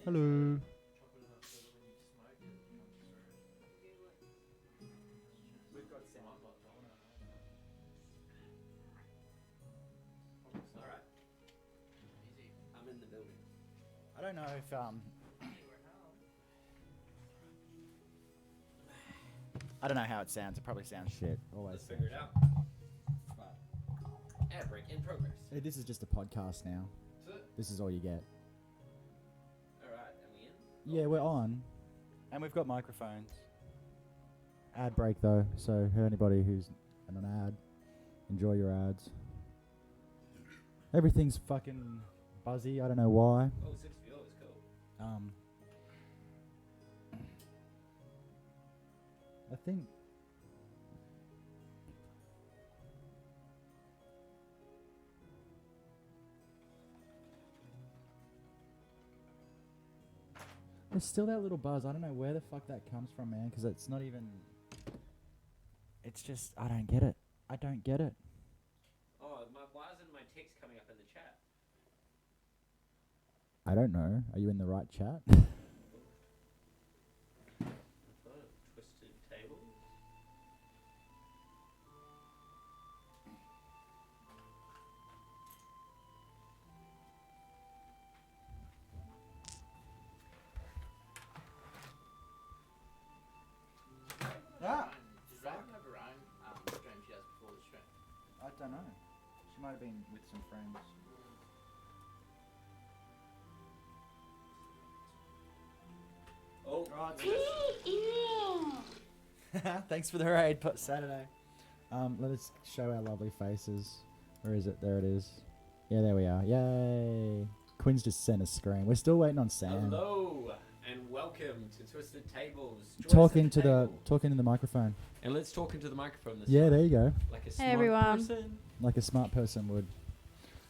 Hello. We've got sound. Alright. Easy. I'm in the building. I don't know if I don't know how it sounds. It probably sounds shit. Always. Let's figure it out. Right. Ad break in progress. Hey, this is just a podcast now. That's it. This is all you get. Alright, are we in? Yeah, we're on, and we've got microphones. Ad break though, so anybody who's on an ad, enjoy your ads. Everything's fucking buzzy. I don't know why. Oh, 6 viewers, cool. I think. There's still that little buzz. I don't know where the fuck that comes from, man, because it's not even. It's just, I don't get it. I don't get it. Oh, why isn't my text coming up in the chat? I don't know. Are you in the right chat? Twisted tables. Ah, Did Raven have her own stream she does before the stream? I don't know. She might have been with some friends. Oh, Right. Thanks for the raid, Saturday. Let us show our lovely faces. Where is it? There it is. Yeah, there we are. Yay! Quinn's just sent a screen. We're still waiting on Sam. hello and welcome to Twisted Tables. Join us Talking at to the table. talking to the microphone. And let's talk into the microphone this Yeah, time. there you go. Like a smart everyone. person. Like a smart person would.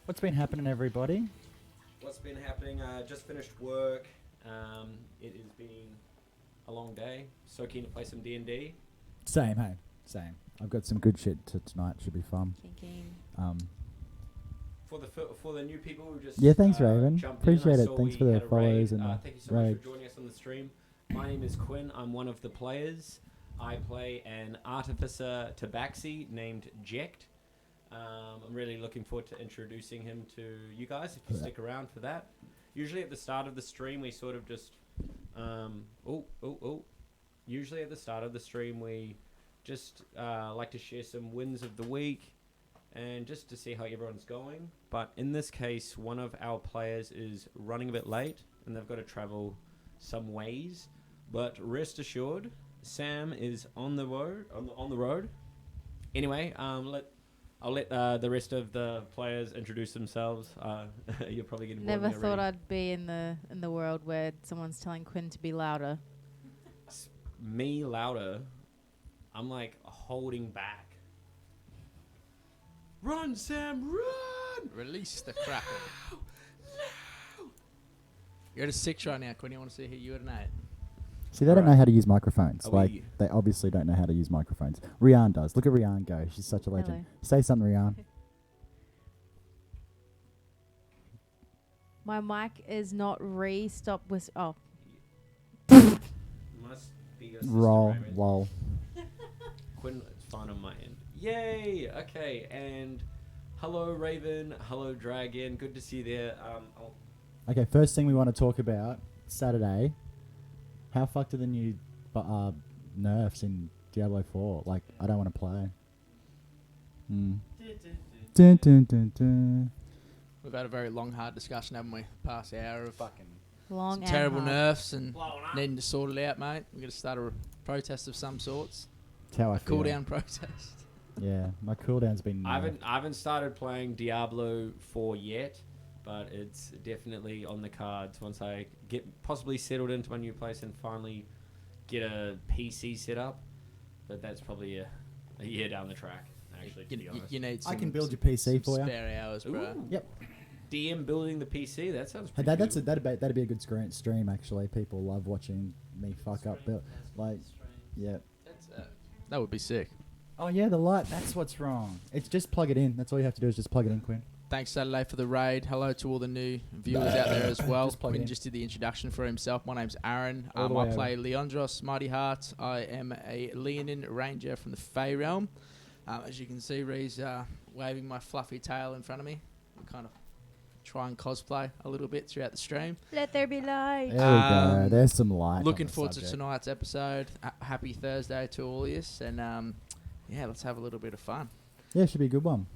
What's been happening, everybody? What's been happening? Just finished work. It has been a long day. So keen to play some D&D. Same, hey, same. I've got some good shit tonight. Should be fun. Thinking. For the new people who just Yeah, thanks, Raven. jumped Appreciate in, I it. saw Thanks we for the had a follows raid. and the thank you so much raid. for joining us on the stream. My name is Quinn. I'm one of the players. I play an artificer tabaxi named Jekt. I'm really looking forward to introducing him to you guys if you Yeah. stick around for that. Usually at the start of the stream we sort of just usually at the start of the stream we just like to share some wins of the week and just to see how everyone's going. But in this case, one of our players is running a bit late and they've got to travel some ways. But rest assured, Sam is on the road. On the road. Anyway, I'll let the rest of the players introduce themselves. You're probably getting bored of Never me thought already. I'd be in the world where someone's telling Quinn to be louder. Me louder. I'm like holding back. Run, Sam, run! Release the kraken. You're at a 6 right now, Quinn. You want to see who you at an 8? See, they don't know Alright. how to use microphones. Are Like, we- they obviously don't know how to use microphones. Rian does. Look at Rian go. She's such a legend. Hello. Say something, Rian. My mic is not stop with. Oh, Must be your sister, Roll, Raven. lol. Quinn, it's fine on my end. Yay! Okay, and hello, Raven. Hello, Dragon. Good to see you there. Okay, first thing we want to talk about, Saturday. How fucked are the new nerfs in Diablo 4? Like, I don't want to play. Dun, dun, dun, dun. We've had a very long, hard discussion, haven't we? Past hour of Fucking. long some and terrible hard. nerfs and Blowing up. needing to sort it out, mate. We're going to start a protest of some sorts. That's how I A feel. cooldown protest. Yeah, my cooldown's been. I haven't started playing Diablo 4 yet, but it's definitely on the cards once I get possibly settled into my new place and finally get a PC set up. But that's probably a year down the track, actually, to be honest. You need I some, can build your some PC for you. spare hours, bro. Ooh. Yep. DM building the PC, that sounds Hey, pretty that'd be a good stream actually. People love watching me fuck up build. Like, yeah. That's, that would be sick. Oh yeah, the light. That's what's wrong. It's just plug it in. That's all you have to do is just plug it in, Quinn. Thanks, Saturday, for the raid. Hello to all the new viewers out there as well. Just plug Quinn in. just did the introduction for himself. My name's Aaron. All the I way play Leondros, Mighty Heart. I am a Leonin Ranger from the Fey Realm. As you can see, Ree's waving my fluffy tail in front of me. I'm kind of try and cosplay a little bit throughout the stream. Let there be light. There we go. Um, There's some light. Looking on the forward to subject. tonight's episode. Happy Thursday to all of you. And yeah, let's have a little bit of fun. Yeah, it should be a good one.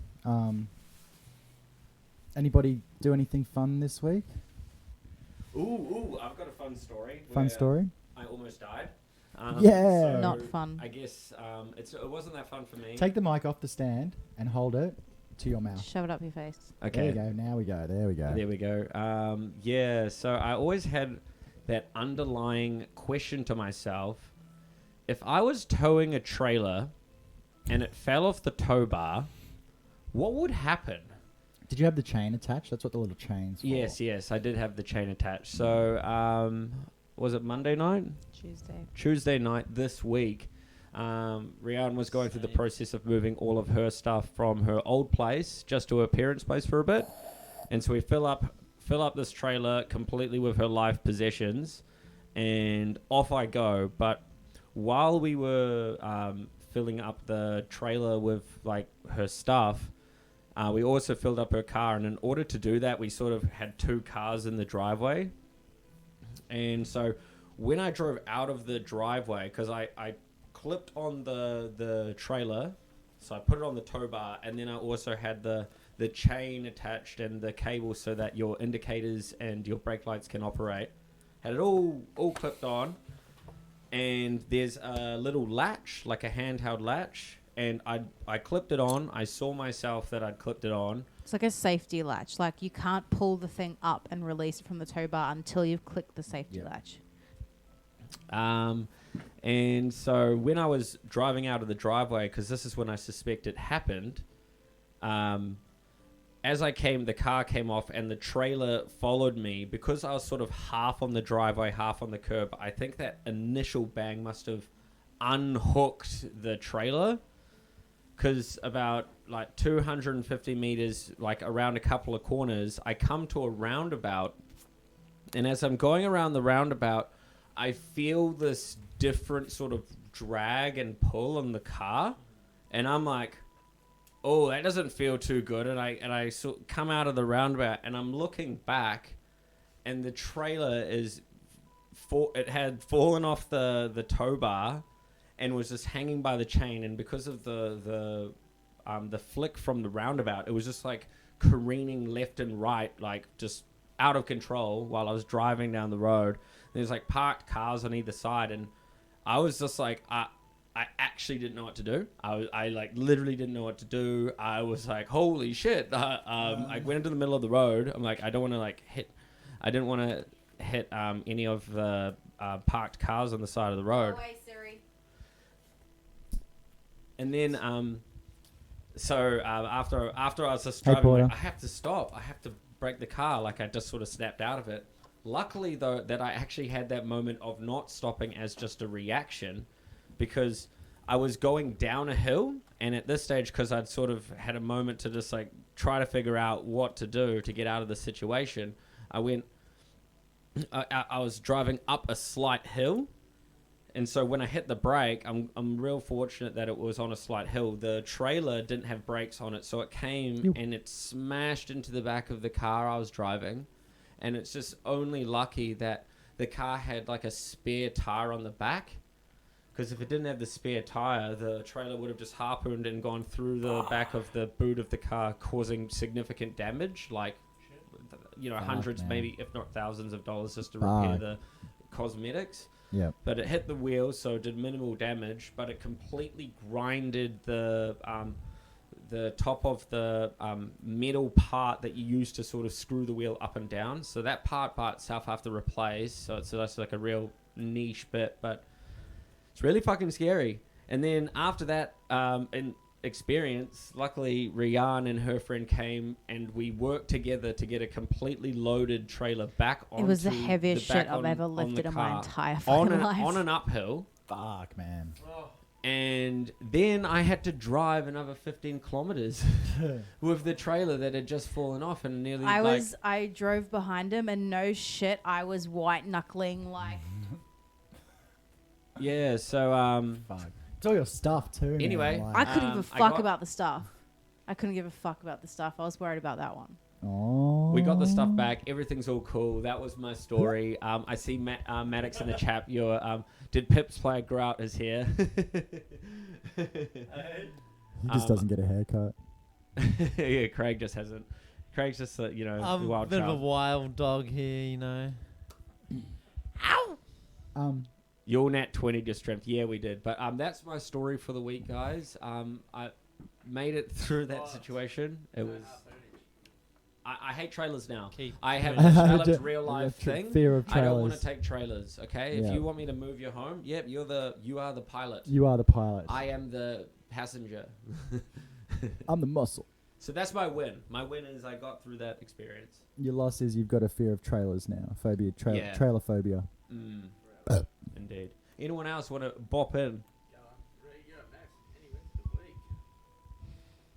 Anybody do anything fun this week? Ooh, I've got a fun story. Fun where story? I almost died. Yeah. Not fun. I guess it wasn't that fun for me. Take the mic off the stand and hold it to your mouth. Shove it up your face. There we go. Now we go. There we go. There we go. Yeah, so I always had that underlying question to myself. If I was towing a trailer and it fell off the tow bar, what would happen? Did you have the chain attached? That's what the little chain's for. Yes, I did have the chain attached. So, was it Monday night? Tuesday night this week. Rian was going through the process of moving all of her stuff from her old place just to her parents' place for a bit. And so we fill up this trailer completely with her life possessions, and off I go. But while we were filling up the trailer with like her stuff, we also filled up her car. And in order to do that, we sort of had two cars in the driveway. And so when I drove out of the driveway, because I clipped on the trailer, so I put it on the tow bar, and then I also had the chain attached and the cable so that your indicators and your brake lights can operate. Had it all clipped on, and there's a little latch, like a handheld latch, and I clipped it on. I saw myself that I'd clipped it on. It's like a safety latch. Like you can't pull the thing up and release it from the tow bar until you've clicked the safety latch. And so when I was driving out of the driveway, because this is when I suspect it happened, as the car came off and the trailer followed me, because I was sort of half on the driveway, half on the curb. I think that initial bang must have unhooked the trailer, because about like 250 meters, like around a couple of corners, I come to a roundabout, and as I'm going around the roundabout, I feel this different sort of drag and pull on the car, and I'm like, oh, that doesn't feel too good. And I come out of the roundabout, and I'm looking back, and the trailer it had fallen off the tow bar and was just hanging by the chain, and because of the flick from the roundabout, it was just like careening left and right, like just out of control while I was driving down the road. There's like parked cars on either side, and I was just like, I actually didn't know what to do. I like literally didn't know what to do. I was like, holy shit. I went into the middle of the road. I'm like, I didn't want to hit any of the parked cars on the side of the road. Go away, Siri. And then after I was just driving, like, I have to stop. I have to brake the car. Like I just sort of snapped out of it. Luckily, though, that I actually had that moment of not stopping as just a reaction, because I was going down a hill, and at this stage, because I'd sort of had a moment to just like try to figure out what to do to get out of the situation, I was driving up a slight hill, and so when I hit the brake, I'm real fortunate that it was on a slight hill. The trailer didn't have brakes on it, so it came and it smashed into the back of the car I was driving. And it's just only lucky that the car had like a spare tire on the back, because if it didn't have the spare tire, the trailer would have just harpooned and gone through the back of the boot of the car, causing significant damage, like hundreds, maybe if not thousands of dollars just to repair the cosmetics. Yeah. But it hit the wheels, so it did minimal damage, but it completely grinded the top of the metal part that you use to sort of screw the wheel up and down. So that part by itself I have to replace. So that's like a real niche bit, but it's really fucking scary. And then after that experience, luckily Rian and her friend came, and we worked together to get a completely loaded trailer back on. It was the heaviest shit I've ever lifted in my entire fucking life. On an uphill. Fuck, man. And then I had to drive another 15 kilometers with the trailer that had just fallen off and nearly I drove behind him and no shit, I was white knuckling like. Yeah, so Fuck. It's all your stuff too. Anyway, man, I like, couldn't give a I fuck got- about the stuff. I couldn't give a fuck about the stuff. I was worried about that one. oh. we got the stuff back. Everything's all cool. That was my story. I see Maddox in the chat. Your did Pips player Grout is here. He just doesn't get a haircut. Yeah, Craig just hasn't. Craig's just the I'm a wild bit of a child. wild dog here, you know. You're nat 20 to strength. Yeah, we did. But that's my story for the week, guys. I made it through that situation. It was. I hate trailers now. Keep I have doing it. developed real life thing. Fear of I don't want trailers. to take trailers. Okay, Yeah. if you want me to move you home, yep, you are the pilot. You are the pilot. I am the passenger. I'm the muscle. So that's my win. My win is I got through that experience. Your loss is you've got a fear of trailers now. Phobia. Yeah. Trailer phobia. Indeed. Anyone else want to bop in?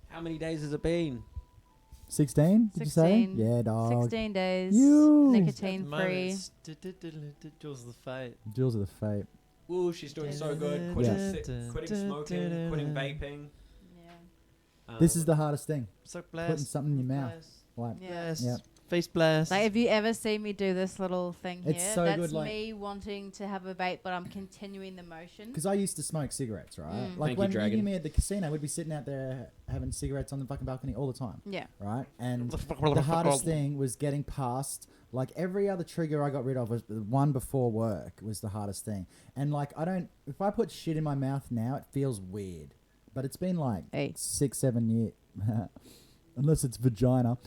How many days has it been? 16? Did you say? 16. Yeah, dog. 16 days. You. Nicotine free. Jaws of the Fate. Jewels of the fate. Ooh, she's doing so good. Quitting smoking, quitting vaping. Yeah. This is the hardest thing. So Putting blessed. something in your mouth. Like, Yeah. Blessed. Yep. Face blessed. Like, have you ever seen me do this little thing here? It's so That's good, like- me wanting to have a vape, but I'm continuing the motion. because I used to smoke cigarettes, right? Mm. Like Thank you, when Dragon. you me at the casino, we'd be sitting out there having cigarettes on the fucking balcony all the time, Yeah. right? And the hardest thing was getting past. Like every other trigger I got rid of was the one before work was the hardest thing. And like if I put shit in my mouth now, it feels weird. But it's been like Hey. 6-7 years. Unless it's vagina.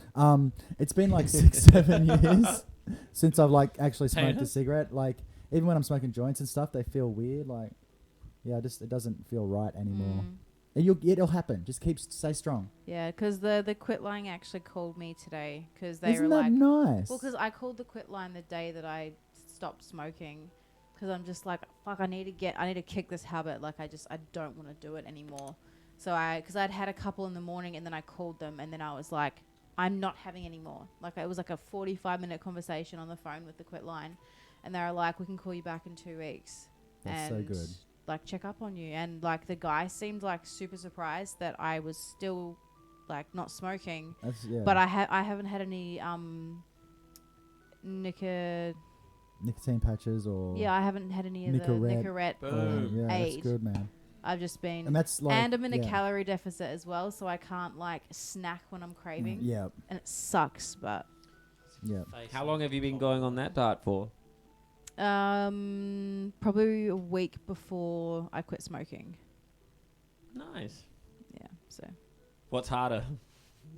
It's been like 6-7 years since I've like actually smoked Tater? a cigarette. Like even when I'm smoking joints and stuff, they feel weird. Like it doesn't feel right anymore. Mm. And it'll happen. Just stay strong. Yeah, because the quit line actually called me today because they Isn't were that like, nice? well, because I called the quit line the day that I stopped smoking because I'm just like, fuck, I need to kick this habit. Like I don't want to do it anymore. So because I'd had a couple in the morning and then I called them and then I was like, I'm not having any more. Like it was like a 45-minute conversation on the phone with the quit line, and they were like, we can call you back in 2 weeks. That's so and good. like check up on you. And like the guy seemed like super surprised that I was still like not smoking. That's, yeah. But I haven't had any nicotine patches or I haven't had any of the Nicorette. Nicorette. Boom. yeah, that's aid. good, man. I've just been And that's like and I'm in a yeah. calorie deficit as well, so I can't like snack when I'm craving. Yeah, And it sucks, but yeah. How long have you been going on that diet for? probably a week before I quit smoking. Nice. Yeah. So What's harder,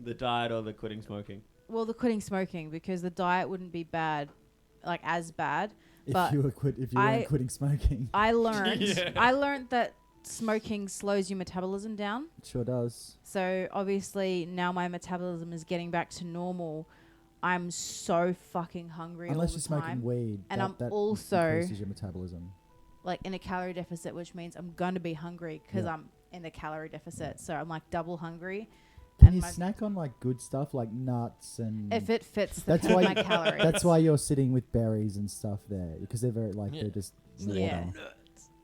the diet or the quitting smoking? well, the quitting smoking because the diet wouldn't be bad, like as bad. If But you weren't quitting smoking, I learned that smoking slows your metabolism down. it sure does. So obviously now my metabolism is getting back to normal. I'm so fucking hungry Unless all you're the smoking time. weed, And that, I'm that also- increases your metabolism. Like in a calorie deficit, which means I'm going to be hungry because Yeah. I'm in the calorie deficit. So I'm like double hungry. Can and you my- snack on like good stuff like nuts and? If it fits the That's why my you- calories. That's why you're sitting with berries and stuff there because they're very Yeah. they're just water. Yeah.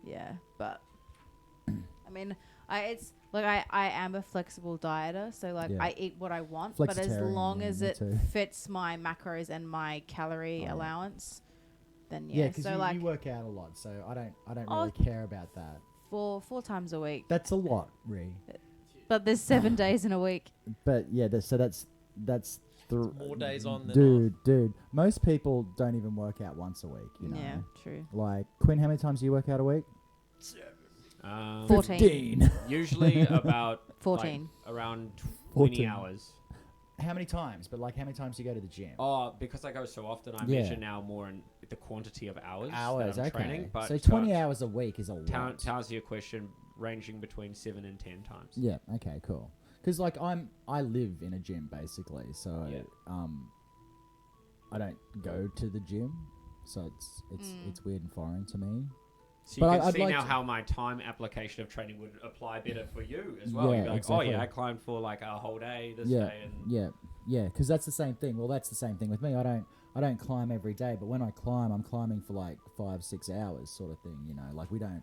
Yeah, but I mean, it's like I am a flexible dieter, so like Yeah. I eat what I want, but as Flexitarian, long yeah, as me it too. fits my macros and my calorie Oh. allowance, then Yeah, yeah. because so you, like you work out a lot, so I don't Oh. really care about that. four times a week, That's a lot, Ree. but there's 7 days in a week. But yeah, that's more days on than dude. Most people don't even work out once a week. You know, Yeah, true. like Quinn, how many times do you work out a week? 14. Usually about 14. like, around 20 14. hours. How many times? But like, how many times do you go to the gym? Oh, because I go so often, I Yeah. measure now more in the quantity of hours. Hours, that I'm okay. training, but So 20 hours a week is a To lot. to answer your question, ranging between 7 and 10 times. Yeah. Okay. Cool. Because like I live in a gym basically, so Yeah. I don't go to the gym, so it's Mm. weird and foreign to me. So you But can I'd see like now to- how my time application of training would apply better for you as well. Yeah, You'd be like, exactly. oh yeah, I climbed for like a whole day this Yeah, day, and yeah, because that's the same thing. Well, that's the same thing with me. I don't climb every day, but when I climb, I'm climbing for like 5-6 hours, sort of thing. You know, like we don't.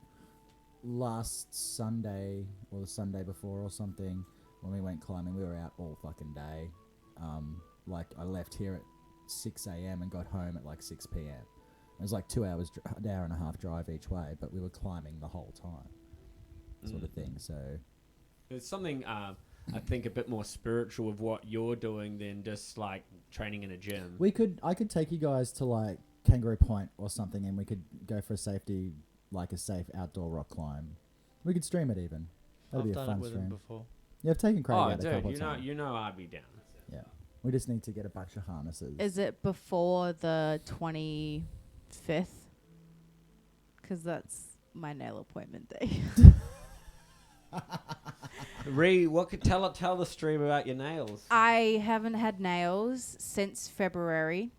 Last Sunday or the Sunday before or something, when we went climbing, we were out all fucking day. Like I left here at 6 a.m. and got home at like 6 p.m. It was like 2 hours, an hour and a half drive each way, but we were climbing the whole time, sort of thing. So it's something I think a bit more spiritual of what you're doing than just like training in a gym. I could take you guys to like Kangaroo Point or something, and we could go for a safe outdoor rock climb. We could stream it even. That'd I've be a done fun it with him stream. before. Yeah, I've taken Craig Oh, out a dude, couple of times. you know I'd be down. Yeah, we just need to get a bunch of harnesses. Is it before the 25th? Because that's my nail appointment day. Ree, what could tell the stream about your nails? I haven't had nails since February.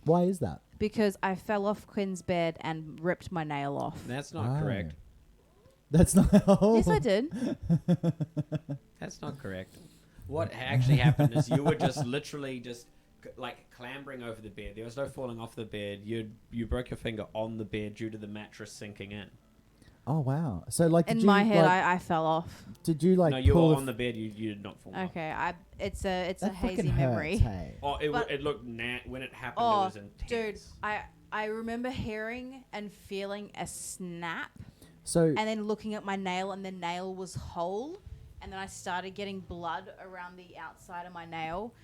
Why is that? Because I fell off Quinn's bed and ripped my nail off. That's not Oh. correct. That's not. Yes, I did. That's not correct. What actually happened is you were just literally just like clambering over the bed. There was no falling off the bed. You broke your finger on the bed due to the mattress sinking in. Oh wow! So like, In my head, I fell off. did you like no, you pull were the on the bed. You did not fall off. Okay, it's a that hazy fucking memory. hurts, hey. Oh, But- it looked when it happened. Oh, it was intense. dude, I remember hearing and feeling a snap, So and then looking at my nail, and the nail was whole, and then I started getting blood around the outside of my nail,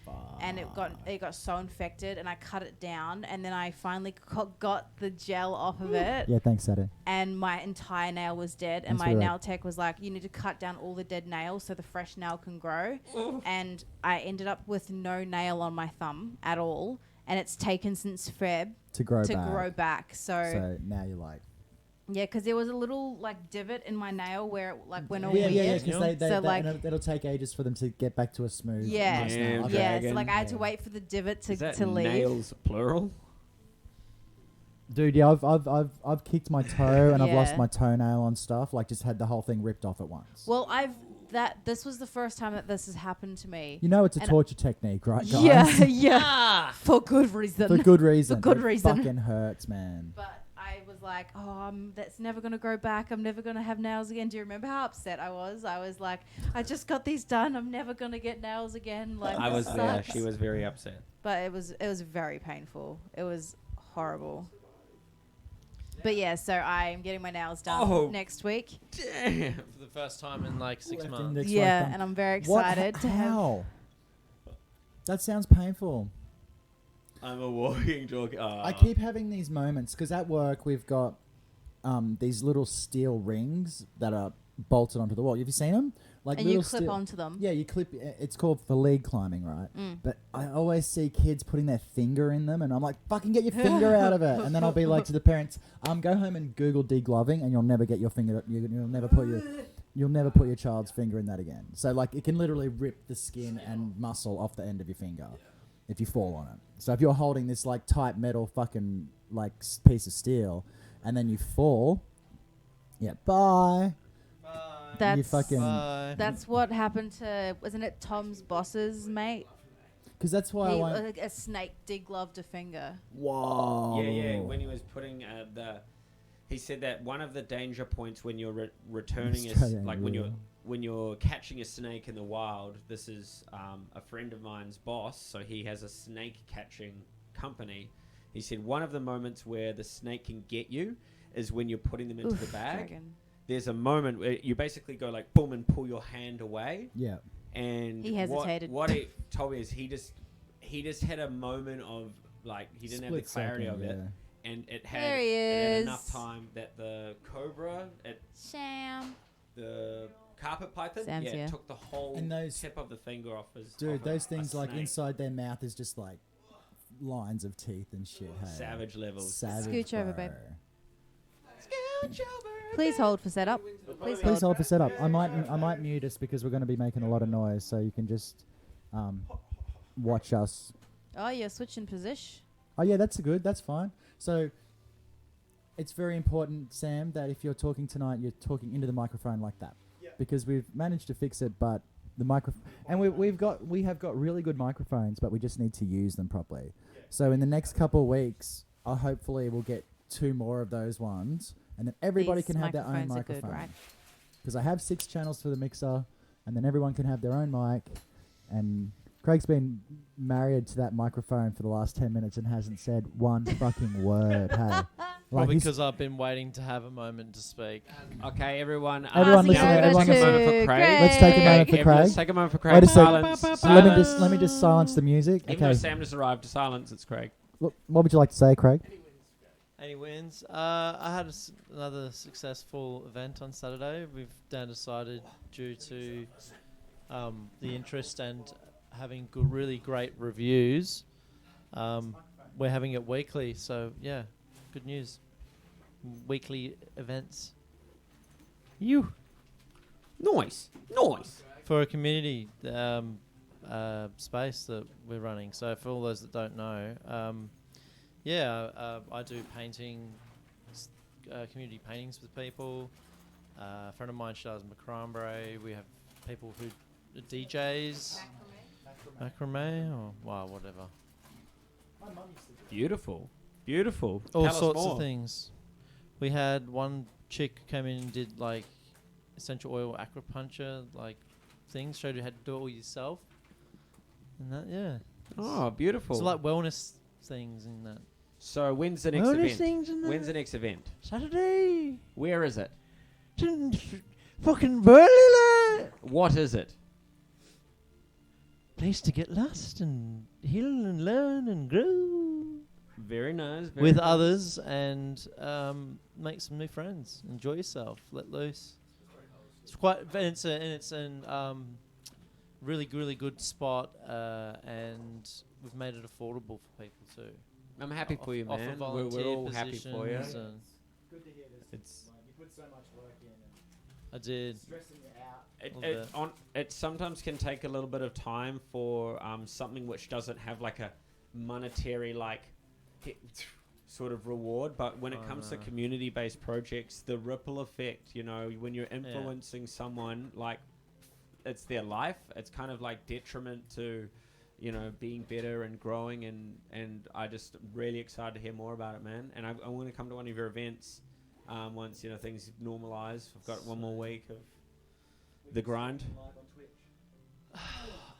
and it got so infected, and I cut it down, and then I finally got the gel off of it, yeah, thanks, Sadie. and my entire nail was dead, and That's my all right. nail tech was like, you need to cut down all the dead nails so the fresh nail can grow, and I ended up with no nail on my thumb at all, and it's taken since Feb To grow to back. grow back. So now you're like. Yeah, because there was a little like divot in my nail where it like went all Yeah, weird. yeah, yeah. Because So, like- it'll take ages for them to get back to a smooth. Yeah. nice Damn, nail. okay. Yeah, so Dragon. like I had to wait for the divot Is that to leave. nails plural? Dude, yeah, I've kicked my toe and I've lost Yeah. my toenail on stuff. Like, just had the whole thing ripped off at once. Well, this was the first time that this has happened to me. You know, it's a and- torture technique, right, guys? Yeah, yeah, for good reason. For good reason. good It reason. Fucking hurts, man. But I was like, oh, that's never gonna grow back. I'm never gonna have nails again. Do you remember how upset I was? I was like, I just got these done. I'm never gonna get nails again. Like, I was this there. sucks. She was very upset. But it was very painful. It was horrible. But yeah, so I'm getting my nails done Oh. next week. Damn. For the first time in like 6 Left months. index Yeah, right thumb. and I'm very What? excited to have. How? That sounds painful. I'm a walking joke. I keep having these moments because at work we've got these little steel rings that are bolted onto the wall. Have you seen them? Like And you little clip steel- onto them. Yeah, you clip. It's called for lead climbing, right? Mm. But I always see kids putting their finger in them, and I'm like, "Fucking get your finger out of it!" And then I'll be like to the parents, "Go home and Google degloving, and you'll never get your finger. You'll never put your child's finger in that again." So like, it can literally rip the skin and muscle off the end of your finger if you fall on it. So if you're holding this like tight metal fucking like piece of steel, and then you fall, yeah, bye. That's fucking- Bye. that's what happened to, wasn't it Tom's boss's mate? Because that's why I He, want. like, a snake degloved a finger. Whoa. Yeah. When he was putting he said that one of the danger points when you're returning is Australian like rule. when you're catching a snake in the wild. This is a friend of mine's boss, so he has a snake catching company. He said one of the moments where the snake can get you is when you're putting them into Oof, the bag. dragon. There's a moment where you basically go like boom and pull your hand away. Yeah. And He hesitated. What he told me is he just had a moment of like he didn't have the Split clarity second, of it, yeah. and it had, There he it had is. enough time that the cobra at Sham. the carpet python Sam's here. took the whole And those- tip of the finger off his Dude, off a- those a things like snake. inside their mouth is just like lines of teeth and shit. Hey. savage levels. Savage, Scooch over, bro. babe. Please hold for setup. Please Please hold. hold for setup. I might mute us because we're going to be making a lot of noise, so you can just watch us. Oh, you're switching position. Oh yeah, that's good. That's fine. So it's very important, Sam, that if you're talking tonight, you're talking into the microphone like that. Because we've managed to fix it, but the microphone, and we have got really good microphones, but we just need to use them properly. So in the next couple of weeks, hopefully we'll get 2 more of those ones, and then everybody These can have their own microphones are microphone. good, right? Because I have 6 channels for the mixer, and then everyone can have their own mic. And Craig's been married to that microphone for the last 10 minutes and hasn't said one fucking word. Hey, Probably he's- because I've been waiting to have a moment to speak. Okay, everyone. Everyone now listen, let's everyone take a listen. moment for Craig. Let's take a moment for Everyone, Craig. Let's take a moment for Wait Craig. a second. Silence. So let me just silence the music. Even Okay. though Sam just arrived to silence, it's Craig. Look, what would you like to say, Craig? Any wins? I had another successful event on Saturday. We've now decided, due to the interest and having really great reviews, we're having it weekly. So yeah, good news. Weekly events Nice. for a community space that we're running. So for all those that don't know, I do painting, community paintings with people. A friend of mine, she does macramé. We have people who DJs, macrame or whatever. Beautiful. All Tell us sorts more. of things. We had one chick come in and did like essential oil acupuncture things. Showed you how to do it all yourself. And that, yeah. Oh, beautiful. It's like wellness things in that. So when's the next event? When's the next event? Saturday. Where is it? Fucking Burley. What is it? Place to get lost and heal and learn and grow Very nice. with others and make some new friends. Enjoy yourself. Let loose. It's quite. It's an really good spot, and we've made it affordable for people too. I'm happy for you, Offer man. We're volunteer all happy for you. positions and Good to hear this. It's you put so much work in and I did. stressing you out. It sometimes can take a little bit of time for something which doesn't have like a monetary sort of reward, but when it comes to community-based projects, the ripple effect, when you're influencing someone, like it's their life, it's kind of like detriment to being better and growing, and I just really excited to hear more about it, man. And I want to come to one of your events once things normalize. I've got one more week of the grind.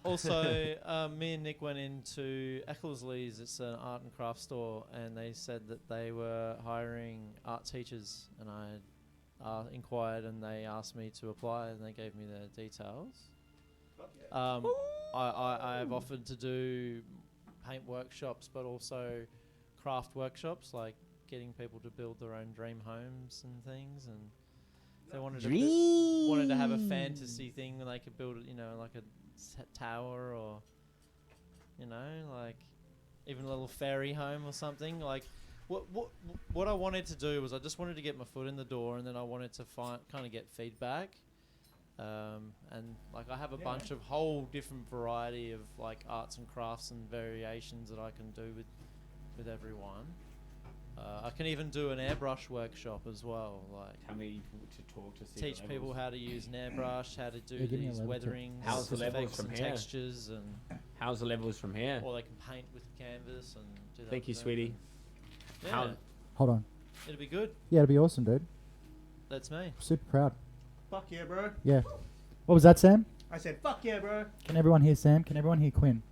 Also, me and Nick went into Ecclesley's. It's an art and craft store, and they said that they were hiring art teachers, and I inquired, and they asked me to apply, and they gave me their details. I've offered to do paint workshops, but also craft workshops, like getting people to build their own dream homes and things, and they wanted to have a fantasy thing where they could build, like a tower, or like even a little fairy home or something. Like what I wanted to do was I just wanted to get my foot in the door, and then I wanted to kind of get feedback. And like I have a bunch of whole different variety of like arts and crafts and variations that I can do with everyone. I can even do an airbrush workshop as well. Like Tell me to talk to teach people how to use an airbrush, how to do Yeah, give me a these level weathering, How's the levels effects from and here? textures, and How's the levels from here? or they can paint with canvas and do that. Thank you, with sweetie. them. How- Yeah, Hold on. it'll be good. Yeah, it'd be awesome, dude. That's me. Super proud. Fuck yeah, bro. Yeah. What was that, Sam? I said, fuck yeah, bro. Can everyone hear Sam? Can everyone hear Quinn?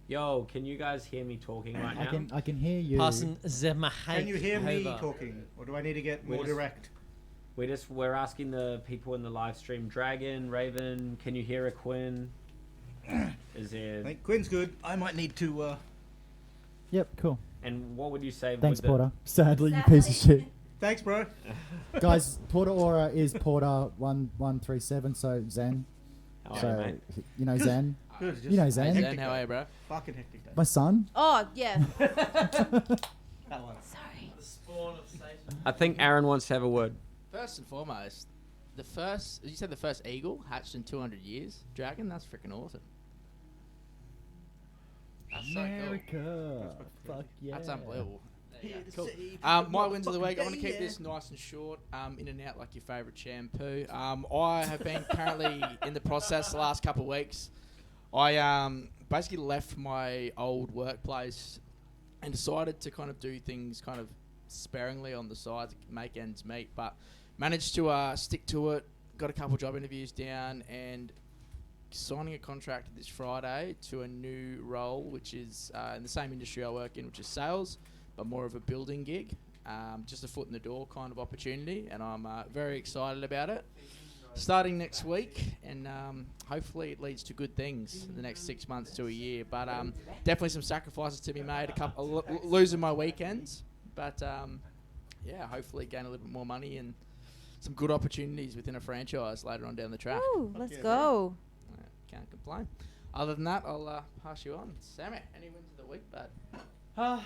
Yo, can you guys hear me talking right now? I can hear you. Passing the mic Can you hear me over. talking? Or do I need to get We're more just- direct? We're asking the people in the live stream. Dragon, Raven, can you hear a Quinn? Is I there? think Quinn's good. I might need to, Yep, cool. And what would you say? Thanks, with Porter. Sadly, you piece of shit. Thanks, bro. Guys, Porter Aura is Porter 1137, so Zen. How are you, So, mate? you know Zen? Good. Just You know Zen. Hey, Zen, how are you, bro? Fucking hectic day. My son? Oh, yeah. That one. Sorry. The spawn of Satan. I think Aaron wants to have a word. First and foremost, you said the first eagle hatched in 200 years. Dragon, that's freaking awesome. That's so cool. America. Fuck yeah. That's unbelievable. Cool. My wins of the week. I want to keep this nice and short. In and out like your favourite shampoo. I have been currently in the process the last couple of weeks. I basically left my old workplace and decided to kind of do things kind of sparingly on the side to make ends meet, but managed to stick to it. Got a couple job interviews down and signing a contract this Friday to a new role, which is in the same industry I work in, which is sales, but more of a building gig. Just a foot in the door kind of opportunity, and I'm very excited about it. Starting next week, and hopefully it leads to good things in the next 6 months to a year. But definitely some sacrifices to be made. Losing my weekends, but yeah, hopefully gain a little bit more money and some good opportunities within a franchise later on down the track. Ooh, let's go. Can't complain. Other than that, I'll pass you on. Sammy, any wins of the week, bud? How's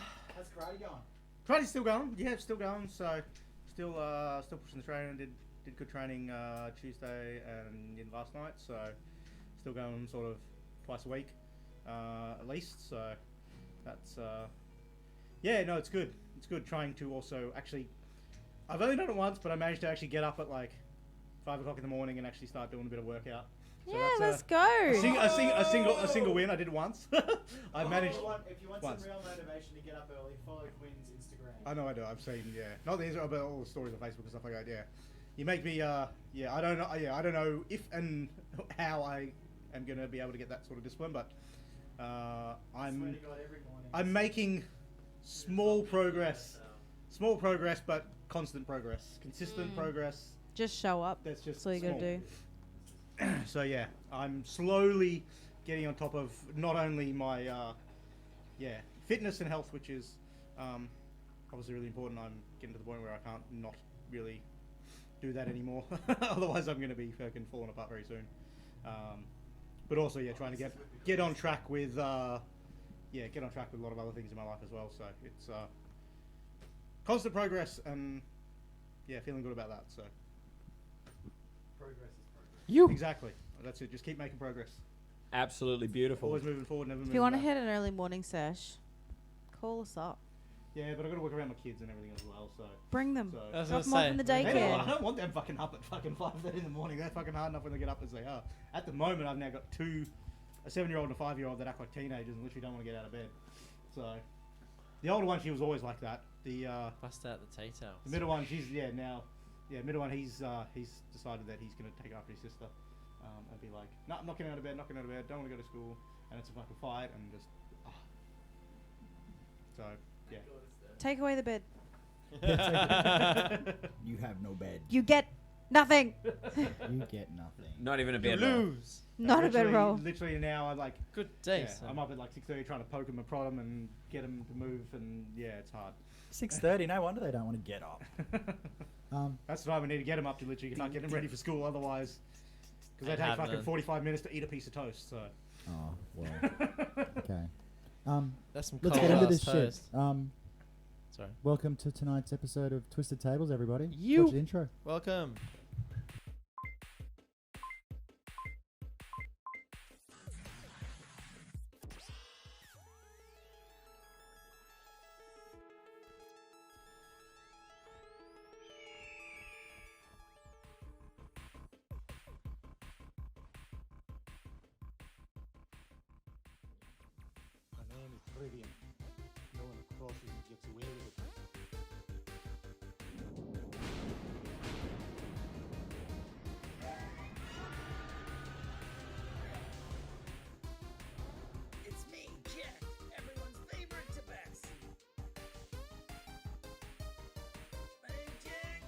karate going? Karate's still going. Yeah, still going. So, still pushing the training. Did good training Tuesday and in last night. So, still going sort of twice a week, at least. So, that's yeah. No, it's good. It's good trying to also actually. I've only done it once, but I managed to actually get up at like 5 o'clock in the morning and actually start doing a bit of workout. So Yeah, that's let's go. a single win. I did once. I managed. If you want once. some real motivation to get up early, follow Quinn's Instagram. I know. I've seen. Yeah, not the Instagram, but all the stories on Facebook and stuff like that. Yeah, you make me. Yeah, I don't know. Yeah, I don't know if and how I am gonna be able to get that sort of discipline, but Swear I'm to God, every morning. I'm making small progress. Small progress, but constant progress. Consistent progress. Just show up. That's just That's all you gotta small. do. So yeah, I'm slowly getting on top of not only my fitness and health, which is obviously really important. I'm getting to the point where I can't not really do that anymore. Otherwise, I'm going to be fucking falling apart very soon. But also, yeah, trying to get on track with get on track with a lot of other things in my life as well. So it's constant progress and yeah, feeling good about that. So Progress is progress. You exactly, that's it. Just keep making progress. absolutely beautiful. Always moving forward, never moving If you want to back. hit an early morning sesh, call us up. Yeah, but I've got to work around my kids and everything as well. So. Bring them. So I was Drop gonna them off say, in the Hey, daycare. I don't want them fucking up at fucking 5:30 in the morning. They're fucking hard enough when they get up as they are. At the moment, I've now got a 7-year-old and a 5-year-old that act like teenagers and literally don't want to get out of bed. So, the older one, she was always like that. The Bust out the tea towels. middle one, she's middle one, he's decided that he's gonna take after his sister, and be like, no, I'm not getting out of bed, don't want to go to school, and it's a fucking fight and just. So yeah. Take away the bed. You have no bed. You get nothing. You get nothing. Not even a You bed roll. lose. Not a bed roll. Literally now, I'm like. Good day, Yeah, son. I'm up at like 6:30 trying to poke him and prod him and get him to move, and yeah, it's hard. 6:30. No wonder they don't want to get up. That's the time we need to get him up to literally can't get him ready for school otherwise, because they Ain't take fucking happening. 45 minutes to eat a piece of toast. So. Oh well. Okay. That's some Let's cold get into ass this toast. shit. Sorry. Welcome to tonight's episode of Twisted Tables, everybody. You. Watch the intro. Welcome. My name is Trivium. No one crosses and gets away with it. It's me, Jack, everyone's favorite tabaxi. My name's Jack.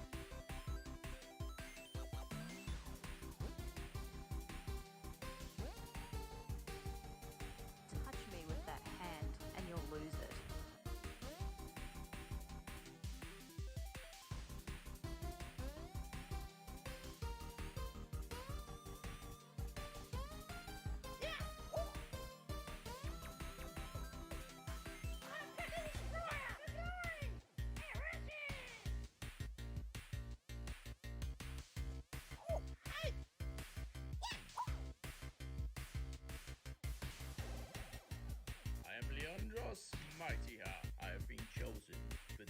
Touch me with that hand and you'll lose it. I am Leandros Mightyha. I have been chosen for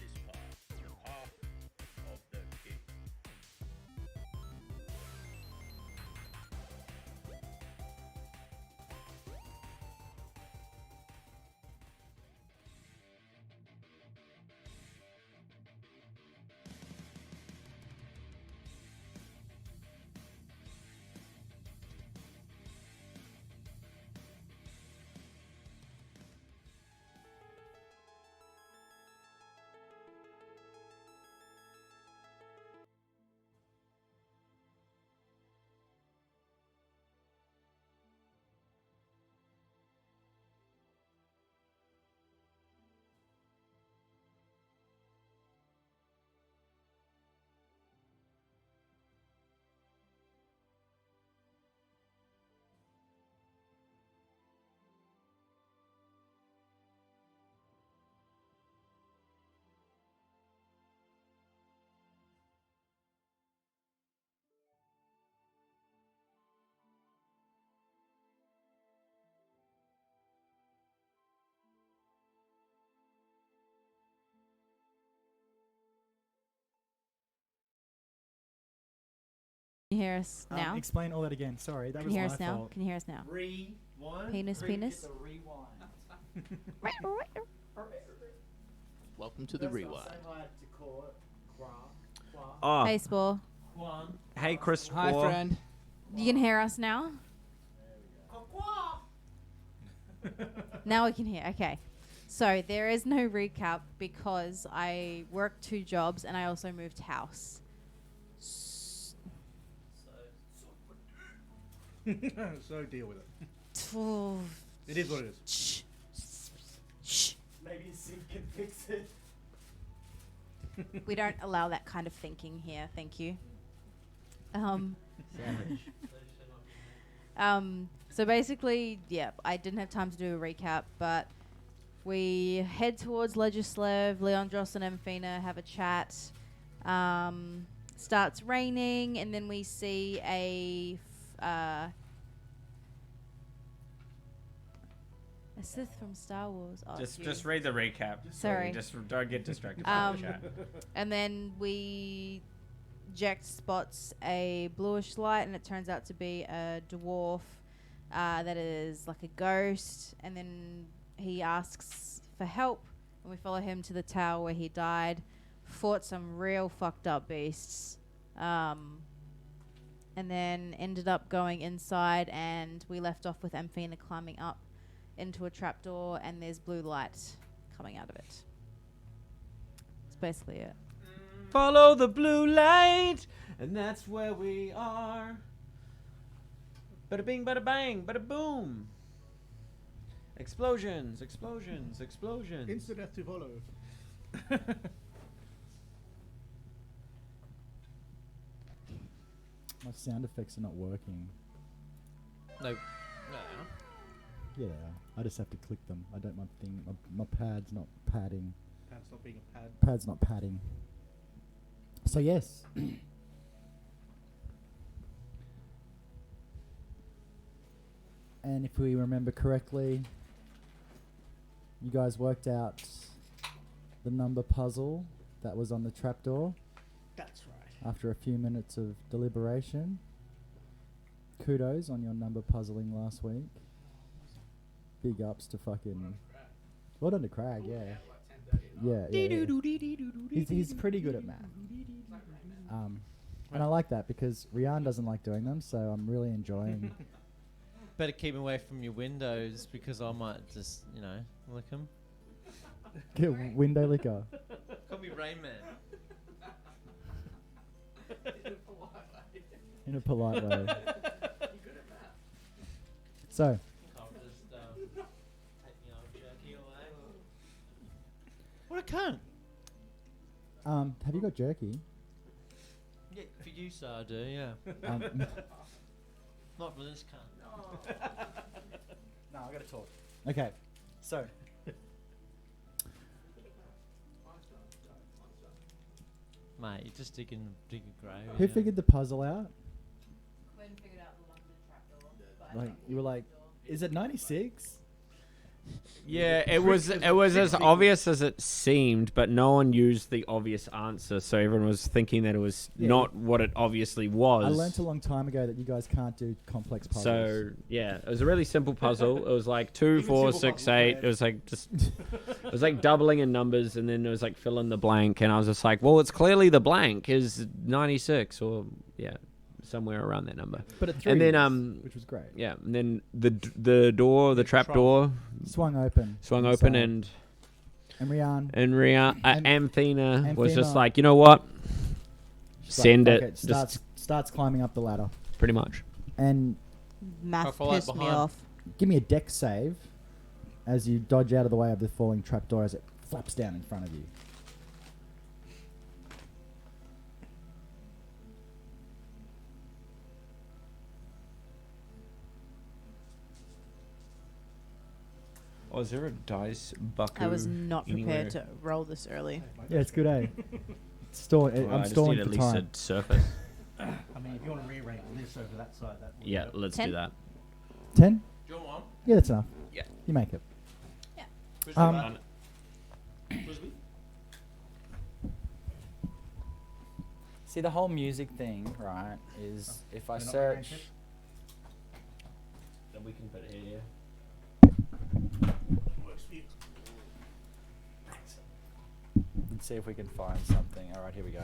Can you hear us now? Explain all that again. Sorry, that Can was you hear my us now? fault. Can you hear us now? Rewind. Penis, penis. Welcome to the rewind. Oh, Hey, Spore. hey, Chris. Hi, Spore. friend. You can hear us now? Now we can hear. Okay. So there is no recap because I worked 2 jobs and I also moved house. So deal with it. Ooh. It is what it is. Shh. Shh. Maybe Sid can fix it. We don't allow that kind of thinking here. Thank you. So basically, yeah, I didn't have time to do a recap, but we head towards Legislev. Leandros and Amphina have a chat. Starts raining, and then we see a Sith from Star Wars. Oh, it's you. Just read the recap. Sorry. Just don't get distracted by the chat. And then Jack spots a bluish light, and it turns out to be a dwarf that is like a ghost. And then he asks for help, and we follow him to the tower where he died. Fought some real fucked up beasts, and then ended up going inside, and we left off with Amphina climbing up into a trapdoor, and there's blue light coming out of it. That's basically it. Follow the blue light, and that's where we are. Bada bing, bada bang, bada boom. Explosions, explosions, explosions. Instant death to follow. My sound effects are not working. No. Yeah, I just have to click them. I don't. My thing. My pad's not padding. Pad's not being a pad. Pad's not padding. So yes. And if we remember correctly, you guys worked out the number puzzle that was on the trapdoor That's right. after a few minutes of deliberation. Kudos on your number puzzling last week. Big ups to fucking... Well done to Crag, yeah. Yeah. He's pretty good at math. And I like that because Rian doesn't like doing them, so I'm really enjoying... Better keep away from your windows because I might just, lick them. Get window liquor. Call me Rain Man. In a polite way. So, I'll just take my old jerky away. What a cunt. have you got jerky? Yeah, for you, sir, I do, yeah. Not for this cunt. No, I gotta talk. Okay, so Mate, you're just digging a grave. who figured the puzzle out? Quinn figured out the one with the trapdoor. Like you were like, is it 96? Yeah, it was as obvious as it seemed, but no one used the obvious answer, so everyone was thinking that it was Yeah. not what it obviously was. I learnt a long time ago that you guys can't do complex puzzles. So yeah, it was a really simple puzzle. It was like 2, 4, 6, 8. It was like just, it was like doubling in numbers, and then it was like fill in the blank. And I was just like, well, it's clearly the blank is 96, or somewhere around that number. but at 3, And then which was great, yeah, and then the trap door swung open, open, inside. And Rian and Amphina was just Amphina- like, you know what, she's like, send "Fuck it, starts climbing up the ladder, pretty much. and Math follow pissed me behind. off. give me a dex save as you dodge out of the way of the falling trapdoor as it flaps down in front of you. Oh, is there a dice bucket? I was not prepared to roll this early. Yeah, it's good, eh? I'm stalling for time. Surface. I mean, if you want to rearrange this over that side, that would Yeah, help. let's 10? do that. 10? Do you want one? Yeah, that's enough. Yeah. You make it. Which Um, one? See, the whole music thing, right, is if I You're not search... romantic? Then we can put it here. Works for you. Let's see if we can find something. All right, here we go.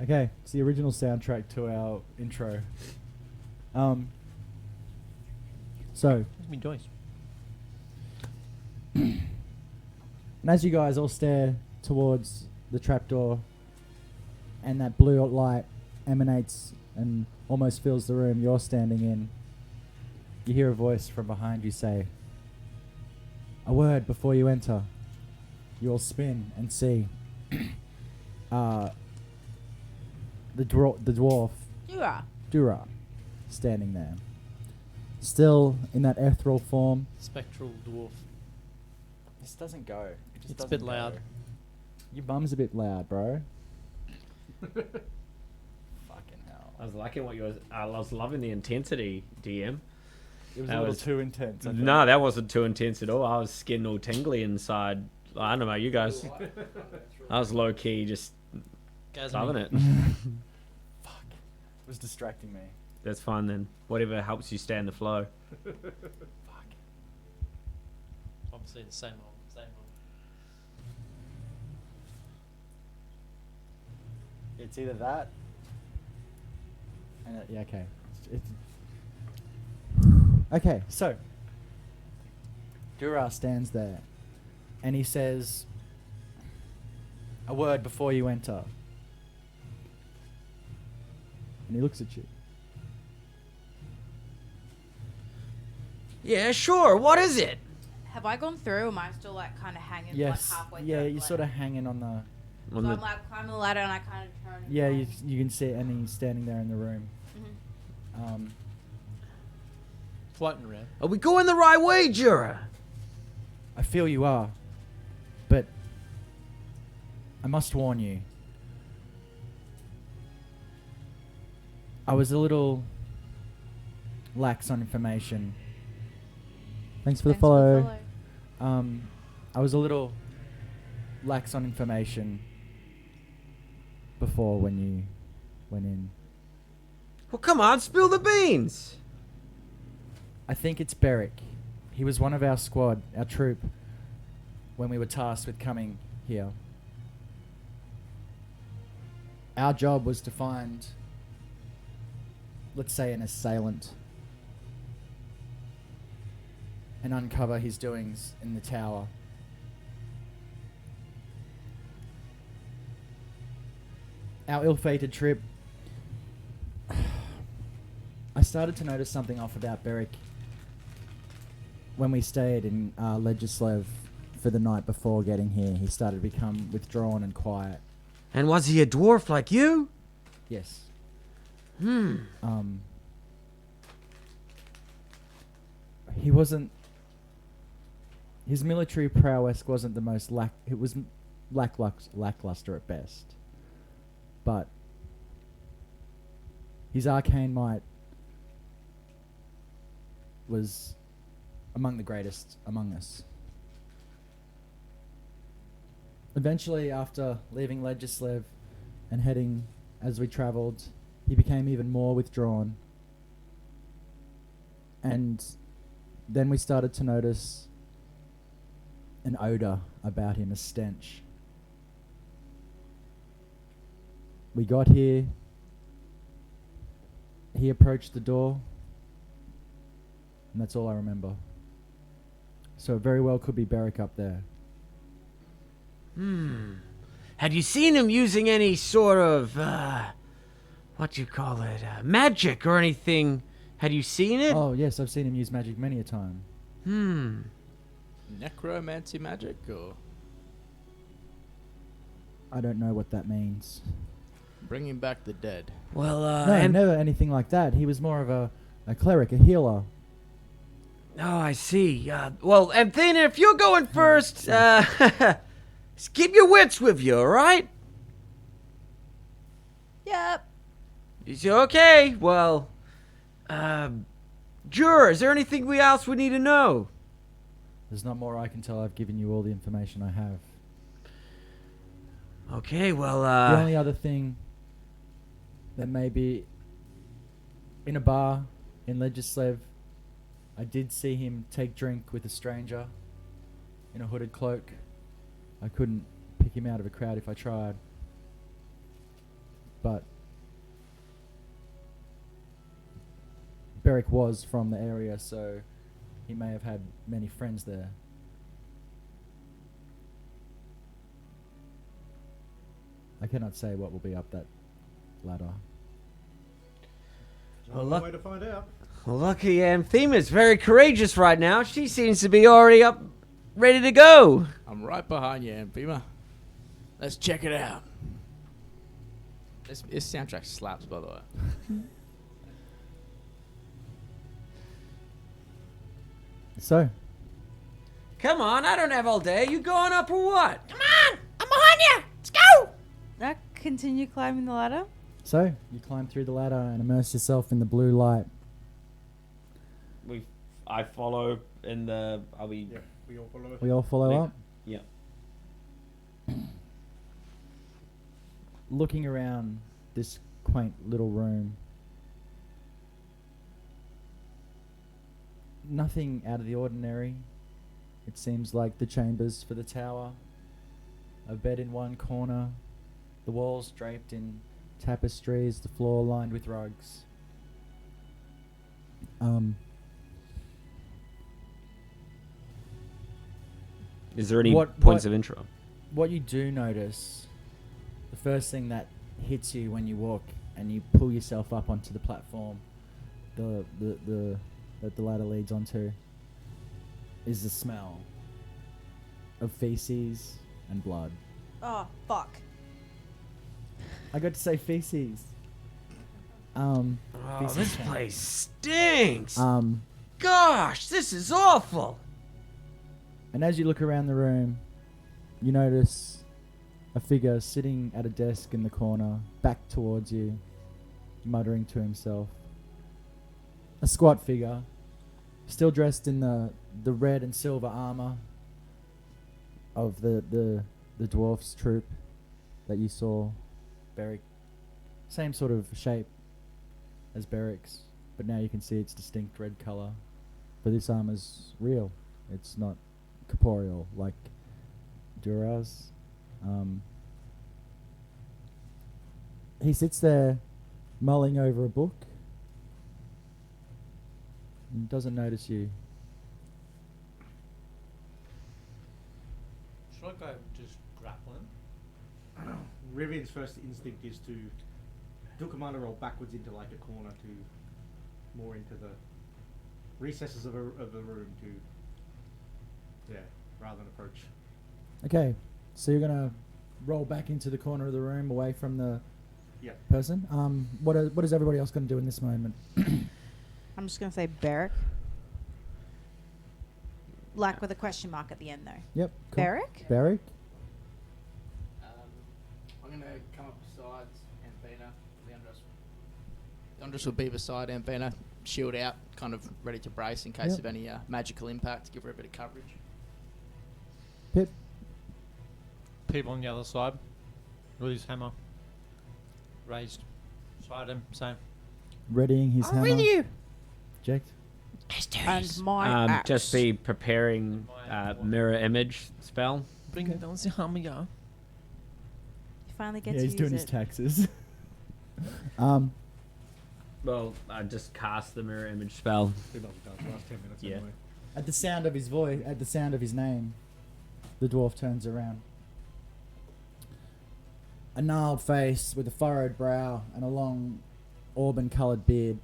Okay, it's the original soundtrack to our intro. So, Me Joyce. and as you guys all stare towards the trapdoor, and that blue light emanates and almost fills the room you're standing in, you hear a voice from behind you say, "A word before you enter." You all spin and see the dwarf You are. Dura standing there, still in that ethereal form. Spectral dwarf. This doesn't go. It just It's a doesn't bit loud. go. Your bum's a bit loud, bro. Fucking hell. I was liking what you was. I was loving the intensity, DM. It was That a little was- too intense. I think. No, that wasn't too intense at all. I was getting all tingly inside. I don't know, you guys. I was low key, just Guys, loving it. It was distracting me. That's fine then. Whatever helps you stay in the flow. Obviously the same old, same old. It's either that. And yeah, okay. Okay, so Dura stands there, and he says, "A word before you enter." And he looks at you. Yeah, sure. What is it? Have I gone through? Or am I still like kind of hanging Yes. like halfway Yeah, through? you're sort of hanging on the. So I'm like climbing the ladder and I kind of turn. and Yeah, go. you can see it, and he's standing there in the room. Mhm. Floating around. Are we going the right way, Jura? I feel you are, but I must warn you. I was a little lax on information. Thanks for the Thanks for follow. I was a little lax on information before when you went in. Well, come on, spill the beans. I think it's Beric. He was one of our squad, our troop, when we were tasked with coming here. Our job was to find, let's say, an assailant and uncover his doings in the tower. Our ill-fated trip, I started to notice something off about Beric when we stayed in Legislev for the night before getting here. He started to become withdrawn and quiet. And was he a dwarf like you? Yes. Hmm. He wasn't. His military prowess wasn't the most it was lackluster at best. But his arcane might was among the greatest among us. Eventually, after leaving Legislev and heading as we travelled, he became even more withdrawn. And then we started to notice an odour about him, a stench. We got here. He approached the door. And that's all I remember. So it very well could be Beric up there. Hmm. Had you seen him using any sort of, what do you call it, magic or anything? Had you seen it? Oh, yes, I've seen him use magic many a time. Hmm. Necromancy magic or I don't know what that means. bringing back the dead? Well, No, and never anything like that. He was more of a cleric, a healer. oh, I see. Well, and then if you're going first, keep your wits with you, all right? Yep. You say, okay, well, Jura, is there anything else we need to know? There's not more I can tell. I've given you all the information I have. Okay, well, The only other thing that may be in a bar in Legislev, I did see him take drink with a stranger in a hooded cloak. I couldn't pick him out of a crowd if I tried. But Beric was from the area, so he may have had many friends there. I cannot say what will be up that ladder. Well, One luck- way to find out. well, lucky Anthema's very courageous right now. She seems to be already up, ready to go. I'm right behind you, Amphema. Let's check it out. This soundtrack slaps, by the way. So, Come on, I don't have all day. You going up or what? Come on! I'm behind you! Let's go! Now continue climbing the ladder. So, you climb through the ladder and immerse yourself in the blue light. I follow in the. Are we? Yeah, we all follow. We all follow Yeah. up. Yeah. Looking around this quaint little room, nothing out of the ordinary. It seems like the chambers for the tower. A bed in one corner, the walls draped in tapestries, the floor lined with rugs. Is there any What- points what- of intro? What you do notice, the first thing that hits you when you walk and you pull yourself up onto the platform, that the ladder leads onto, is the smell of feces and blood. Oh, fuck. I got to say feces. Oh, feces this count. place stinks. Um, Gosh, this is awful. and as you look around the room, you notice a figure sitting at a desk in the corner, back towards you, muttering to himself. A squat figure, still dressed in the red and silver armor of the dwarfs troop that you saw. Beric, same sort of shape as Beric's, but now you can see its distinct red color. But this armor's real. It's not corporeal like Duras. He sits there mulling over a book and doesn't notice you. Should I go just grapple him? Rivian's first instinct is to do a commander roll backwards into like a corner to more into the recesses of the room to rather than approach. Okay, so you're gonna roll back into the corner of the room away from the Yep. person. What is everybody else gonna do in this moment? I'm just going to say Beric. Like with a question mark at the end, though. Yep. Cool. Beric? Beric. I'm gonna come up beside Amphena. Leandros will be beside Amphena, shield out, kind of ready to brace in case Yep. of any magical impact, give her a bit of coverage. Pip. People on the other side with his hammer raised beside him, same. Readying his hammer. you! Jack. And my axe. Just be preparing mirror image spell. Bring Okay. it down the hammer, yeah. You finally get Yeah, to he's use doing it. his taxes. Well, I just cast the mirror image spell. Been multitasking the last 10 minutes Yeah. anyway. At the sound of his voice, at the sound of his name, the dwarf turns around. A gnarled face with a furrowed brow and a long auburn-coloured beard.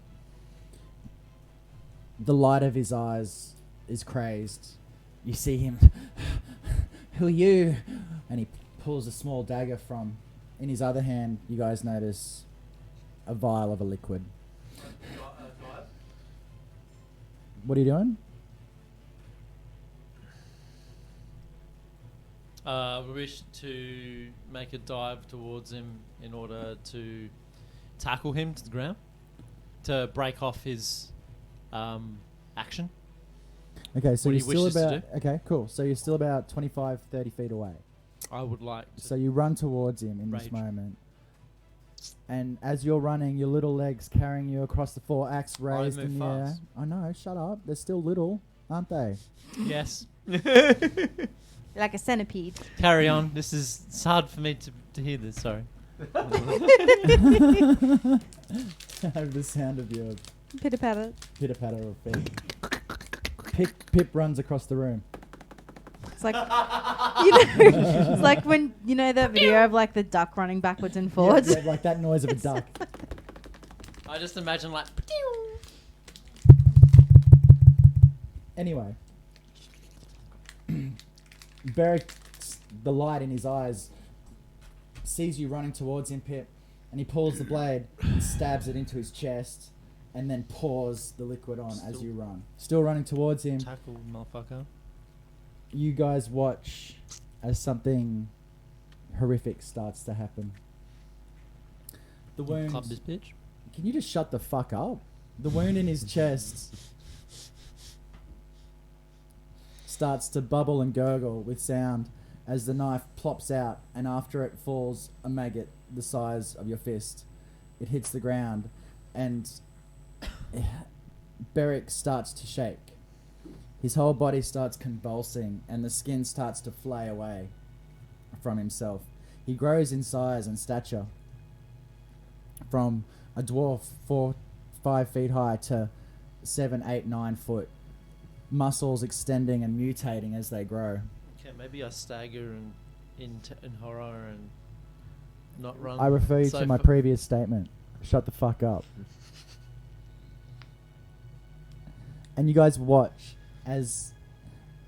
The light of his eyes is crazed. You see him. Who are you? And he pulls a small dagger from. In his other hand, you guys notice a vial of a liquid. What are you doing? We wish to make a dive towards him in order to tackle him to the ground, to break off his action. Okay, so What do you're you wish still us to about. Okay, cool. So you're still about 25, 30 feet away. I would like to. So you run towards him in this Rage. moment. And as you're running, your little legs carrying you across the floor, axe raised move in the air. fast. I know, shut up. They're still little, aren't they? Yes. Like a centipede. Carry on. It's hard for me to hear this. Sorry. I have the sound of your Pitter patter. pitter patter of feet. Pip runs across the room. It's like, it's like when, that video of like the duck running backwards and forwards. Yeah, like that noise of a duck. I just imagine like. Anyway, Beric, the light in his eyes, sees you running towards him, Pip, and he pulls the blade and stabs it into his chest, and then pours the liquid on as you run. Still running towards him. Tackle, motherfucker. You guys watch as something horrific starts to happen. The wound. Club this bitch. Can you just shut the fuck up? The wound in his chest starts to bubble and gurgle with sound as the knife plops out, and after it falls a maggot the size of your fist. It hits the ground, and Beric starts to shake. His whole body starts convulsing, and the skin starts to flay away from himself. He grows in size and stature from a dwarf 4-5 feet high to 7, 8, 9 foot. Muscles extending and mutating as they grow. Okay, maybe I stagger in horror and not run. I refer you so to my previous statement. Shut the fuck up. And you guys watch as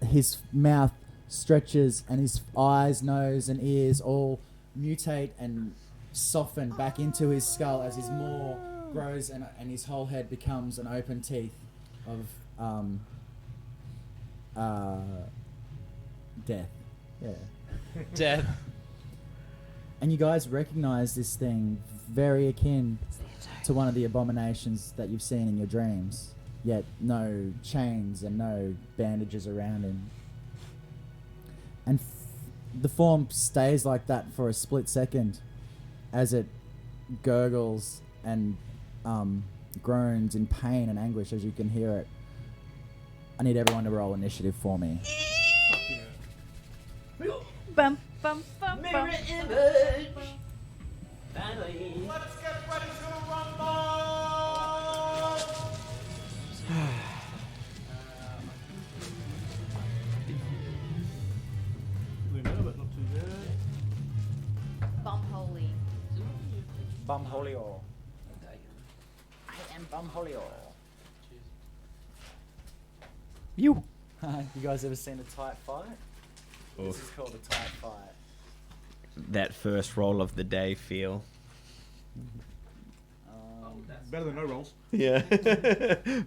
his mouth stretches and his eyes, nose, and ears all mutate and soften back into his skull as his maw grows, and his whole head becomes an open teeth of death. Yeah. Death. And you guys recognize this thing very akin to one of the abominations that you've seen in your dreams, yet no chains and no bandages around him. And the form stays like that for a split second as it gurgles and groans in pain and anguish as you can hear it. I need everyone to roll initiative for me. Bum, bum, bum, bum. image. Finally. Let's get ready to rumble! but not too bad. Bum holy. Bumholio. I am Bumholio. You. You guys ever seen a tight fight? This is called a tight fight. That first roll of the day feel. Better than no rolls. Yeah.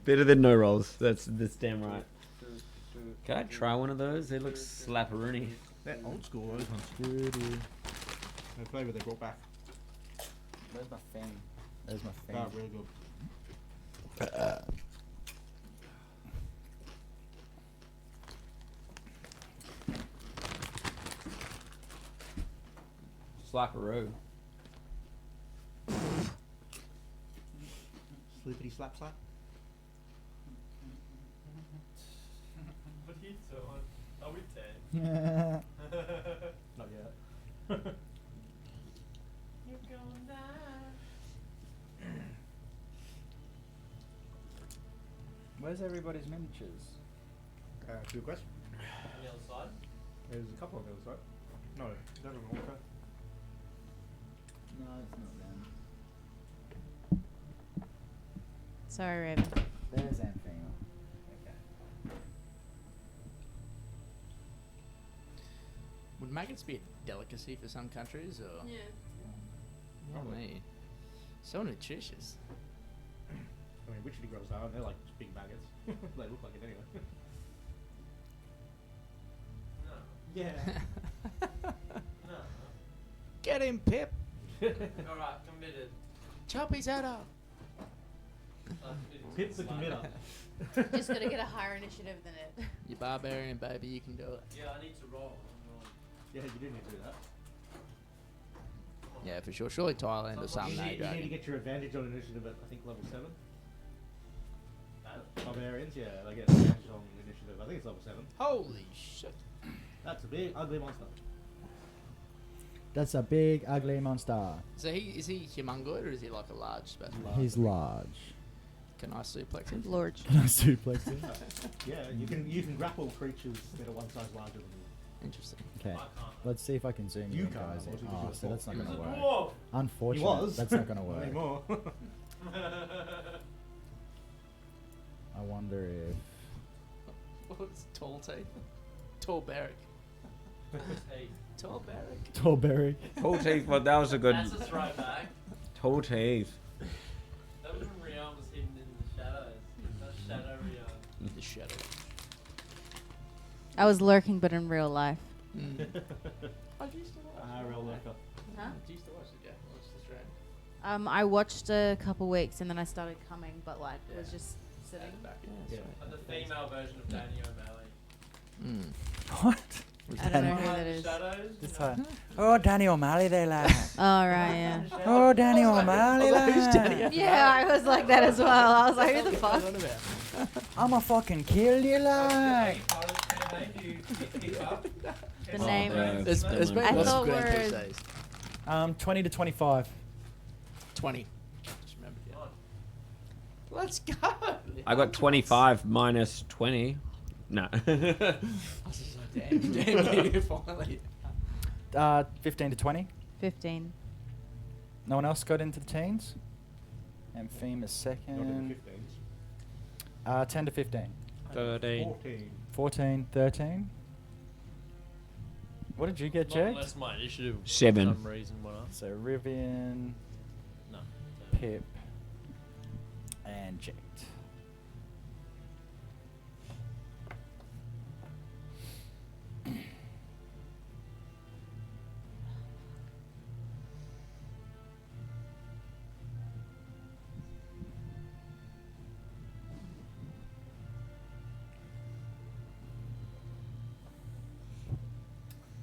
Better than no rolls. That's damn right. Can I try one of those? They look slapperoony. They're old school, those ones. Goody. The flavour they brought back. Where's my fan? There's my Ah, fan. really good. Slapperoo. Slippity slap slap. What are you doing? Are we dead? Not yet. You're gonna die. Where's everybody's miniatures? Good question. On the other side? There's a couple on the other side. No, is that an orca? No, it's not them. Sorry, Raven. There's Amphina. Okay. Would maggots be a delicacy for some countries, or? Yeah. Not me. So nutritious. I mean, witchetty grubs are, they're like just big maggots. They look like it anyway. Yeah. No. Get him, Pip. Alright, committed. Chop his head off. Pip's the committer. Just gotta get a higher initiative than it. You barbarian, baby, you can do it. Yeah, I need to roll. Yeah, you do need to do that. Yeah, for sure. Surely Thailand or something, You eh, need to Dragon? get your advantage on initiative at, I think, level 7. Barbarians, yeah, they get advantage on initiative. I think it's level 7. Holy shit. That's a big, ugly monster. That's a big, ugly monster. So is he humongoid or is he like a large specimen? He's large. Can I suplex him? Lord. Can I suplex him? Yeah, you can grapple creatures that are one size larger than you. Interesting. Okay. Let's see if I can zoom You you can't, guys in. unfortunately, Oh, because so you're that's not a going to dwarf. work. He Unfortunate. was. That's not going to Not work. anymore. I wonder if... What's tall teeth? Tall barrack. Tall barrack. Tall Berry. Tall teeth, but that was a good. That's a throwback. Tall teeth. That was when Rion was hidden in the shadows. That's Shadow Rion. The shadow. I was lurking, but in real life. Mm. I used to watch. Real lurker. Huh? I used to watch it. Yeah, watch the stream. I watched a couple weeks and then I started coming, but like was just sitting. Back. Yeah. And the female version of Danny O'Malley. What? I don't know who Behind that the is. shadows. Just like, oh, Danny O'Malley there, lad. Oh right, yeah. Oh, Danny O'Malley, Who's Danny lad. Yeah, I was like that as well. I was like, who the fuck? I'ma fucking kill you, lad. The name. There's been I lots thought of good we're- NPCs. 20 to 25. 20. Just remember, yeah. Let's go. I got 25 minus 20. No. Damn you, finally. 15 to 20. 15. No one else got into the teens? And Theme is Not in the second. 15s. 10 to 15. 13. 14. 14, 13. What did you get, Not Jake? unless my initiative 7. for some reason went up. So Rivian, No. Pip, and Jake.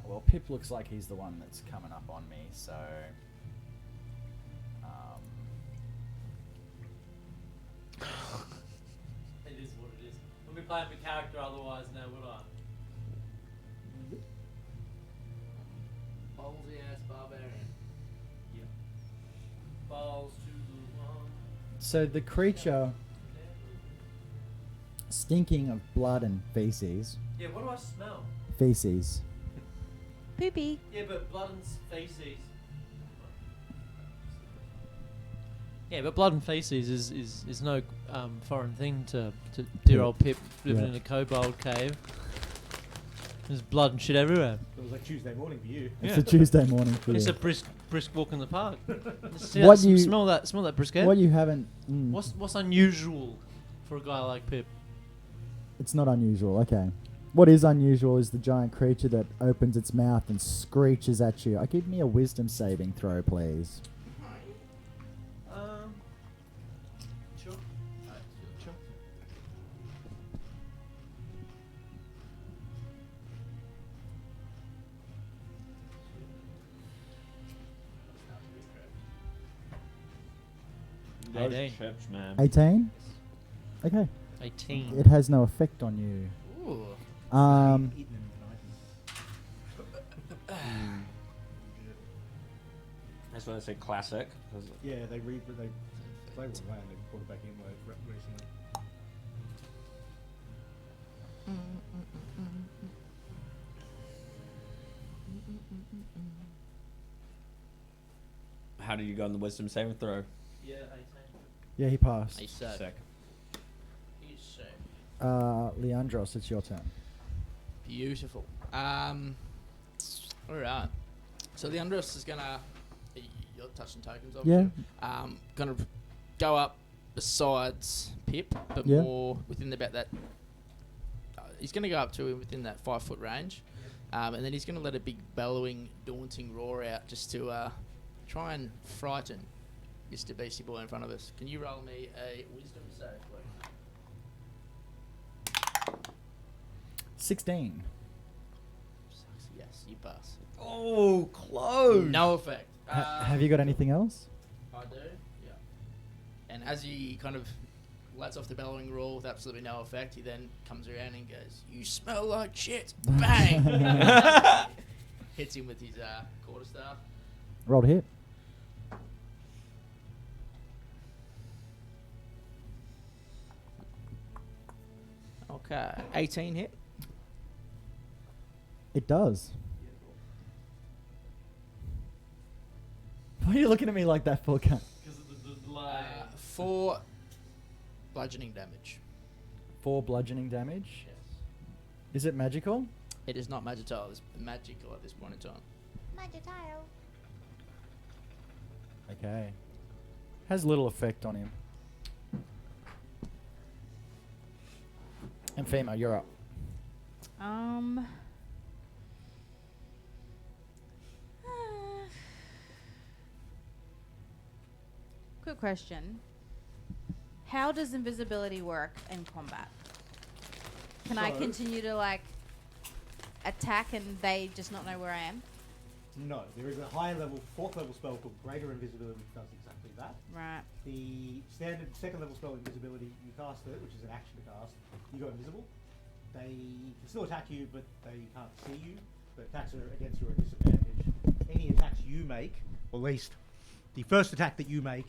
Well, Pip looks like he's the one that's coming up on me, so... It is what it is. I'll be playing the character otherwise now, would I? Ballsy ass barbarian. Balls to the wall. So the creature, stinking of blood and feces. Yeah, what do I smell? Feces. Poopy. Yeah, but blood and feces. Yeah, but blood and feces is no foreign thing to dear old Pip living Yeah. in a kobold cave. There's blood and shit everywhere. It was like Tuesday morning for you. It's Yeah. a Tuesday morning for It's you. a brisk walk in the park. What you- Smell that brisket. What you haven't... What's unusual for a guy like Pip? It's not unusual, okay. What is unusual is the giant creature that opens its mouth and screeches at you. Give me a wisdom saving throw, please. Sure. Sure. Those 18. chips, man. 18? Okay. 18. It has no effect on you. Ooh. Eaten in the 90s. That's why I say classic. 'cause Yeah, they were away and they brought it back in recently. How did you go on the wisdom saving throw? Yeah, 18. Yeah, he passed. He's safe. Sick. He's safe. Leandros, it's your turn. Beautiful. Alright. So the Andros is gonna. You're touching tokens, obviously. Yeah. Gonna go up besides Pip, but Yeah. more within about that. He's gonna go up to him within that 5 foot range, and then he's gonna let a big bellowing, daunting roar out just to try and frighten Mr. Beastie Boy in front of us. Can you roll me a wisdom save, please? 16. Yes, you pass. Oh, close. No effect. Have you got anything else? I do, yeah. And as he kind of lets off the bellowing roar with absolutely no effect, he then comes around and goes, "You smell like shit!" Bang! Hits him with his quarterstaff. Rolled hit. Okay, 18 hit. It does. Why are you looking at me like that for, cunt? 4 bludgeoning damage. 4 bludgeoning damage. Yes. Is it magical? It is not magical. It's magical at this point in time. Okay. Has little effect on him. And Fema, you're up. Quick question. How does invisibility work in combat? Can I So- continue to like attack and they just not know where I am? No, there is a higher level, 4th level spell called Greater Invisibility, which does exactly that. Right. The standard 2nd level spell Invisibility, you cast it, which is an action to cast. You go invisible. They can still attack you, but they can't see you. The attacks are against you are a disadvantage. Any attacks you make, or at least the first attack that you make,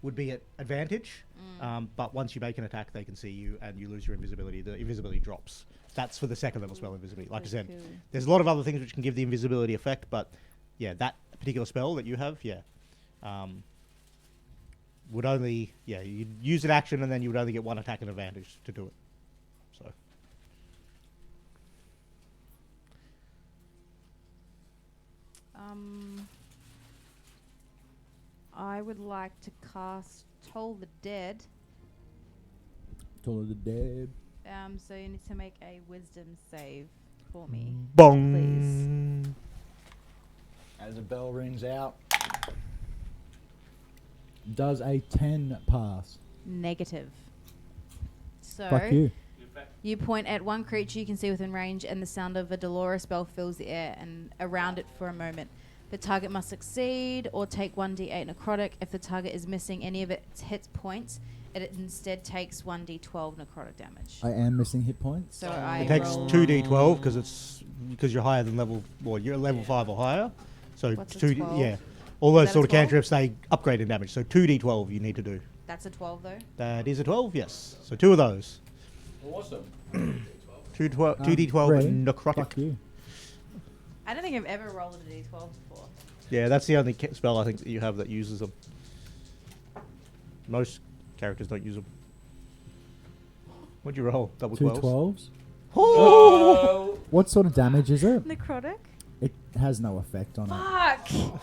would be at advantage. But once you make an attack, they can see you, and you lose your invisibility. The invisibility drops. That's for the 2nd level spell invisibility. Like I said, there's a lot of other things which can give the invisibility effect, but yeah, that particular spell that you have, would only, you'd use an action and then you would only get 1 attack and advantage to do it. So. I would like to cast Toll the Dead. Toll of the Dead. So you need to make a wisdom save for me. Bong. As a bell rings out. Does a 10 pass? Negative. So Fuck you. you point at one creature you can see within range, and the sound of a Dolores bell fills the air and around it for a moment. The target must succeed or take 1d8 necrotic. If the target is missing any of its hit points, it instead takes 1d12 necrotic damage. I am missing hit points. So I It takes roll 2d12 because you're higher than level. Well, you're level 5 or higher. So What's a 2d. 12? Yeah, all those that a sort of 12? cantrips they upgrade in damage. So 2d12 you need to do. That's a 12 though. That is a 12. Yes. So 2 of those. Awesome. 2d12 Ray, necrotic. Fuck you. I don't think I've ever rolled a d12 before. Yeah, that's the only spell I think that you have that uses them. Most characters don't use them. What'd you roll? Double 2 12s? 12s. Oh. What sort of damage is it? Necrotic? It has no effect on it. Fuck! No!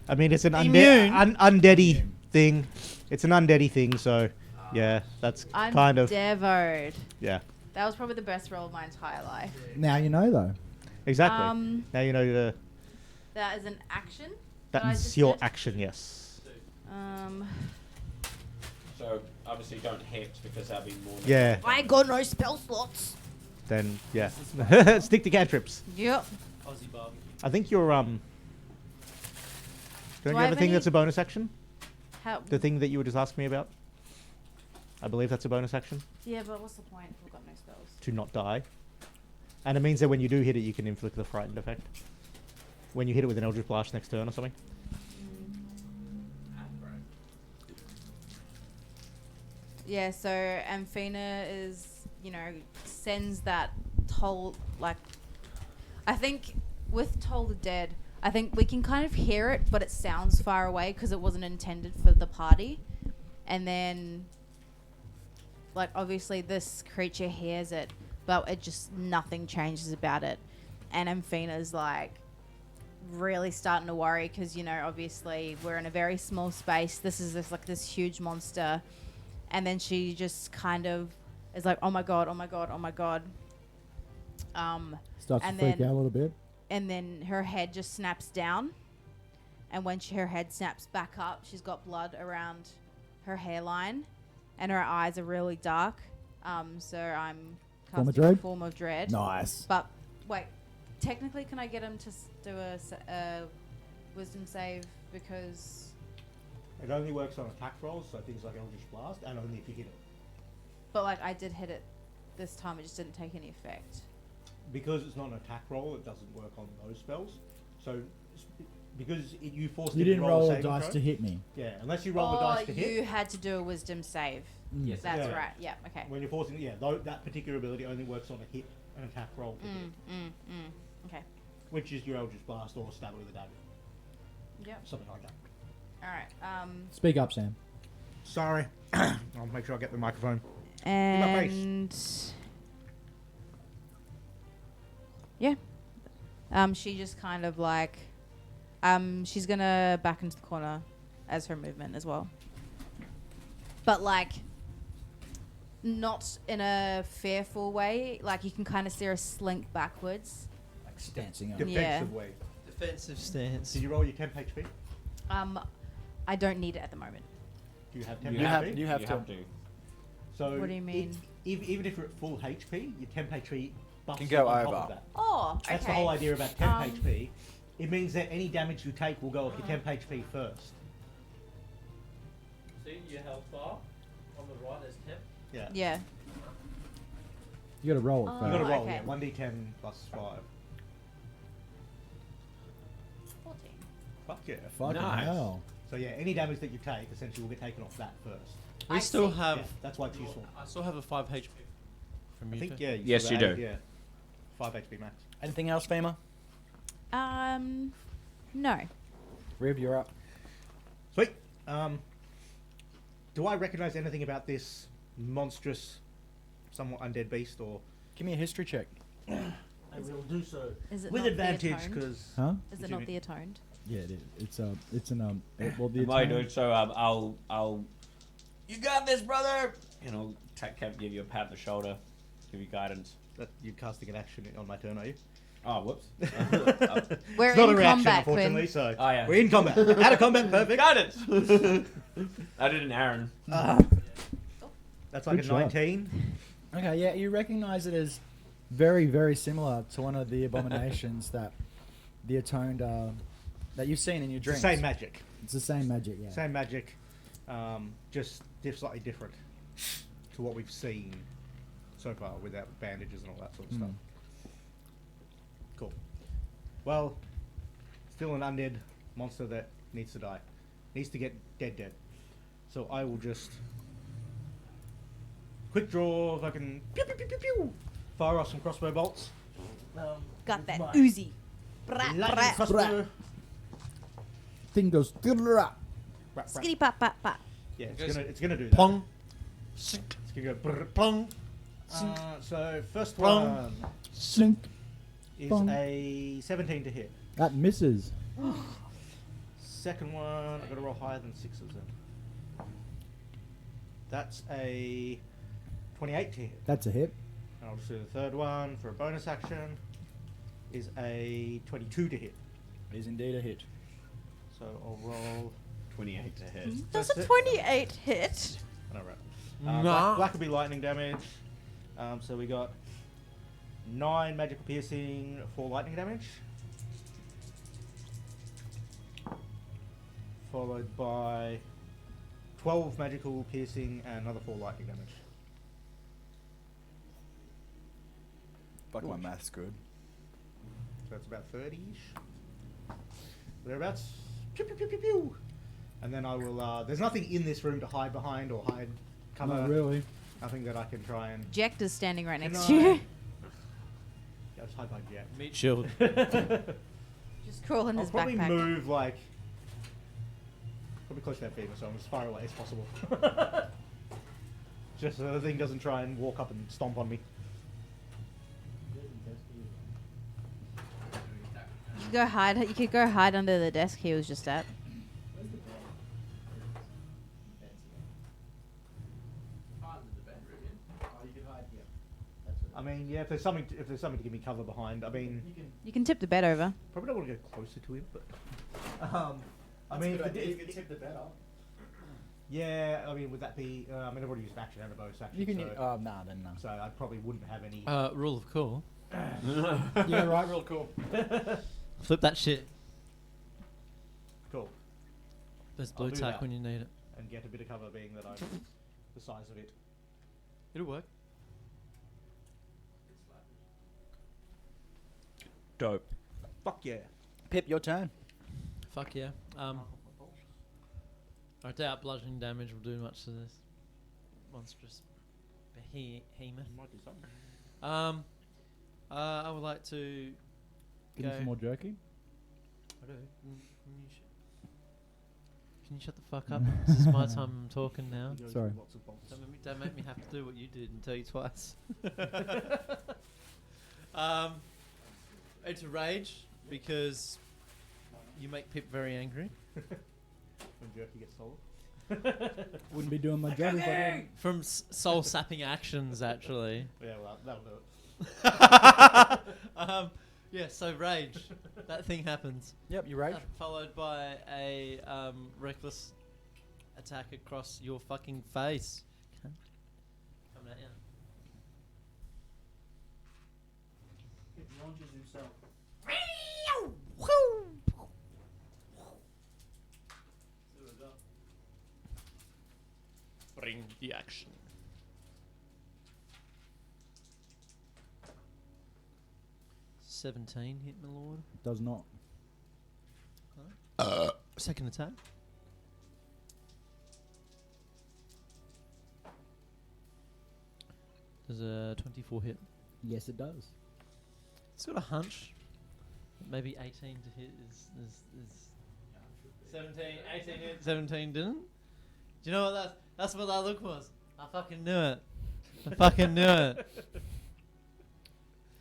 I mean, it's an Immune. undeady thing. It's an undeady thing, so yeah, that's I'm kind of devoed. yeah, That was probably the best roll of my entire life. Now you know, though. exactly. Now you know That is an action. that I that's just your did. action. Yes. So obviously don't hit because that'd be more. Yeah. I got no spell slots. Then yeah, stick to cantrips. Yep. Aussie barbecue. I think you're Don't Do you I have a have thing any- that's a bonus action? How? The thing that you were just asking me about. I believe that's a bonus action Yeah, but what's the point if we've got no spells? to not die, and it means that when you do hit it, you can inflict the frightened effect. When you hit it with an Eldritch Blast next turn or something. Yeah, so Amphina is, sends that Toll, I think with Toll the Dead, I think we can kind of hear it, but it sounds far away because it wasn't intended for the party. And then, obviously this creature hears it, but it just, nothing changes about it. And Amphina's really starting to worry because, obviously we're in a very small space. This is this huge monster. And then she just kind of is like, oh my god, oh my god, oh my god. Starts to And freak then- out a little bit. And then her head just snaps down. and when her head snaps back up, she's got blood around her hairline, and her eyes are really dark. So I'm Form of casting Dread? Form of Dread. Nice. But wait, technically, can I get him to do a wisdom save because? It only works on attack rolls, so things like Eldritch Blast, and only if you hit it. But like I did hit it this time, it just didn't take any effect. Because it's not an attack roll, it doesn't work on those spells. So, because you forced You it to didn't roll a saving dice throw. to hit me. Yeah, unless you roll the dice to you hit. had to do a wisdom save. Yes. That's Yeah. right. Yeah. Okay. When you're forcing, that particular ability only works on a hit, an attack roll to hit, Okay. which is your Eldritch Blast or Stab with a Dagger, Yep. something like that. All right. Speak up, Sam. Sorry, I'll make sure I get the microphone. my face. And yeah, she just kind of like, she's gonna back into the corner as her movement as well, but like not in a fearful way. Like you can kind of see her slink backwards. Like stancing up. Defensive way. Defensive stance. Did you roll your temp HP? I don't need it at the moment. Do you have temp You have, HP? you have You to. have to. So What do you mean? Even if you're at full HP, your temp HP buffs Can you go on top over. of that. Oh, okay. That's the whole idea about temp HP. It means that any damage you take will go off your temp HP first. See your health bar on the right as temp. Yeah. Yeah. You got to roll it Oh. You first. got to roll, okay. yeah. 1d10 plus 5. 14. Fuck yeah. Fucking Nice. hell. So yeah, any damage that you take essentially will get taken off that first. We I still see. have. Yeah, that's why it's useful. I still have a 5 HP from I you. think two. yeah. Yes, still you have- do. Yeah. 5 HP max. Anything else, Fema? No. Riv, you're up. Sweet. Do I recognise anything about this monstrous, somewhat undead beast, or Give me a history check. I will do so Is it with not the advantage atoned? because Huh? Is it not the atoned? Yeah, it is. It's an well, the Am I atone- doing so? I'll. You got this, brother. And I'll give you a pat on the shoulder, give you guidance. that you're casting an action on my turn, are you? Oh, whoops. We're It's not in a reaction, combat, unfortunately. Quinn. So Oh, yeah. we're in combat. Out of combat, perfect. Guidance. I did an Aaron. That's like Good a job. 19. Okay, yeah, you recognise it as very, very similar to one of the abominations that the atoned that you've seen in your It's the dreams. same magic. It's the same magic, yeah. Same magic, just slightly different to what we've seen so far without bandages and all that sort of stuff. Cool. Well, still an undead monster that needs to die. Needs to get dead. So I will just quick draw if I can pew, pew, pew, pew, pew, fire off some crossbow bolts. Got that my Uzi. Brat, lightning brat. crossbow. Thing goes. Rap, rap. Skitty pop pop pop. Yeah, Goes it's gonna do that. Plong. It's gonna go brr. Plong. So first Plong. one Slink. is Plong. a 17 to hit. That misses. Second one, I've got to roll higher than 6s then. That's a 28 to hit. That's a hit. And I'll just do the third one for a bonus action. Is a 22 to hit. It is indeed a hit. So I'll roll. 28 to hit. Does That's a it. 28 hit? I know, right. Nah. Black will be lightning damage. So we got 9 magical piercing, 4 lightning damage. Followed by 12 magical piercing and another 4 lightning damage. Fuck, my math's good. So that's about 30-ish. Thereabouts. Pew, pew, pew, pew, pew. And then I will, there's nothing in this room to hide behind or hide cover. Not really. Nothing that I can try and... Jack is standing right Can next I- to you. Yeah, just hide behind Jack. Meat shield. Just crawl in I'll his probably backpack. move like... Probably close to that FEMA, so I'm as far away as possible. Just so the thing doesn't try and walk up and stomp on me. You could go hide. You could go hide under the desk he was just at. I mean, yeah, if there's something to give me cover behind, I mean, You can tip the bed over. probably don't want to go closer to him, but I mean, if you it- could tip the better. yeah. I mean, would that be? I mean, I've already used action and a bonus action. You can. So, Nah, then no. so I probably wouldn't have any. Rule of cool. Yeah, right. Real cool. Flip that shit. Cool. There's I'll blue do tack that. when you need it. And get a bit of cover, being that I'm the size of it. It'll work. Dope. Fuck yeah. Pip, your turn. Fuck yeah. I doubt bludgeoning damage will do much to this monstrous behemoth. Might do something. I would like to Give me go. some more jerky. I do. Can you shut the fuck up? This is my time. I'm talking now. He goes Sorry. with lots of bolts. Don't make me have to do what you did and tell you twice. It's a rage because you make Pip very angry. When jerky gets sold. Wouldn't be doing my job if I didn't. From soul sapping actions, actually. Yeah, well, that'll do it. Yeah, so rage. That thing happens. Yep, you rage. Followed by a reckless attack across your fucking face. Cunt. Coming at you. It launches himself. Bring the action. $17 hit, my lord. Does not. Second attack. Does a 24 hit? Yes, it does. It's got a hunch. that Maybe 18 to hit is 17, 18 hit, 17 didn't. Do you know what that's what that look was? I fucking knew it. I fucking knew it.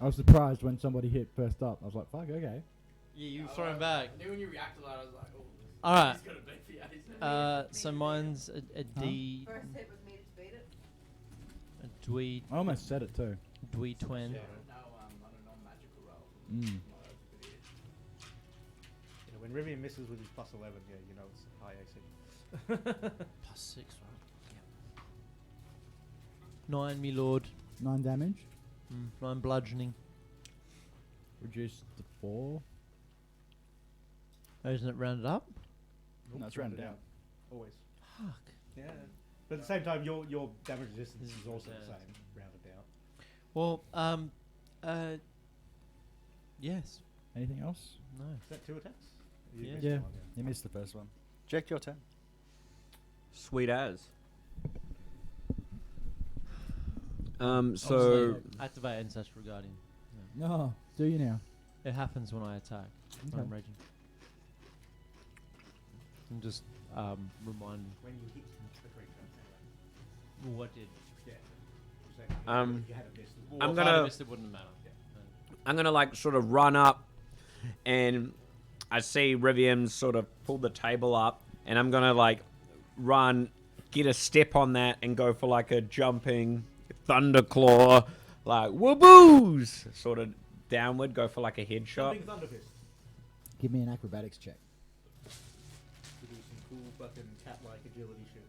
I was surprised when somebody hit first up. I was like, fuck, okay. Yeah, you throw him back. I knew when you reacted like I was like, oh. All right. He's got a big fiat. So mine's a D, First hit was needed to beat it. a dwee, I almost said it too. dwee twin. Yeah. On a non-magical roll. Mm. Yeah, when Rivian misses with his plus 11, yeah, you know it's high AC. Plus 6, right? Yep. 9, me lord. 9 damage. 9 bludgeoning. Reduced to 4. Oh, isn't it rounded up? Nope, No, it's rounded down. Always. Fuck. Yeah. But at the same time, your damage resistance This is is also the reserved. same, rounded down. Well, yes. Anything else? No. Is that 2 attacks? Yeah. missed Yeah. one, You missed the first one. Jack, your turn. Sweet as. So Obviously, activate Ancestral Guardian. No. Do you now? It happens when I attack. When I'm Okay. raging. And just remind When you hit the creature. what did. Yeah. If you had a missed, I'm if I'd gonna- have missed, it wouldn't matter. I'm gonna like sort of run up, and I see Rivian sort of pull the table up, and I'm gonna like run, get a step on that, and go for like a jumping thunderclaw, like wooboos, sort of downward, go for like a headshot. Jumping Thunder Fist. Give me an acrobatics check. To do some cool fucking cat-like agility shit.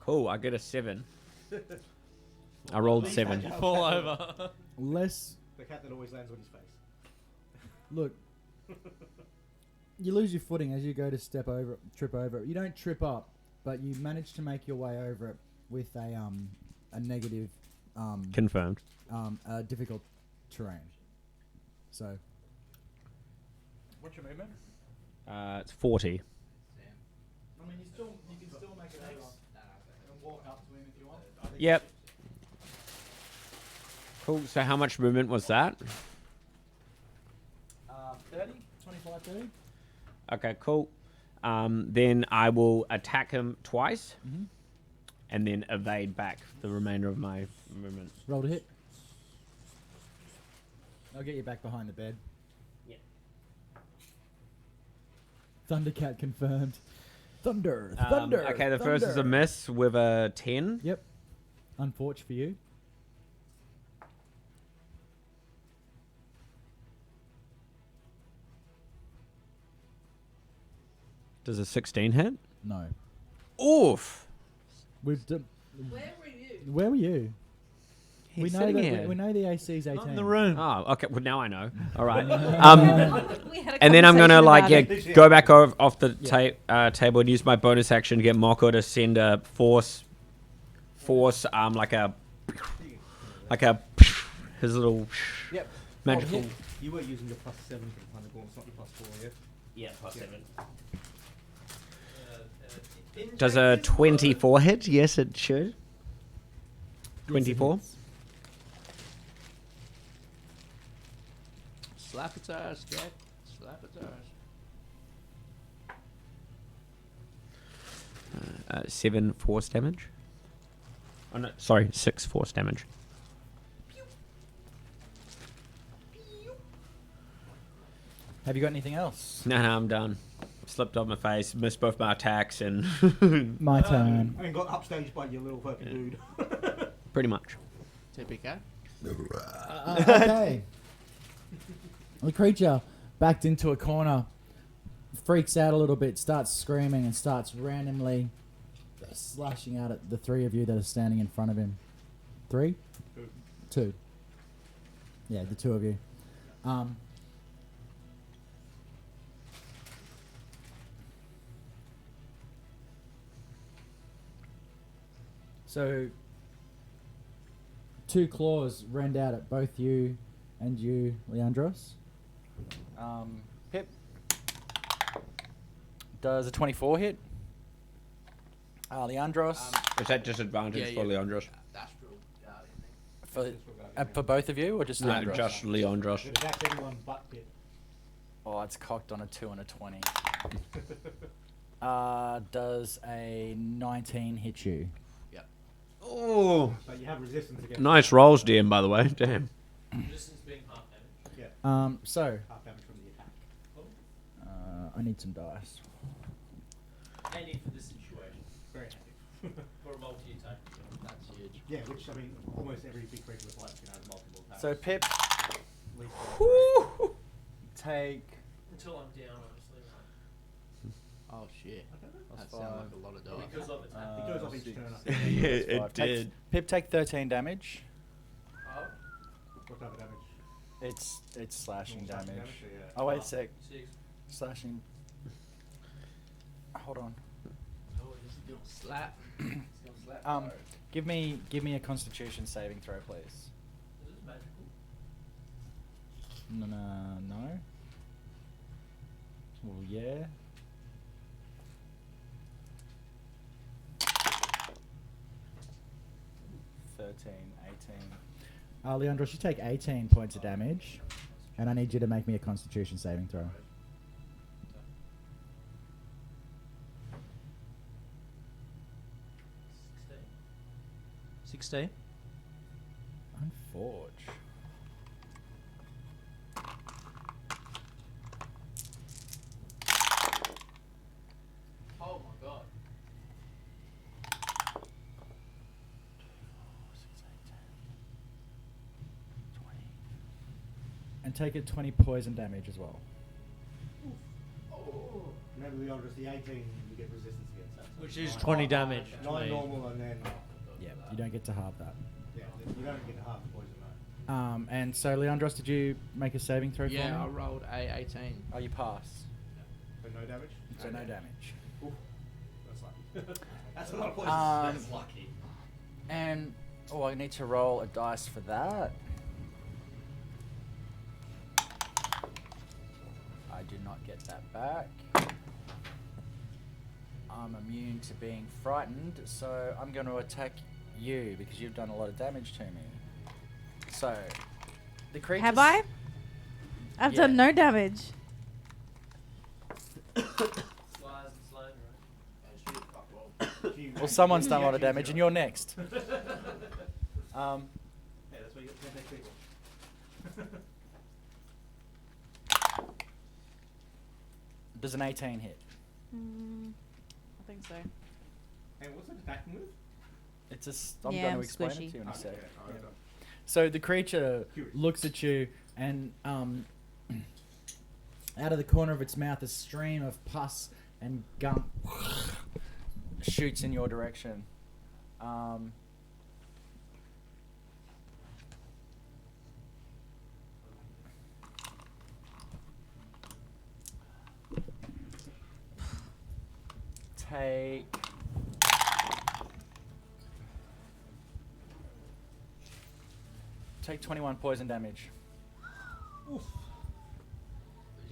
Cool, I get a 7. I rolled Please 7. catch up. Fall over. Less. The cat that always lands on his face. Look. You lose your footing as you go to trip over it. You don't trip up, but you manage to make your way over it with a negative, Confirmed. difficult terrain. So What's your movement? It's 40. I mean, you can still make it over and walk up to him if you want. Yep. Cool. So how much movement was that? 30, 25, 30. Okay, cool. Then I will attack him twice, Mm-hmm. and then evade back the remainder of my movement. Roll to hit. I'll get you back behind the bed. Yeah. Thundercat confirmed. Thunder. Okay, the first is a miss with a 10. Yep. Unfortunate for you. Does a 16 hit? No. Oof. We've d- Where were you? Where were you? He's we know sitting that here. we know the AC is 18. Not in the room. Oh, okay. Well, now I know. All right. We had a And then I'm gonna conversation like about it. go back off the table and use my bonus action to get Moko to send a force, like a his little Yep. magical. You were using your +7 for the Thunderbolt, it's not your +4, yeah? Yeah, plus Yeah. 7. Does a 24 hit? Yes, it should. 24. Slap its ass, Jack. Slap its ass. 7 force damage. Oh no, sorry, 6 force damage. Have you got anything else? No, I'm done. Slipped off my face, missed both my attacks, and My turn. And got upstaged by your little fucking dude. pretty much. TPK. Okay. The creature backed into a corner, freaks out a little bit, starts screaming, and starts randomly slashing out at the three of you that are standing in front of him. 3? 2. Yeah, the 2 of you. So, 2 claws rend out at both you and you, Leandros. Pip. Does a 24 hit? Leandros. Is that disadvantage Yeah, for yeah. Leandros? Astral Guardian thing. For both of you, or just No, Leandros? just Leandros. It attacks anyone but Pip. Oh, it's cocked on a 2 and a 20. Does a 19 hit you? Oh, But you have resistance against nice rolls, DM. By the way, damn. Resistance being half damage. So, half damage from the attack. I need some dice. Handy for this situation. Very handy. For a multi-attack. That's huge. Yeah, which, I mean, almost every big creature with life can have multiple attacks. So Pip, At least one. take Until I'm down, honestly. Oh shit. That sounds like a lot of dice. Because of attack. It goes off each turn. I Yeah, think. it did. Pip, take 13 damage. Oh, What type of damage? It's slashing Normal slashing damage. or yeah? Oh wait a sec, 6. slashing. Hold on. Oh, is he doing slap? He's gonna slap. Give me a Constitution saving throw, please. This is magical. No. Well, yeah. Leandros, you take 18 points of damage, and I need you to make me a Constitution saving throw. $16. Unforge. Oh my god. And take it 20 poison damage as well. Remember, the odds, the 18, you get resistance against that. So Which it's is nine- 20 damage. 9 normal, and then Yeah, you don't get to halve that. yeah, you don't get half the poison. No. And so, Leandros, did you make a saving throw for Yeah, I me? rolled a 18. Oh, you pass. But no damage. So no damage. That's lucky. That's a lot of poison. That's lucky. And I need to roll a dice for that. I do not get that back. I'm immune to being frightened, so I'm going to attack you because you've done a lot of damage to me. So, the creature. Have I? I've done Yeah. no damage. Slides and slide, right? Oh, shit, fuck well. Well, someone's done a lot of damage, and you're next. Yeah, that's why you get 10 next people. Does an 18 hit? I think so. Hey, what's it attacking with? It's just. I'm Yeah, going to I'm explain squishy. it to you in a sec. Alright. So the creature Curious. looks at you, and out of the corner of its mouth, a stream of pus and Gunk shoots in your direction. Take 21 poison damage.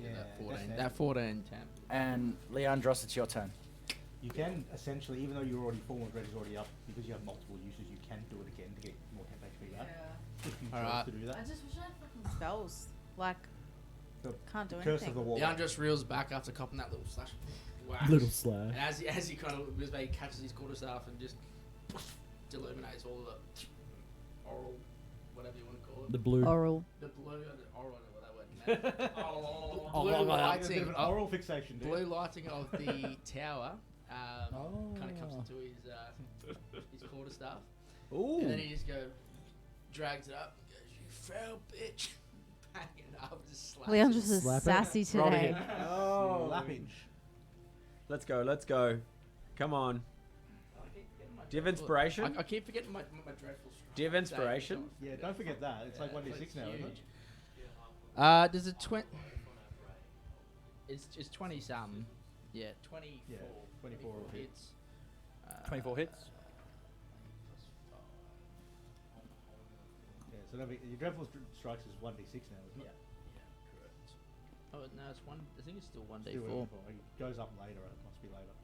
Yeah, that's That 14 temp. And Leandros, it's your turn. You can essentially, even though you're already full and red is already up, because you have multiple uses, you can do it again to get more temp HP back. If you choose Alright. to do that. I just wish I had fucking spells. Like, The can't do Curse anything. of the Wall. Leandros reels back after copping that little slash. Whack. Little slash. And as he kind of catches his quarterstaff and just illuminates all the oral, whatever you want to call it. The blue. Oral. The blue, oral, I don't know what that word meant. Oh, Blue There's a bit lighting, of an oral fixation, dude. blue lighting of the tower kind of comes Oh. into his quarterstaff. Ooh. And then he just drags it up and goes, "You foul bitch." Bang it up, just slaps Leandros it. is Slap it. sassy Roll to today. hit. Oh. Lappage. Let's go. Let's go. Come on. Do you have inspiration? I keep forgetting my dreadful strike. Do you have inspiration? Yeah, don't forget that. It's like 1d6 now, isn't it? There's a 20. It's 20 something. Yeah, 24. Yeah, 24 hits. 24 hits. Yeah, so your dreadful strikes is 1d6 now, isn't it? Yeah, correct. Oh no, it's one. I think it's still Still 1d4. 1d4. It goes up later. It must be later.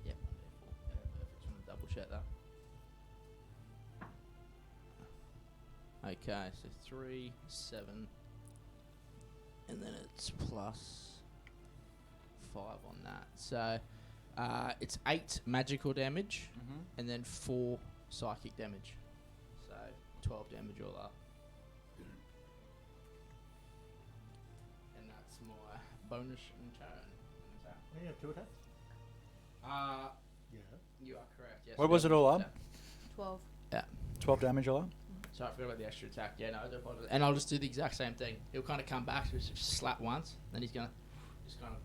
Yeah, 1d4. Yeah, perfect. Just want to double check that. Okay, so 3, 7, and then it's plus 5 on that. So it's 8 magical damage, Mm-hmm. and then 4 psychic damage. So 12 damage all up. And that's my bonus in turn. Yeah, you have 2 attacks? Yeah. You are correct. Yes. What was it all up? 12. 12 damage all up? Sorry, I forgot about the extra attack. Yeah, no, I do apologize. And I'll just do the exact same thing. He'll kind of come back, just slap once, then he's gonna just kind of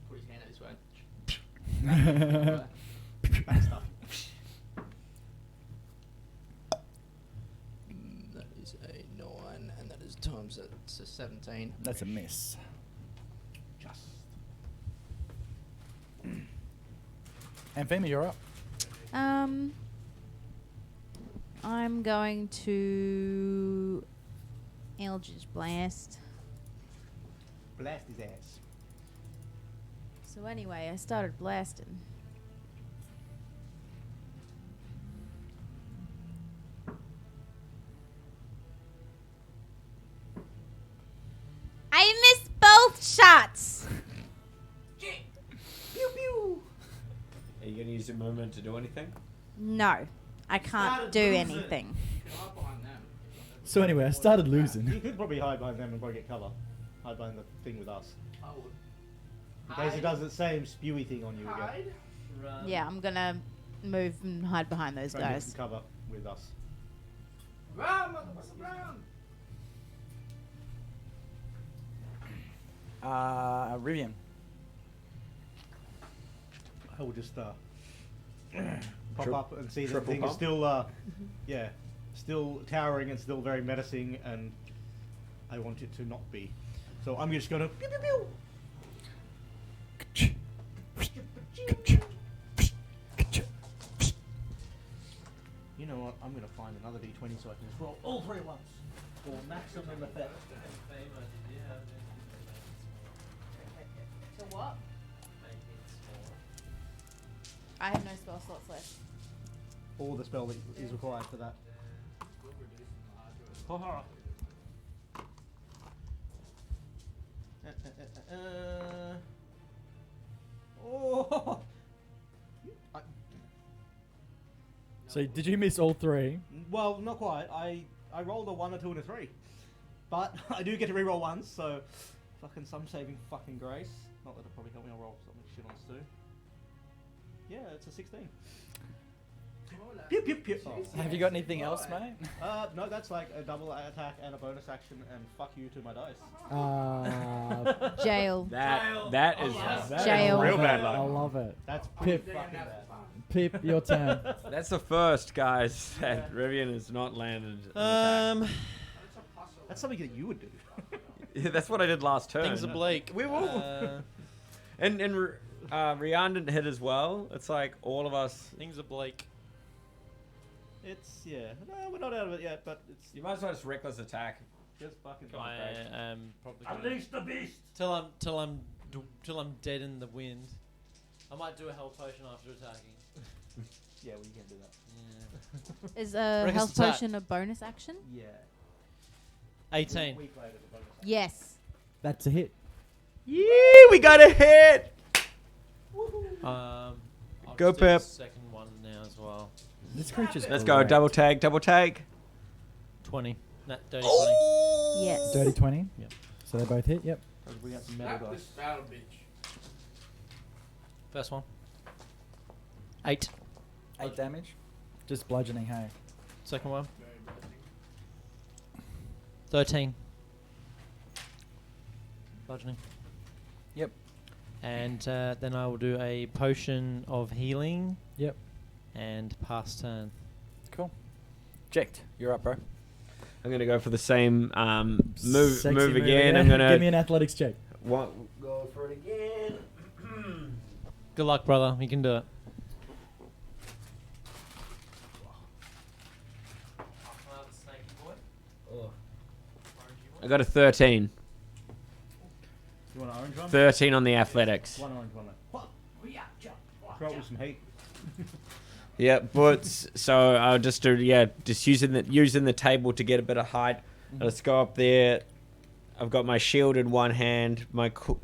put his hand out this way. Bad stuff. That is a 9, and that is times that, so 17. That's a miss. Just. Amphema, you're up. I'm going to Eldritch Blast. Blast his ass. So anyway, I started blasting. I missed both shots. Pew pew! Are you going to use your movement to do anything? No, I can't do anything. You can hide behind them. So anyway, I started You losing. could probably hide behind them and probably get cover. Hide behind the thing with us. I would. In case it does the same spewy thing on you again. Hide. Run. Yeah, I'm gonna move and hide behind those Try and get guys. some cover with us. Run, motherfucker, run. Rivian. I will just pop Tri- up and see that the triple thing is pump? still, yeah, still towering and still very menacing, and I want it to not be. So I'm just gonna pew pew pew. You know what? I'm gonna find another d20 so I can just roll all 3 at once for maximum effect. To what? I have no spell slots left. Or the spell that is required for that. Haha. Oh! So did you miss all 3? Well, not quite. I rolled a 1, a 2, and a 3. But I do get to reroll once, so fucking some saving fucking grace. Not that it'll probably help me. I'll roll something shit on Stu. Yeah, it's a 16. Pew, pew, pew. Oh. Have you got anything else, mate? No, that's like a double attack and a bonus action, and fuck you to my dice. Jail. That is Jail. real bad I luck. love it. That's pretty Pip. fucking bad. Pip, your turn. That's the first, guys, that Rivian has not landed. an attack. That's something that you would do. Yeah, that's what I did last turn. Things are bleak. We will. And Rian didn't hit as well. It's like all of us. Things are bleak. It's no, we're not out of it yet, but it's You might as well just reckless attack. just fucking. I am probably gonna, Unleash the beast. till I'm dead in the wind. I might do a health potion after attacking. Yeah, well, you can do that. Yeah. Is a Reckless health attack. potion a bonus action? Yeah. 18. Week later, the bonus action. Yes. That's a hit. Yeah, we got a hit. I'll Go, just do the Pip. second one now as well. This creature's Let's go. great. Double take. Double take. 20. No, dirty Yes. Dirty 20? Yep. So they both hit? Yep. We got some metal dice. 20. First one. 8. 8 damage. Just bludgeoning, hey. Second one. 13. Bludgeoning. Yep. And then I will do a potion of healing. Yep. And pass turn. Cool. Ject, you're up, bro. I'm gonna go for the same move. Sexy Move again. I'm gonna Give me an athletics check. go for it again. Good luck, brother. You can do it. I got a 13. You want an orange one? 13 on the athletics. One orange one. Throw it with some heat. Yeah, but so I'll just do just using the table to get a bit of height. Let's go up there. I've got my shield in one hand, my core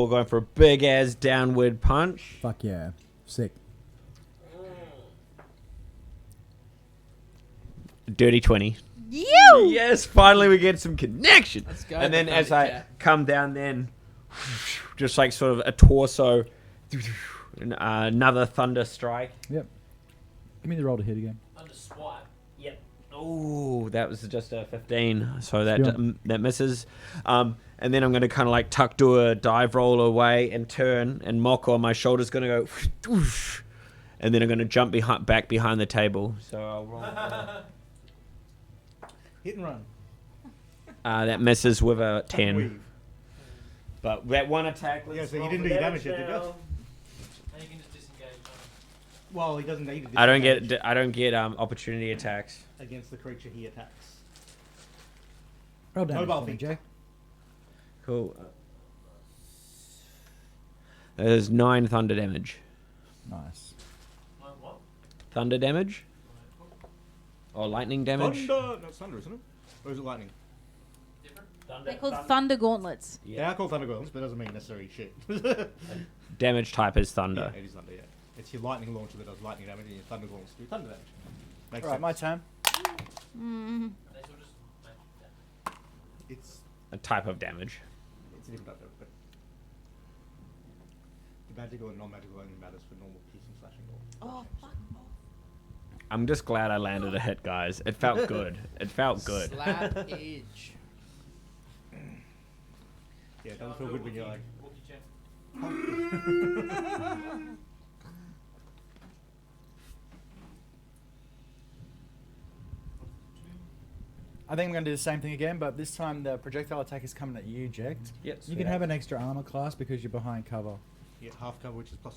going for a big ass downward punch. Fuck yeah. Sick. Dirty 20. You! Yes, finally we get some connection. Let's go. And then the as I Thundercat. come down, then just like sort of a torso, another thunder strike. Yep. Give me the roll to hit again. Under swipe. Yep. Oh, that was just a 15, so that Spill. that misses. And then I'm going to kind of like do a dive roll away and turn, and Moko on my shoulder's going to go, and then I'm going to jump back behind the table. So I'll roll. Hit and run. That misses with a Tuck and 10. weave. But that one attack. Yeah, let's so you roll didn't for do your damage yet, did you? And you can just disengage. Well, he doesn't need to. I don't disengage get opportunity attacks. against the creature he attacks. Roll damage Mobile for me, feat. Jake. Cool. There's 9 thunder damage. Nice. What? Thunder damage? Or lightning damage? Thunder! No, it's thunder, isn't it? Or is it lightning? They're called thunder gauntlets. They are called thunder gauntlets, but it doesn't mean necessarily shit. Damage type is thunder. Yeah, it is thunder, yeah. It's your lightning launcher that does lightning damage, and your thunder gauntlets do thunder damage. Makes Right, sense. my turn. Mm. It's A type of damage. a different type of, but the magical and non-magical only matters for normal piercing, slashing, or Oh, fuck. I'm just glad I landed a hit, guys. It felt good. It felt good. Slap edge. yeah, it doesn't feel good when you're like. I think I'm going to do the same thing again, but this time the projectile attack is coming at you, Ject. Yes. You can have an extra armor class because you're behind cover. Yeah, half cover, which is +2.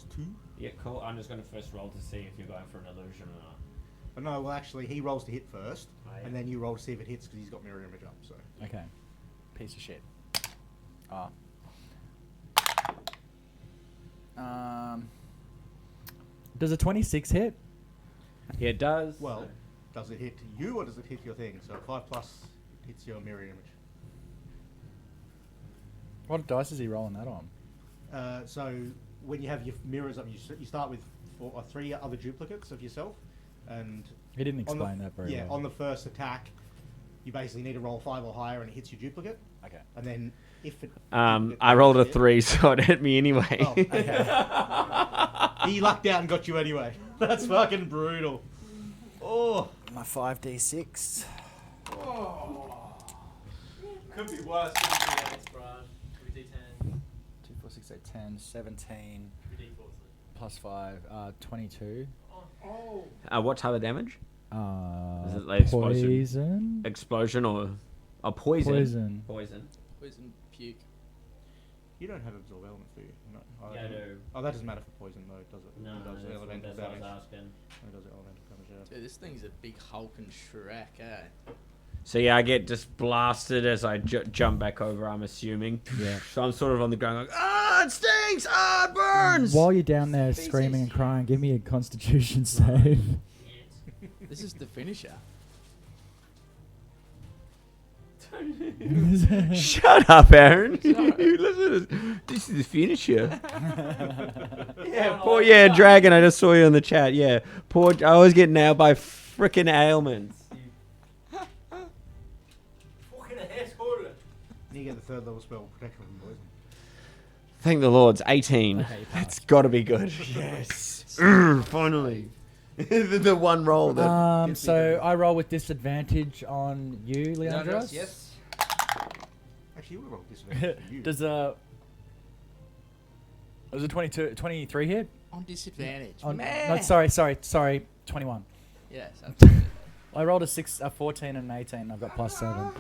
Yeah, cool. I'm just going to first roll to see if you're going for an illusion or not. But no, well, actually, he rolls to hit first, Oh, yeah. and then you roll to see if it hits because he's got mirror image up. So Okay. Piece of shit. Ah. Does a 26 hit? Yeah, it does. well, does it hit you or does it hit your thing? So 5+ hits your mirror image. What dice is he rolling that on? So when you have your mirrors up, you start with 4 or 3 other duplicates of yourself, and He didn't on the- explain that very well. on the first attack, you basically need to roll 5 or higher, and it hits your duplicate. Okay. And then if it I rolled a 3, so it hit me anyway. Oh, okay. He lucked out and got you anyway. That's fucking brutal. Oh, my 5d6. Could be worse. Could be Brian. Could be D10. 2, 4, 6, 8, 10, 17, Could be D4. plus 5, 22. what type of damage? Is it like Poison. Explosion or a poison? Poison. Poison. Poison puke. You don't have absorb elements, do you? No. Oh, Yeah, I do. Oh, that doesn't matter for poison, though, does it? No, It does that's elemental what I was damage. asking. It does elemental damage, yeah. Dude, this thing's a big hulking Shrek, eh? So yeah, I get just blasted as I jump back over. I'm assuming. Yeah. So I'm sort of on the ground like, ah, it stinks, ah, it burns. While you're down there screaming and crying, give me a Constitution save. This is the finisher. Shut up, Aaron. Sorry. You listen to this. This is the finisher. Yeah, poor dragon. I just saw you in the chat. Yeah, poor. I always get nailed by frickin' ailments. You get the third level spell, protection from poison. Thank the Lord's 18. Okay, you That's got to be good. Yes. Finally. the one roll that. So I roll with disadvantage on you, Leandros, Leandros. yes. Actually, you will roll disadvantage for you. Does a 23 hit? On disadvantage. On, Man. no, sorry, 21. Yes, absolutely. I rolled a 14 and an 18. I've got plus 7.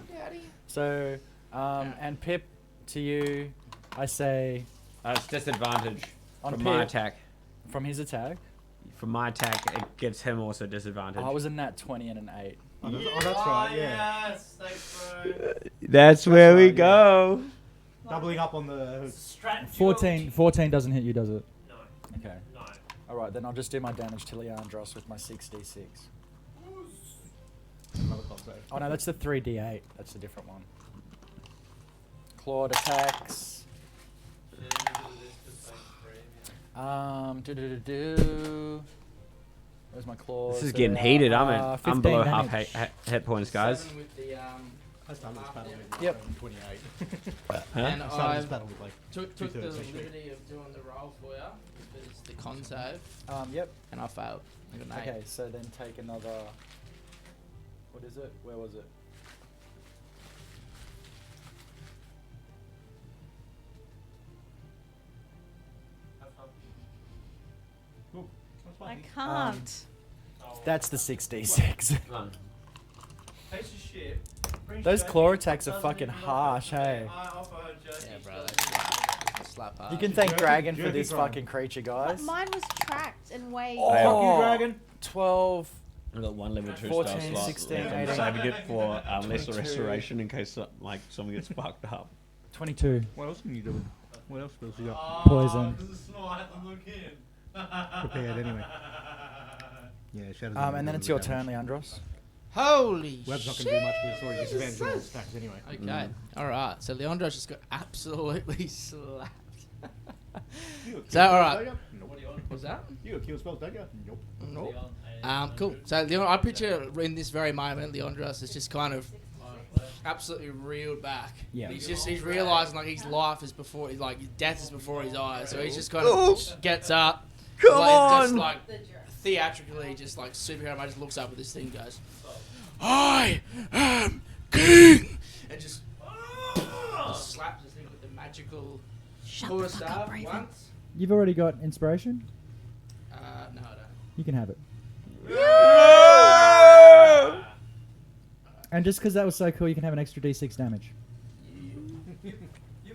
So, and Pip, to you, I say It's disadvantage on from Pip, my attack. from his attack. From my attack, it gives him also disadvantage. I was in that 20 and an 8. Oh, that's right, yeah. Yes, thanks, bro. That's where we right, yeah. go. Doubling up on the... 14 doesn't hit you, does it? No. Okay. No. Alright, then I'll just do my damage to Leandros with my 6d6. Another con save. Oh no, that's the 3d8. That's a different one. Clawed attacks. Where's my claws? This is getting heated. I'm 15 below half damage. hit points, guys. 7 with the, I started this battle with Yep. 28. Huh? And I started I this battle with like... took the two-thirds HP. liberty of doing the roll for you. It's the con save, Yep. and I failed. I got an 8. Okay, so then take another. What is it? Where was it? I can't. That's the 6d6. Piece of shit. Those claw attacks are fucking harsh, hey. Yeah, bro, that's a slap hard. You can thank Jerky- Dragon for jerky this crime. fucking creature, But guys. mine was tracked and weighed. Oh. Fuck you, dragon. 12. I've got one level 2 14, spell slot. 16, left. I'm 18, saving it for lesser 22. restoration in case like someone gets fucked up. 22. What else can you do? What else spells you got? Poison. Prepared anyway. Yeah, Shadows. And then it's your turn, Leandros. Holy Web's not shit! going to do much because it's already disadvantage on all attacks anyway. Okay, alright. So Leandros just got absolutely slapped. Is that alright? What's that? You got kill spells, don't you? Nope. Nope. Cool. So Leon, I picture in this very moment, Leandros is just kind of absolutely reeled back. Yeah. He's realizing like his life is before his death is before his eyes. So he's just kind of gets up. Come Just on! like theatrically, just like superhero man, just looks up at this thing, and goes, "I am king," and just slaps this thing with the magical Shut Pull the a fuck up, staff Raven. once. You've already got inspiration? No, I don't. You can have it. And just because that was so cool, you can have an extra d6 damage.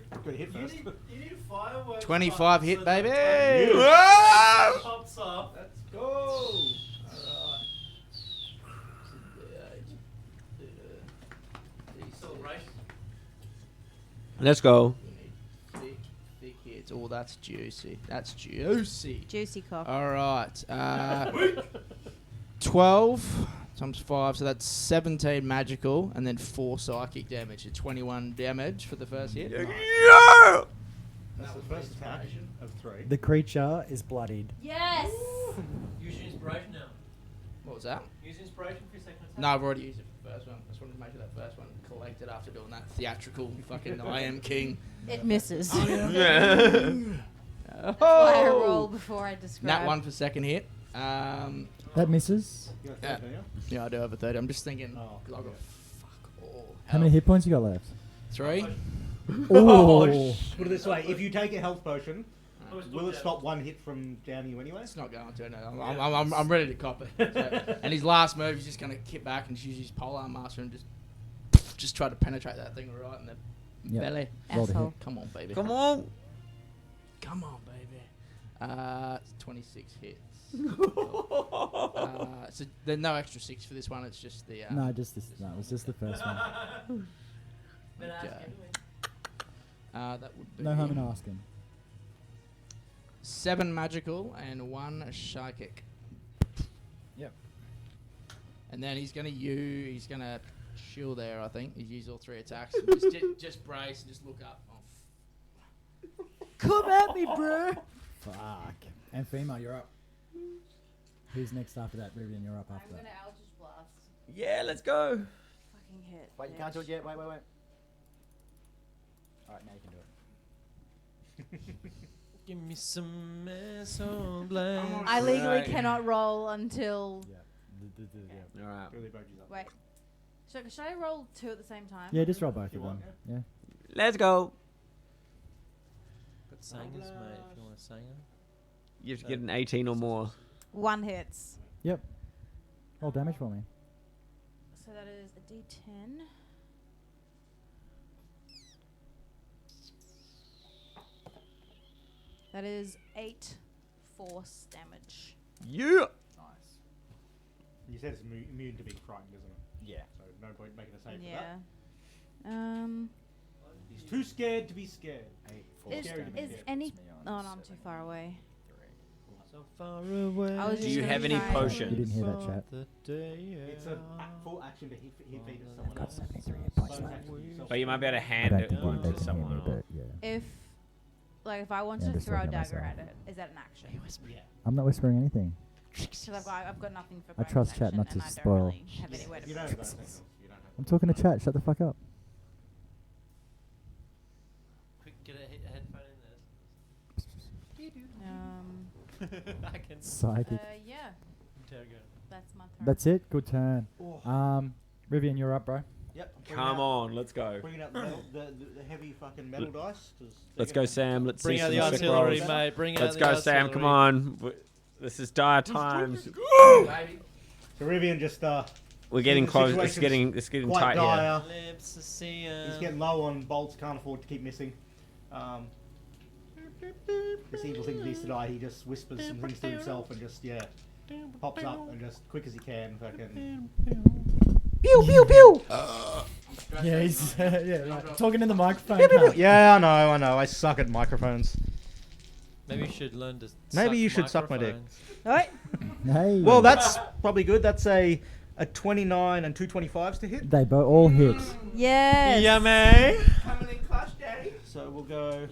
Got to hit first. You need fireworks. 25 hit, baby. Pops up. Let's go. Celebration. Let's go. Thick hits. Oh, that's juicy. That's juicy. Juicy cock. All right. 12 times 5, so that's 17 magical, and then 4 psychic damage. So 21 damage for the first hit. Yeah! That's the first attack of 3. The creature is bloodied. Yes. Use your inspiration now. What was that? Use inspiration for your second attack. No, I've already used it for the first one. I just wanted to make sure that first one collected after doing that theatrical fucking I am king. It misses. Yeah. That's why I roll before I describe. Nat 1 for second hit. That misses. You got Yeah. 13, yeah? Yeah, I do have a 30. I'm just thinking. Oh, 'cause I've got yeah. fuck all. How many hit points you got left? 3. Oh, Put it this way: if you take a health potion, will it stop one hit from downing you anyway? It's not going to. No, I'm ready to cop it. So, and his last move, he's just going to kick back and just use his polearm master and just try to penetrate that thing right in the Yep. belly. Roll the Asshole. hit. Come on, baby. Come on. Come on, baby. 26 hits. So there's no extra 6 for this one. It's just the. No, just this. No, it was just the first one. Okay. That would be No harm in asking. 7 magical and 1 psychic. Yep. And then he's gonna shield there. I think he's used all 3 attacks. And just brace and just look up. Oh, come at me, bro. Fuck. And Fema, you're up. Who's next after that? Rivian, you're up I'm after gonna that. Eldritch Blast. Yeah, let's go. Fucking hit. Wait, you can't do it bitch. yet. Wait. Alright, now you can do it. Give me some metal blade. I legally Right. cannot roll until. Yeah. All right. Really bugs you up. Wait. Should I roll 2 at the same time? Yeah, just roll both You of them. want, Yeah. Let's go. Got singers, mate, if you want to sing them. You have to get an 18 or more. 1 hits. Yep. Roll damage for me. So that is a D10. That is 8 force damage. Yeah. Nice. You said it's immune to being frightened, isn't it? Yeah. So no point making a save for Yeah. that. He's too scared to be scared. 8 Is, Scary to me. is Yeah. any? Puts me Oh on no, I'm too 7, far away. 3. So far away. I was Do just you gonna have any try- You potions? didn't hear that chat. The day It's a full action to hit feed I've someone got else. 73 hit points Bonus left. action to yourself. But you might be able to I hand don't it think you to can hear someone. me, but yeah. If, like, if I wanted Yeah, I'm to just throw a talking to dagger at myself. it, is that an action? Yeah. I'm not whispering anything. Because I've got nothing for. I bonus trust chat action not to and I spoil. don't really have anywhere to You put don't it. have anything else. You don't have I'm talking to chat. Shut the fuck up. Quick, get a headphone in there. I can Psychic. Yeah, interrogate. that's my turn. That's it. Good turn. Oh. Rivian, you're up, bro. Yep. I'm Come on, let's go. Bringing out the, metal, the heavy fucking metal dice. 'Cause they're Let's gonna- go, Sam. Let's Bring see out some the sick artillery, rolls. mate. Bring Let's out go, the Sam. Come artillery. on. This is dire times. Baby. Caribbean just We're getting the close. It's situation's getting quite tight here. dire. Lips to see 'em. He's getting low on bolts. Can't afford to keep missing. This evil thing needs to die. He just whispers some things to himself and just pops up and just quick as he can. Fucking. Pew pew pew. Yeah, he's talking in the microphone. Yeah, I know. I suck at microphones. Maybe you should learn to. Maybe you should suck my dick. microphones. Alright. Hey. Well, that's probably good. That's a 29 and 2 25s to hit. They all hit. Yes. Yummy. Coming in clutch, daddy. So we'll go.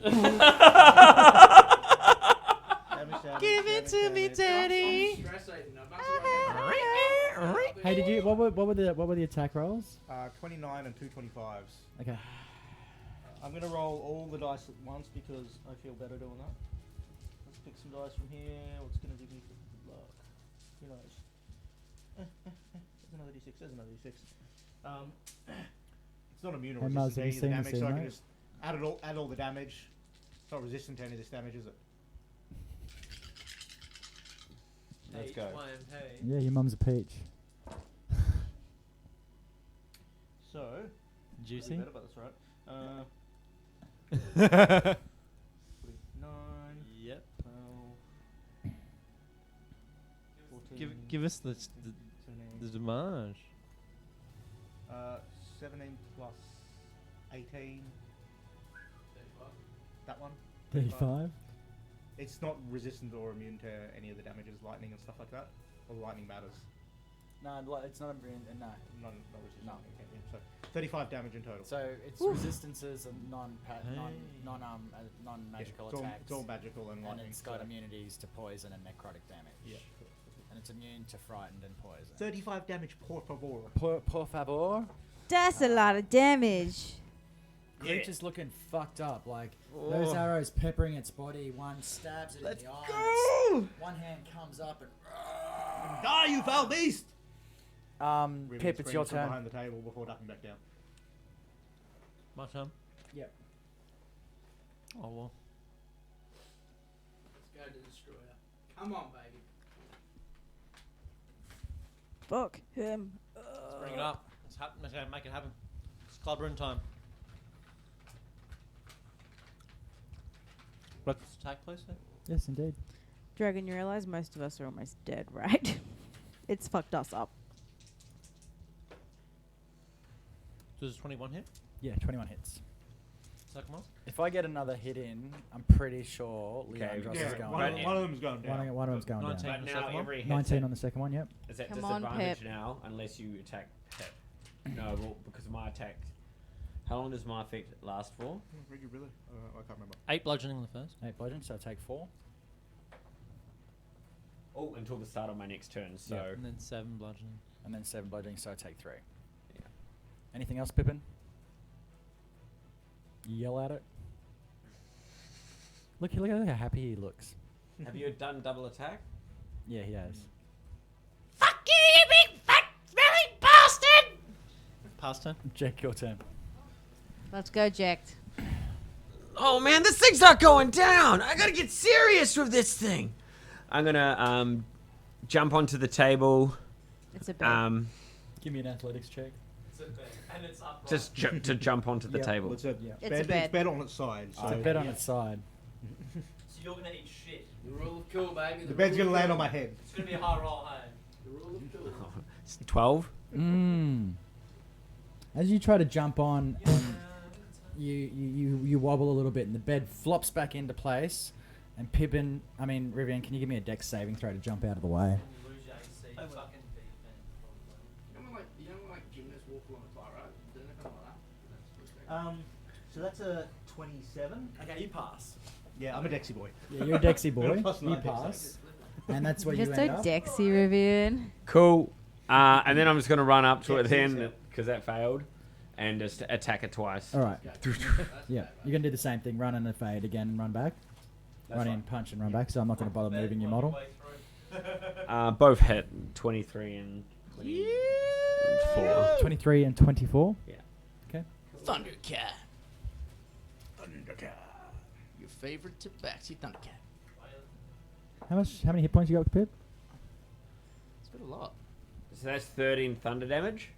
Give it to me, daddy. Hey, did you? What were the attack rolls? 29 and 2 25s. Okay. I'm gonna roll all the dice at once because I feel better doing that. Let's pick some dice from here. What's gonna give me good luck? Who knows? There's another d6. There's another d6. It's not immune or Hey, Mars, resistant have to you any of the damage, so seen the I scene, can mate? just add all the damage. It's not resistant to any of this damage, is it? Let's go. Yeah, your mum's a peach. So. Juicy. Better, but that's right. 9, Yep. 12, 14, Give us the 17, damage. 17 plus 18. That one. 35. It's not resistant or immune to any of the damages, lightning and stuff like that. Or lightning matters. No, it's not immune. No. Not resistant. No. Okay, yeah, so 35 damage in total. So it's Oof. resistances and non-magical it's all, attacks. it's all magical and and lightning. it's got so immunities to poison and necrotic damage. Yeah. And it's immune to frightened and poison. 35 damage, por favor. Por favor. That's a lot of damage. Creature's looking fucked up. Like those Oh. arrows peppering its body. One stabs it Let's in the go! eyes. One hand comes up and Die, you foul beast! Rivian Pip, it's your screams from turn. behind the table before ducking back down. My turn. Yep. Oh well. Let's go to Destroyer. Come on, baby. Fuck him. Let's bring it up. Let's make it happen. It's club room time. Reckless attack, please. Sir. Yes, indeed. Dragon, you realize most of us are almost dead, right? It's fucked us up. Does 21 hit? Yeah, 21 hits. Second one. If I get another hit in, I'm pretty sure Leandros Yeah, is going one, down. one of them's going down. One of them's going 19. down. But the now second one? every hit 19 on the second one, yep. is at Come on, disadvantage Pip. now unless you attack hit. No, well, because of my attack. How long does my effect last for? Really? I can't remember. 8 bludgeoning the first. 8 bludgeon, so I take 4. Oh, until the start of my next turn. So Yeah. And then 7 bludgeoning. And then 7 bludgeoning, so I take 3. Yeah. Anything else, Pippin? You yell at it. Look at how happy he looks. have you done double attack? Yeah, he has. Fuck you, you big fat smelly bastard! Pass turn. Jack, your turn. Let's go, Jacked. Oh man, this thing's not going down. I gotta get serious with this thing. I'm gonna jump onto the table. It's a bed. Give me an athletics check. And it's upright. Just to jump onto the Yeah, table. well, it's a, Yeah. It's bed, a bed. It's bed on its side. So It's a bed on its side. So you're gonna eat shit. The rule of cool, baby. the bed's going to land on my head. It's gonna be a high roll, hey. The rule of cool. It's 12. As you try to jump on, you wobble a little bit, and the bed flops back into place. And Rivian, can you give me a dex saving throw to jump out of the way? You know, like gymnasts walk along a tightrope? Do anything like that? So that's a 27. Okay, you pass. Yeah, I'm a Dexy boy. Yeah, you're a Dexy boy. Plus You 9 dex pass. And that's where You're you so end up. Dexy, Rivian. Cool. And then I'm just gonna run up to it Yeah, then yeah. because that failed, and just attack it twice. All right. Yeah, you're going to do the same thing. Run and a fade again and run back. That's Run in, fine. punch, and run back. So I'm not going to bother moving your model. Both hit 23 and 24. 23 and 24. Thundercat. Your favorite Tabaxi Thundercat. How many hit points you got with Pip? It's got a lot. So that's 13 thunder damage.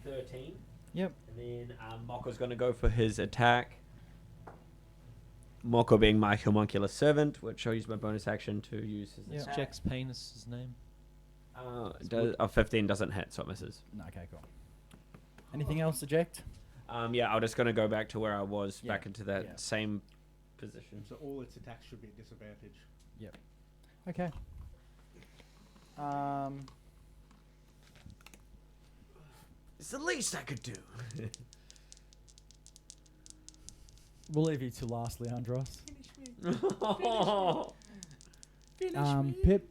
13. Yep. And then Mokko's going to go for his attack. Mokko being my homunculus servant, which I'll use my bonus action to use his Yeah. attack. Jack's penis, his name. 15 doesn't hit, so it misses. No, okay, cool. Anything else, eject? Yeah, I'm just going to go back to where I was, Yeah. back into that Yeah. same position. So all its attacks should be at disadvantage. Okay. It's the least I could do. We'll leave you to last, Leandros. Pip,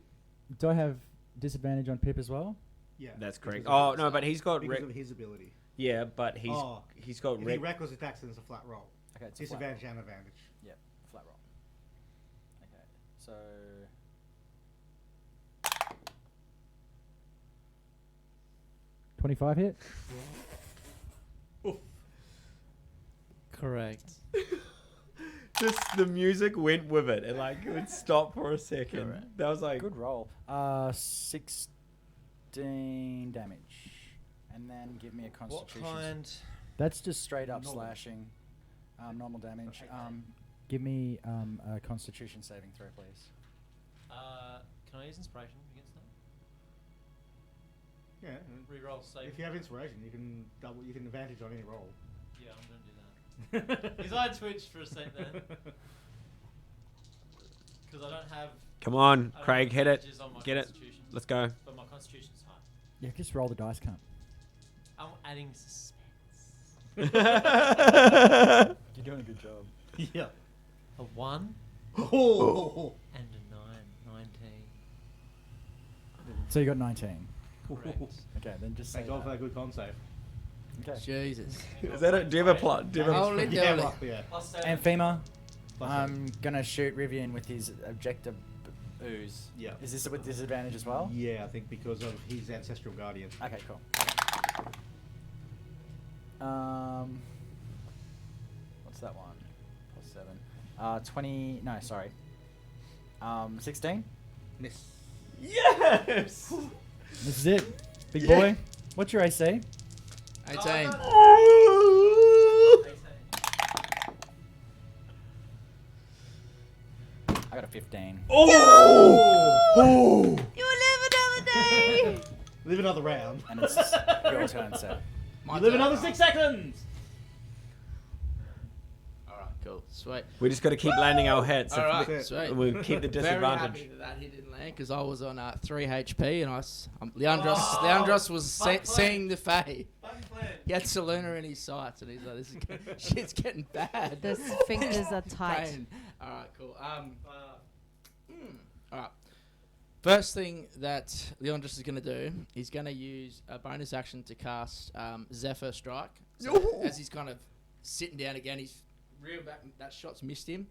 do I have disadvantage on Pip as well? Yeah. That's because correct. of Oh his- no, but he's got because of his ability. yeah, but he's Oh, got If he reckless attacks, then it's a flat roll. Okay, it's a flat roll. Disadvantage and advantage. Flat roll. Okay, so 25 hit. Correct. just the music went with it, and like it would stop for a second. Correct. That was like good roll. 16 damage, and then give me a What constitution. kind? That's just Straight up Normal. slashing, normal damage. Okay. give me a constitution saving throw, please. Can I use inspiration against that? Yeah. Reroll save. If you have inspiration, you can double. You can advantage on any roll. Yeah, I'm gonna do that. Because I twitched for a sec then. Because I don't have. come on, I don't Craig, have hit it. advantages on my Get it. constitution, Let's go. But my constitution's high. Yeah, just roll the dice, cunt. I'm adding suspense. You're doing a good job. Yeah. A 1 Oh. and a 19. So you got 19. Correct. Okay, then just say Thank God for that. that good con save. Okay. Jesus. Is that a, do you have a plot? Do you have a, Holy Yeah. dooly. Well, yeah. Plus 7. Amphema, Plus I'm gonna shoot Rivian with his objective ooze. Yeah. Is this with disadvantage as well? Yeah, I think because of his ancestral guardian. Okay, cool. What's that one? +7. 20. No, sorry. 16. Miss. Yes. This is it. Big boy. What's your AC? 18. I got a 15. You live another day. Live another round. And it's your turn, sir. My You live turn. another 6 seconds. Alright, cool. Sweet. We just got to keep landing our hits. Alright, it. sweet. We'll keep the Very disadvantage. happy that he didn't land because I was on 3 HP and Leandros was seeing the Fae. He had Selena in his sights and he's like, "This is shit's getting bad." The sphincters are tight. Pain. All right, cool. All right. First thing that Leandros is going to do, he's going to use a bonus action to cast Zephyr Strike. So as he's kind of sitting down again, he's reeled back. That shot's missed him.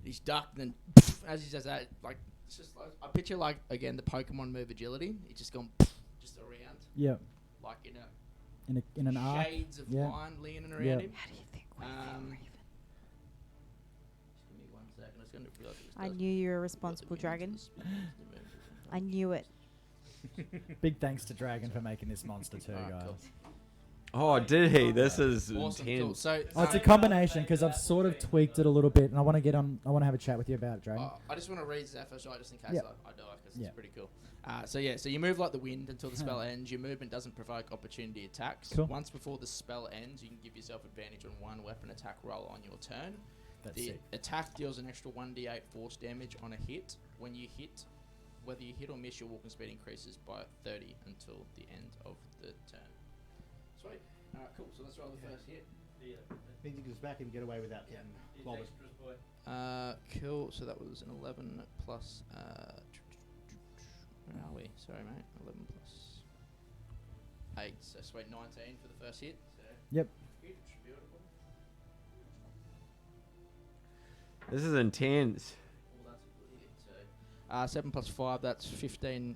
He's ducked, and then as he says that, like it's just like I picture like again the Pokemon move agility. He's just gone just around, Yeah. like In an arc. shades of Yeah. line leaning around Yeah. him. How do you think we feel, Um, Raven? Just give me 1 second. I was going to realize it was I does- knew you were a what responsible the dragon. means to the I knew it. Big thanks to Dragon for making this monster too, Alright, guys. cool. Oh, did he? This is Awesome, cool. intense. So, Oh, it's a combination because I've sort of tweaked it a little bit, and I want to get on. I want to have a chat with you about it, Dragon. I just want to read Zephyr Strike just in case Yeah. I die because Yeah. it's pretty cool. So you move like the wind until the spell ends. Your movement doesn't provoke opportunity attacks. Cool. Once before the spell ends, you can give yourself advantage on one weapon attack roll on your turn. That's The sick. attack deals an extra 1d8 force damage on a hit. When you hit, whether you hit or miss, your walking speed increases by 30 until the end of the turn. Sweet. Alright, cool. So let's roll the first hit. Means he goes back and get away without getting clobbered. Cool. So that was an 11 plus. Where are we? Sorry, mate. 11 plus 8. So sweet 19 for the first hit. So Yep. huge, beautiful. This is intense. Well, that's a good hit. So 7 plus 5. That's 15.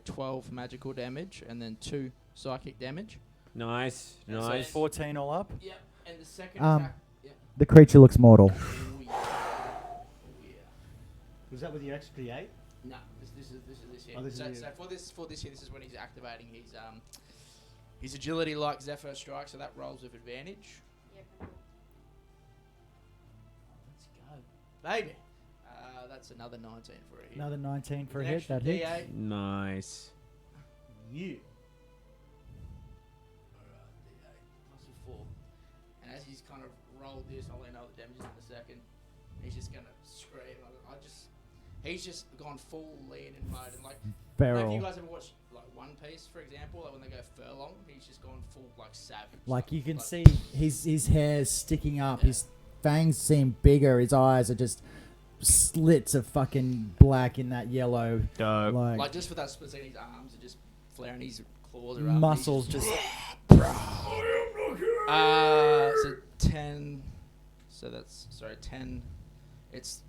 12 magical damage, and then 2 psychic damage. Nice, And so nice. 14 all up. Yep. And the second Um, attack. Yep. The creature looks mortal. Oh yeah. Oh yeah. Was that with your XP8? No, this is this hit. Oh, this is so, it. so for this hit, this is when he's activating his agility like Zephyr Strike, so that rolls with advantage. Let's go, baby. That's another 19 for a hit. Another 19 for a An hit. extra That hits. D8. Nice. Yeah. Alright, D8 plus a 4. And as he's kind of rolled this, I'll let you know the damage in a second. He's just gonna scream. He's just gone full lean in mode, and like, I don't know if you Feral. guys ever watched like One Piece, for example, like when they go furlong, he's just gone full like savage. Like you can like, see his hair's sticking up. Yeah. His fangs seem bigger. His eyes are just slits of fucking black in that yellow. Dope. like just for that split second, his arms are just flaring, his claws are up. he's muscles just. So 10. So that's 10. It's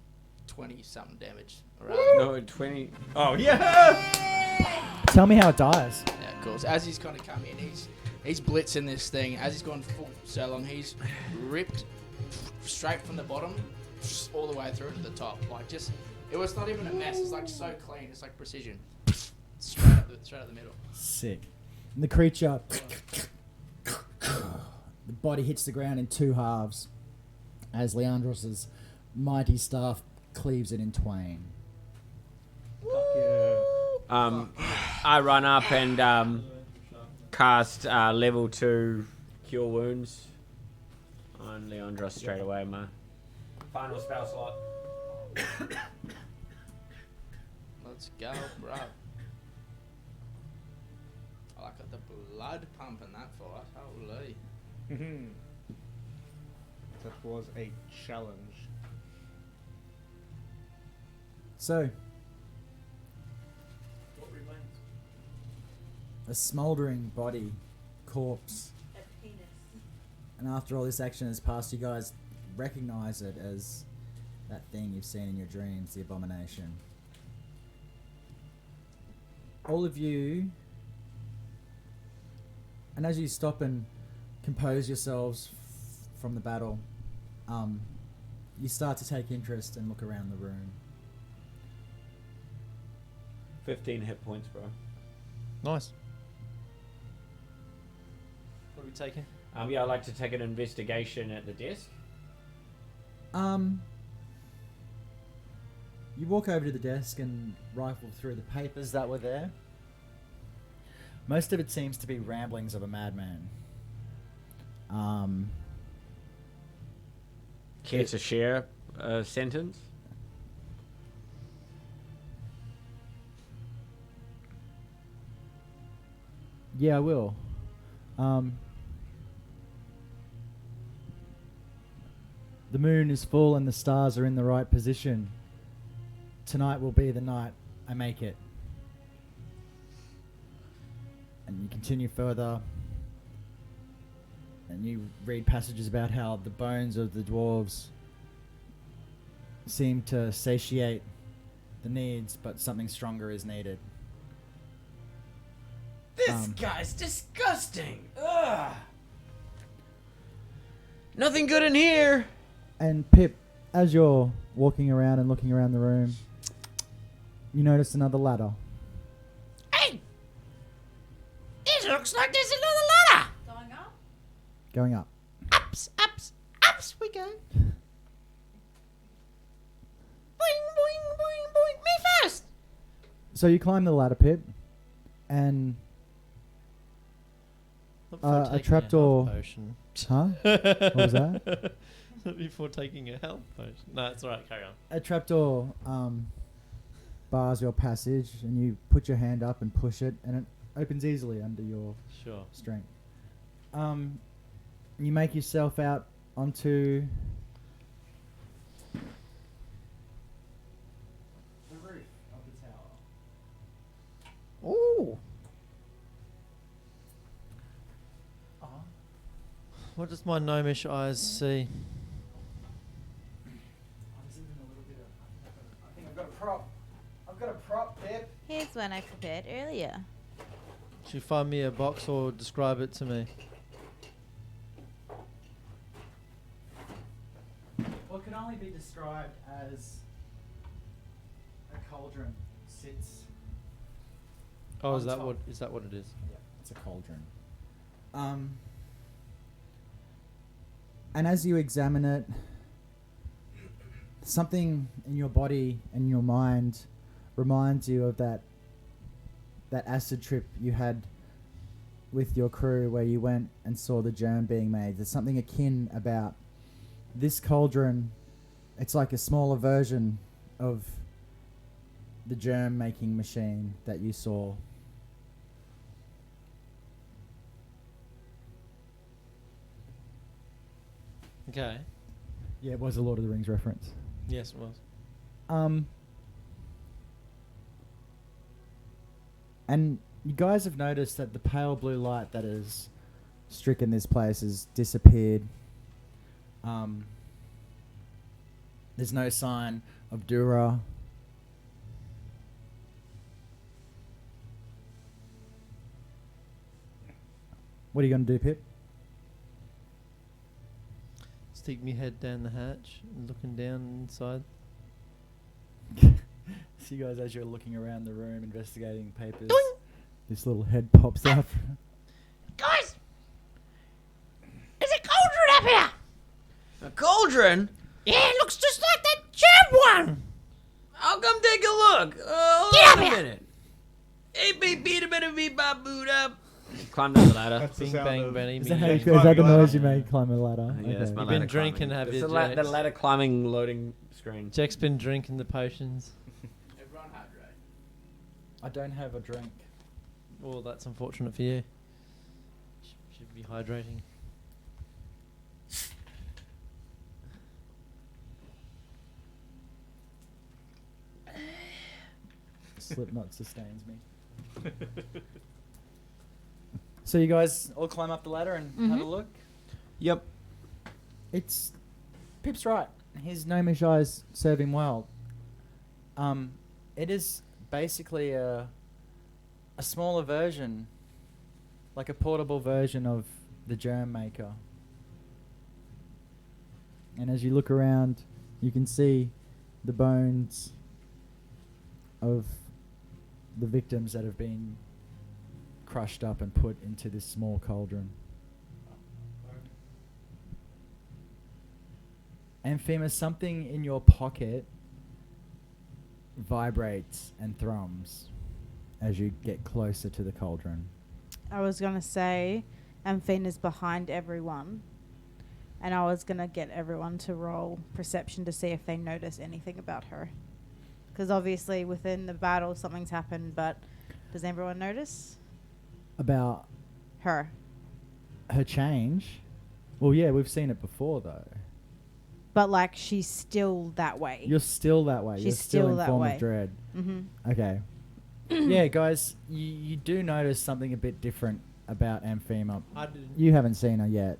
20 something damage. Around. No, 20. Oh, yeah! Tell me how it dies. Yeah, cool. So as he's kind of come in, he's blitzing this thing. As he's gone full so long, he's ripped straight from the bottom all the way through to the top. Like it was not even a mess. It's like so clean. It's like precision. Straight up the middle. Sick. And the creature. The body hits the ground in 2 halves as Leandros' mighty staff cleaves it in twain. I run up and cast level 2 Cure Wounds on Leandros straight away, my final spell slot. Let's go, bro. I like the blood pumping that fight. Holy. That was a challenge. So, What remains? a smouldering body, corpse. And after all this action has passed, you guys recognize it as that thing you've seen in your dreams, the abomination. all of you, and as you stop and compose yourselves from the battle, you start to take interest and look around the room. 15 hit points, bro. Nice. What are we taking? Yeah, I'd like to take an investigation at the desk. You walk over to the desk and rifle through the papers that were there. Most of it seems to be ramblings of a madman. Care to share a sentence? Yeah, I will. The moon is full and the stars are in the right position. Tonight will be the night I make it. And you continue further, and you read passages about how the bones of the dwarves seem to satiate the needs, but something stronger is needed. This guy's disgusting. Ugh. Nothing good in here. And Pip, as you're walking around and looking around the room, you notice another ladder. Hey! It looks like there's another ladder! Going up? Going up. Ups, ups, ups we go. Boing, boing, boing, boing. Me first! So you climb the ladder, Pip, and Not before a taking trapdoor. health potion. Huh? What was that? Not before taking a health potion. No, it's alright, carry on. A trapdoor bars your passage, and you put your hand up and push it, and it opens easily under your Sure. strength. You make yourself out onto the roof of the tower. Ooh. What does my gnomish eyes see? I think I've got a prop. I've got a prop, Pip. Here's one I prepared earlier. Should you find me a box or describe it to me? What can only be described as a cauldron sits. Oh, On is that top. what it is? Yeah, it's a cauldron. And as you examine it, something in your body and your mind reminds you of that acid trip you had with your crew where you went and saw the germ being made. There's something akin about this cauldron. It's like a smaller version of the germ making machine that you saw. Okay. Yeah, it was a Lord of the Rings reference. Yes, it was. And you guys have noticed that the pale blue light that has stricken this place has disappeared. There's no sign of Dura. What are you going to do, Pip? Stick me head down the hatch and looking down inside. See you guys as you're looking around the room investigating papers. Doing. This little head pops up. Guys! There's a cauldron up here! A cauldron? Yeah, it looks just like that germ one! I'll come take a look. Hold Get on up a here. minute. Hey, beep, beep, beep, beep, bop, boot up. Climb down the ladder. That's the Bing sound bang of- Benny. Is bing that, how you, bang. is that the Climbing noise you ladder. make climbing a ladder? Yeah, it's my You've ladder been drinking, climbing. have It's you, the, the Jax? ladder climbing loading screen. Jack's been drinking the potions. Everyone hydrate. I don't have a drink. Well, that's unfortunate for you. Should be hydrating. Slipknot sustains me. So you guys all climb up the ladder and have a Mhm. look. Yep. It's Pip's right. His gnomish eyes serve him well. It is basically a a smaller version, like a portable version of the germ maker. And as you look around, you can see the bones of the victims that have been crushed up and put into this small cauldron. Amphema, something in your pocket vibrates and thrums as you get closer to the cauldron. I was going to say Amphena's behind everyone. And I was going to get everyone to roll perception to see if they notice anything about her. Because obviously within the battle something's happened, but does everyone notice? About Her. her change? Well, yeah, we've seen it before, though. But like she's still that way. You're still that way. She's You're still in that form way. of dread. Mm-hmm. Okay. Yeah, guys, you do notice something a bit different about Amphema. I didn't. You haven't seen her yet.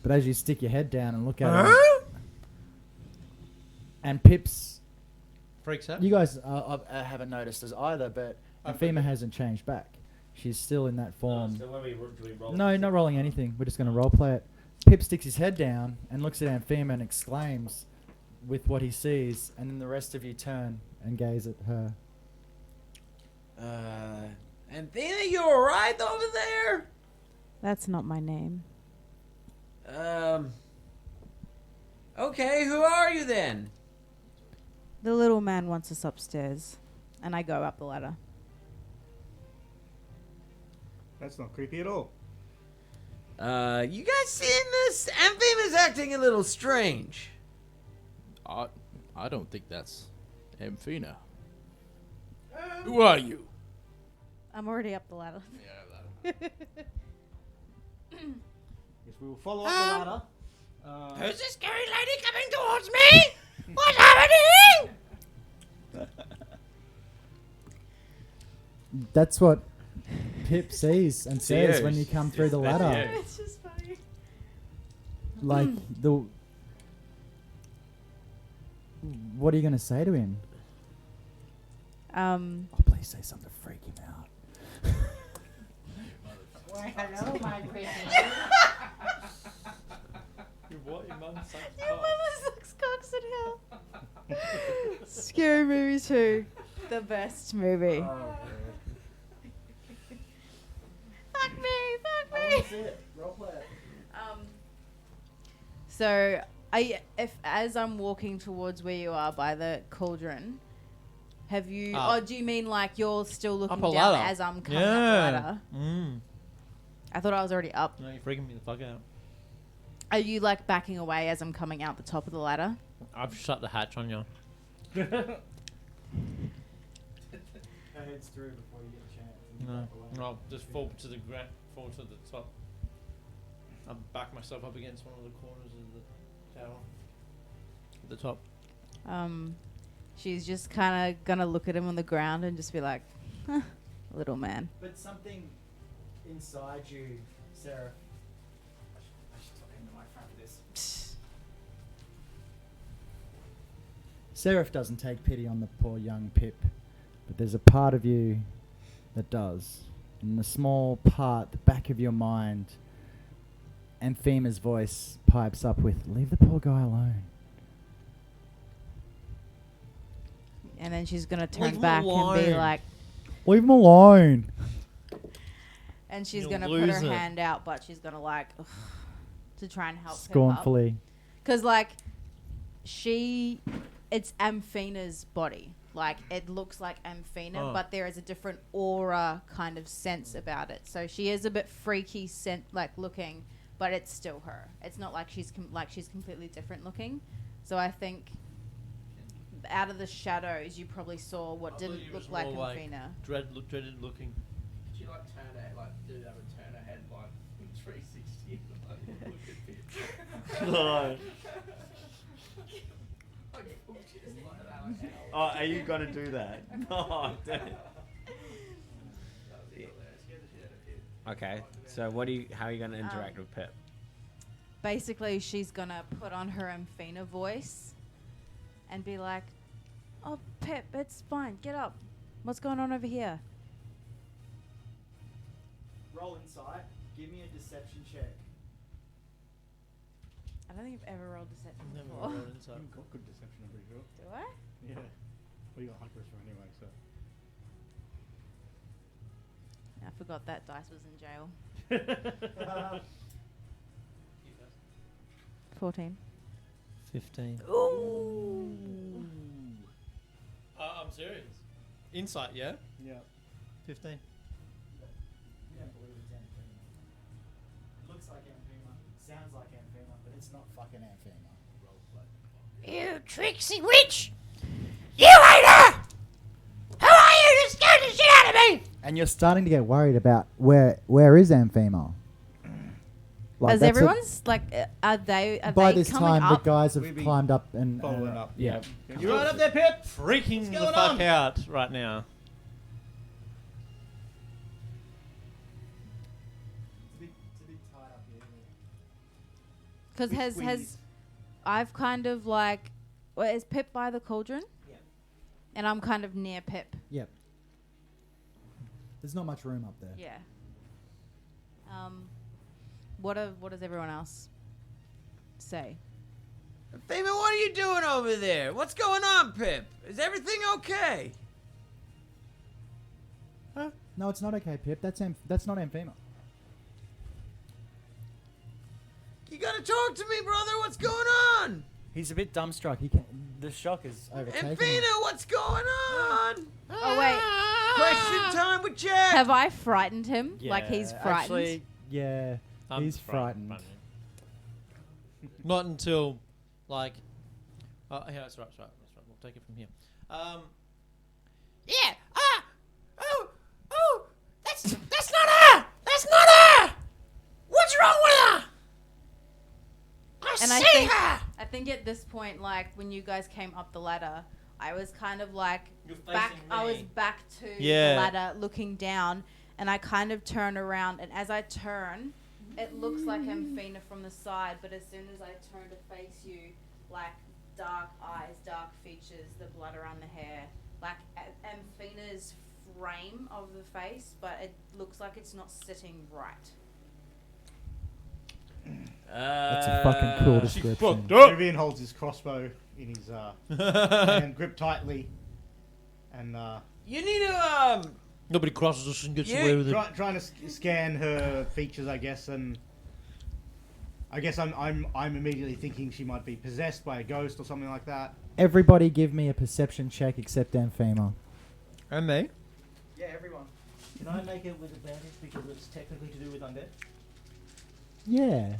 But as you stick your head down and look at her, and Pips, Freaks out. you guys haven't noticed as either, but Amphema hasn't changed back. She's still in that form. So when do we roll? No, not rolling anything. We're just going to role play it. Pip sticks his head down and looks at Amphema and exclaims with what he sees, and then the rest of you turn and gaze at her. Anthena, you alright over there? That's not my name. Okay, who are you then? The little man wants us upstairs. And I go up the ladder. That's not creepy at all. You guys seeing this? Amphema's acting a little strange. I don't think that's Amphena. Who are you? I'm already up the ladder. Yes, we will follow up the ladder. Who's this scary lady coming towards me? What's happening? That's what Pip sees and says when Yes. you come through the That's ladder. yes. It's just funny. Like, what are you going to say to him? Oh, please say something to freak him out. Why, hello, my pretty. What? Your mum sucks Your cock. mother sucks cocks in hell. Scary Movie 2. The best movie. Fuck me. So as I'm walking towards where you are by the cauldron, have you? Ah. Do you mean like you're still looking Up a down ladder. as I'm coming up the ladder? Mm. I thought I was already up. No, you're freaking me the fuck out. Are you like backing away as I'm coming out the top of the ladder? I've shut the hatch on you. Heads through before you get a chance. No, no, just fall to the ground, fall to the top. I'll back myself up against one of the corners of the tower. At the top. She's just kind of gonna look at him on the ground and just be like, huh, little man. But something inside you, Sarah. I should talk into my front of this. Seraph doesn't take pity on the poor young Pip, but there's a part of you that does. In the small part, the back of your mind, Amphema's voice pipes up with, "Leave the poor guy alone." And then she's gonna turn Leave him back and be alone. like, Leave him alone. and she's You'll gonna put lose her it. hand out, but she's gonna like to try and help him up. Scornfully. Because, like, it's Amphena's body. Like, it looks like Amphena, Oh. but there is a different aura kind of sense about it. So she is a bit freaky, looking, but it's still her. It's not like she's she's completely different looking. So I think out of the shadows, you probably saw what I didn't thought you was look like more like Amphena. dreaded looking. She like turn her like do that and turn her head like 360 like look at Pip. No. Like, oh, she's like that, like, Oh, are you gonna do that? No, don't. Okay, so how are you gonna interact with Pip? Basically, she's gonna put on her Amphena voice and be like, "Oh, Pip, it's fine. Get up. What's going on over here?" roll insight. Give me a deception check. I don't think I've ever rolled deception Never before. rolled inside. You've got good deception, I'm pretty sure. Do I? Yeah. Well, you got high charisma anyway, so. I forgot that dice was in jail. 14. 15. Ooh. I'm serious. Insight, yeah? Yeah. 15. You don't believe it's Amphema. It looks like Amphema, sounds like Amphema, but it's not fucking Amphema. You tricksy witch! You hater! Who are you to scare the shit out of me? And you're starting to get worried about where is Amphema? Like, As that's everyone's like, are they by this coming time, up? the guys have We'll be climbed up and following up. Yeah. You right up there, Pip? Freaking the going fuck on? out right now. Because has I've kind of like, well, is Pip by the cauldron? Yeah. And I'm kind of near Pip. Yep. There's not much room up there. Yeah. What does everyone else say? Fema, what are you doing over there? What's going on, Pip? Is everything okay? No, it's not okay, Pip. That's not Amphema. You gotta talk to me, brother. What's going on? He's a bit dumbstruck. He can. The shock is overtaking him. Fina, what's going on? Oh wait, Question time with Jack. have I frightened him? Like he's frightened. Actually, yeah, I'm he's frightened. Not until, like... Oh, yeah, that's right. We'll take it from here. Yeah. Oh. That's not her. That's not her. What's wrong with her? And I think at this point, like when you guys came up the ladder, I was kind of like back. I was back to Yeah. the ladder, looking down, and I kind of turn around. And as I turn, it looks like Amphina from the side. But as soon as I turn to face you, like dark eyes, dark features, the blood around the hair, like Amphina's frame of the face, but it looks like it's not sitting right. That's a fucking cool description. Vivian holds his crossbow in his hand gripped tightly, and You need to Nobody crosses us and gets Yeah, away with it. trying to scan her features, I guess, and I guess I'm immediately thinking she might be possessed by a ghost or something like that. Everybody, give me a perception check except Amphema. And me? Yeah, everyone. Can I make it with advantage because it's technically to do with undead? Yeah.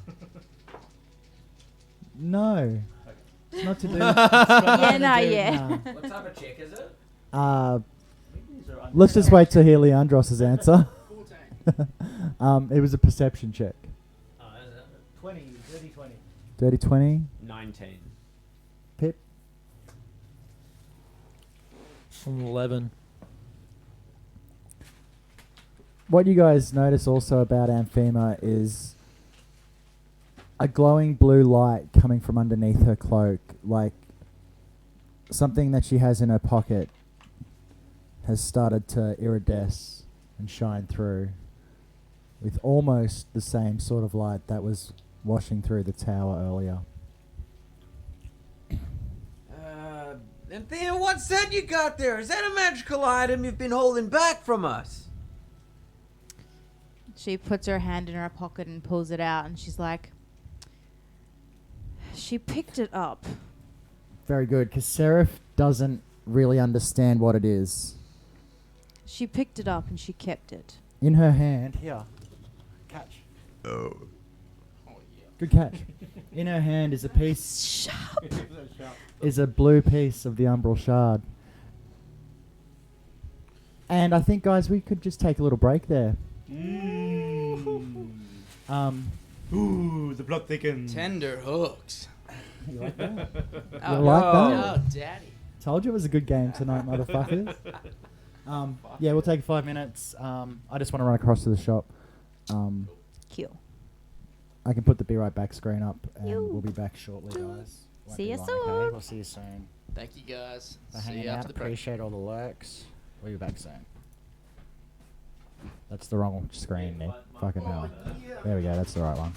No. It's not to do. Yeah, no, yeah. What type of check is it? These are undead. Let's just wait to hear Leandros' answer. It was a perception check. 20, dirty 20. Dirty 20. 19. Pip. I'm 11. What you guys notice also about Amphema is a glowing blue light coming from underneath her cloak, like something that she has in her pocket has started to iridesce and shine through with almost the same sort of light that was washing through the tower earlier. And Thea, what's that you got there? Is that a magical item you've been holding back from us? She puts her hand in her pocket and pulls it out, and she's like, she picked it up. Very good, because Seraph doesn't really understand what it is. She picked it up and she kept it. In her hand, here, catch. Oh yeah. Good catch. In her hand is a piece, Sharp. is a blue piece of the Umbral Shard. And I think, guys, we could just take a little break there. Ooh, the plot thickens. Tender hooks. You like that? Oh, You like oh, that? daddy. Told you it was a good game tonight, motherfuckers. Yeah, we'll take 5 minutes. I just want to run across to the shop. Cute. I can put the Be Right Back screen up, and You. we'll be back shortly, guys. Won't See be ya long, soon. Okay? We'll see you soon. Thank you guys. For See hanging you out. after the break. Appreciate all the lurks. We'll be back soon. That's the wrong screen, Nick. Fucking hell. There we go. That's the right one.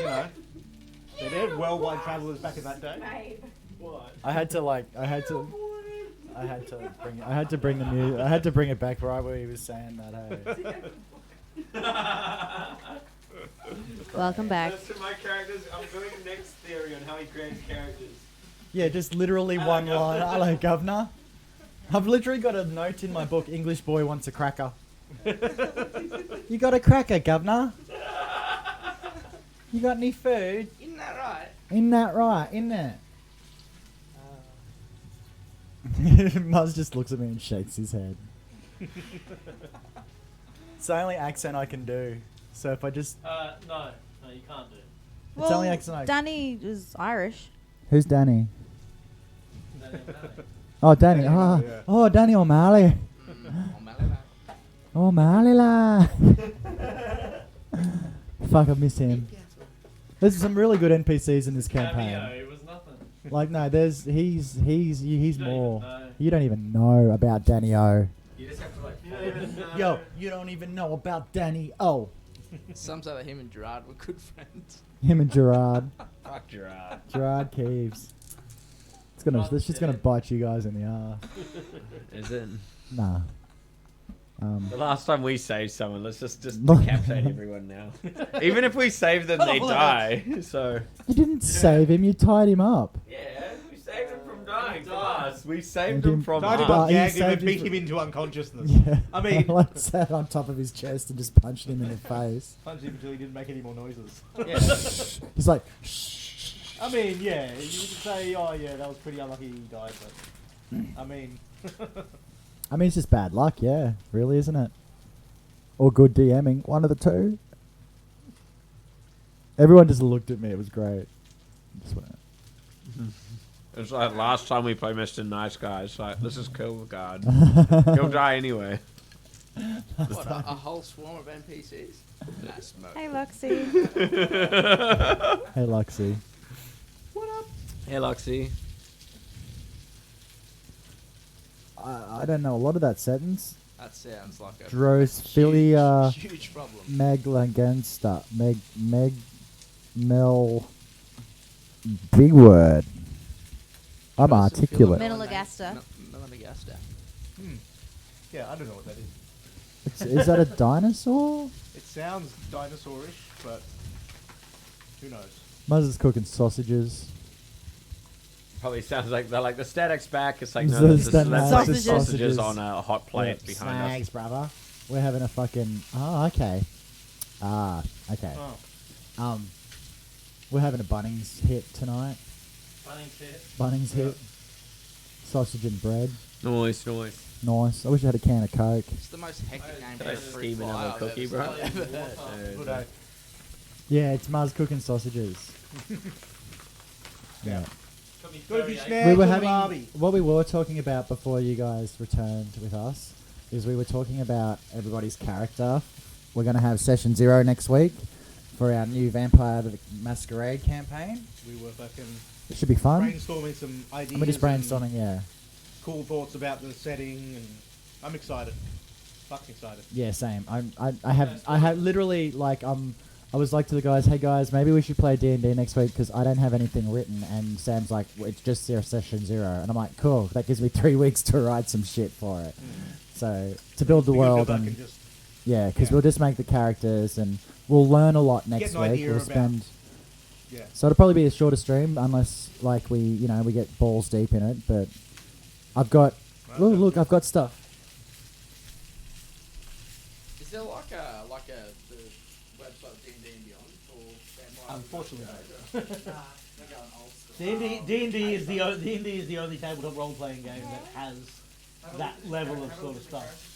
know, they're worldwide travelers back in that day. I had to bring the music. I had to bring it back right where he was saying that. Hey. Welcome back. To my characters, I'm doing next theory on how he creates characters. Yeah, just literally one line. Hello, governor. I've literally got a note in my book. English boy wants a cracker. You got a cracker, governor? You got any food? Isn't that right? Isn't that right? Isn't it? Muzz just looks at me and shakes his head. It's the only accent I can do. So if I just... No, you can't do. It's the only accent I... Danny is Irish. Who's Danny? Danny O'Malley. Oh, Danny. Danny, Oh, yeah. oh, Danny O'Malley. O'Malley la. Fuck, I miss him. There's some really good NPCs in this campaign. Cameo, it was nothing. Like, no, he's You don't more. even know. You don't even know about Danny O. You just have to like. You don't even know. Yo, you don't even know about Danny O. Some say that him and Gerard were good friends. Him and Gerard. Fuck Gerard. Gerard Keeves. This shit's gonna bite you guys in the ass. Is it? Nah. The last time we saved someone, let's just decapitate everyone now. Even if we save them, they die. So. You didn't save him. You tied him up. Yeah, we saved him from dying. Us. We saved You him didn't- from Tied him But up, he gagged him, saved and him beat for- him into unconsciousness. Yeah. I mean, like sat on top of his chest and just punched him in the face. punched him until he didn't make any more noises. Yeah. He's like, shh. I mean, yeah, you could say, oh yeah, that was pretty unlucky he died, but I mean, I mean, it's just bad luck, yeah. Really, isn't it? Or good DMing. One of the two. Everyone just looked at me. It was great. Just went, It was like last time we played Mr. Nice Guy. It's like, this is Kilgard. He'll die anyway. What, a whole swarm of NPCs? Nah, smoke. Hey, Luxie. Hey, Luxie. Hey, Luxie. I don't know a lot of that sentence. That sounds like a Drosophilia huge problem. Meglangensta. Mel. Big word. I'm articulate. Melalagasta. Melalagasta. yeah, I don't know what that is. Is that a dinosaur? It sounds dinosaurish, but who knows? Muzz is cooking sausages. Probably sounds like they're like the static's back. It's like, The no, this is static- like Sausages. sausages on a hot plate Yeah, behind snags, us. brother. We're having a fucking. Oh, okay. Okay. Oh, We're having a Bunnings hit tonight. Bunnings hit. Sausage and bread. Nice. Nice. I wish I had a can of Coke. It's the most hectic name Could for I a fruit scheme fly another I've cookie, ever bro? heard. good day. Yeah, it's Muzz cooking sausages. Yeah. Yeah. Gotta be We snagged were on the having barbie. what we were talking about before you guys returned with us is we were talking about everybody's character. We're going to have session 0 next week for our new Vampire the Masquerade campaign. We were fucking It should be fun. brainstorming some ideas. And we're just and brainstorming, yeah. cool thoughts about the setting, and I'm excited. Fucking excited. Yeah, same. I have literally like I was like to the guys, hey guys, maybe we should play D&D next week because I don't have anything written. And Sam's like, well, it's just session 0, and I'm like, cool. That gives me 3 weeks to write some shit for it. So to build the We can go world back and just yeah, because yeah. we'll just make the characters and we'll learn a lot next an week. idea We'll about- spend. yeah. So it'll probably be a shorter stream unless like we get balls deep in it. But I've got look, I've got stuff. Is there like the website of D&D and Beyond for Vampire? Unfortunately, They're going old school. D&D is the only tabletop role-playing game that has that level of sort of stuff.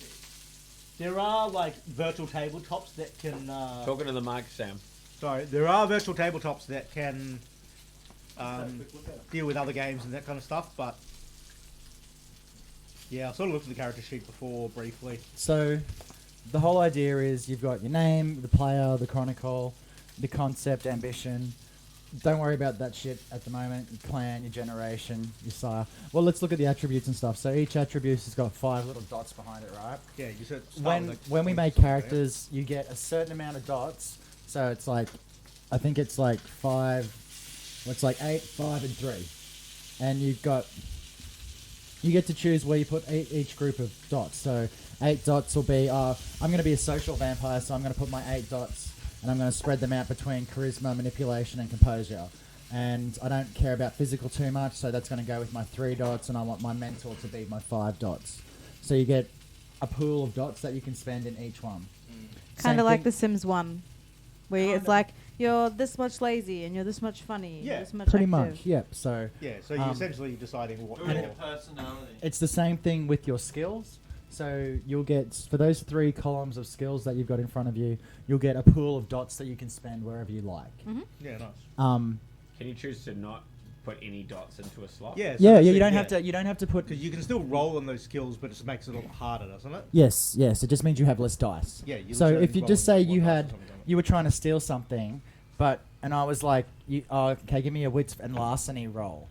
There are like virtual tabletops that can. Talking to the mic, Sam. Sorry, there are virtual tabletops that can deal with other games and that kind of stuff, but yeah, I sort of looked at the character sheet before briefly. So the whole idea is you've got your name, the player, the chronicle, the concept, ambition. Don't worry about that shit at the moment. Your clan, your generation, your sire. Well, let's look at the attributes and stuff. So each attribute has got 5 little dots behind it, right? Yeah, you said When we make characters, you get a certain amount of dots. So it's like I think it's like 5. Well, it's like 8, 5, and 3, and you get to choose where you put each group of dots. So 8 dots will be, I'm going to be a social vampire, so I'm going to put my 8 dots, and I'm going to spread them out between charisma, manipulation, and composure. And I don't care about physical too much, so that's going to go with my 3 dots, and I want my mentor to be my 5 dots. So you get a pool of dots that you can spend in each one. Kind Same of like thing- The Sims 1, where it's like, you're this much lazy, and you're this much funny, Yeah, you're this much Pretty active. much, yep. So Yeah, so you're essentially deciding what. Building a your- personality. it's the same thing with your skills. So you'll get, for those 3 columns of skills that you've got in front of you, you'll get a pool of dots that you can spend wherever you like. Yeah, nice. Um, Can you choose to not put any dots into a slot? Yeah, so yeah, that's you it, don't have to. You don't have to put. Because you can still roll on those skills, but it just makes it a lot harder, doesn't it? Yes, yes. It just means you have less dice. Yeah. You So literally if you roll just say one you dice or had, something, don't you were trying to steal something, and I was like, okay, give me a wits and larceny roll,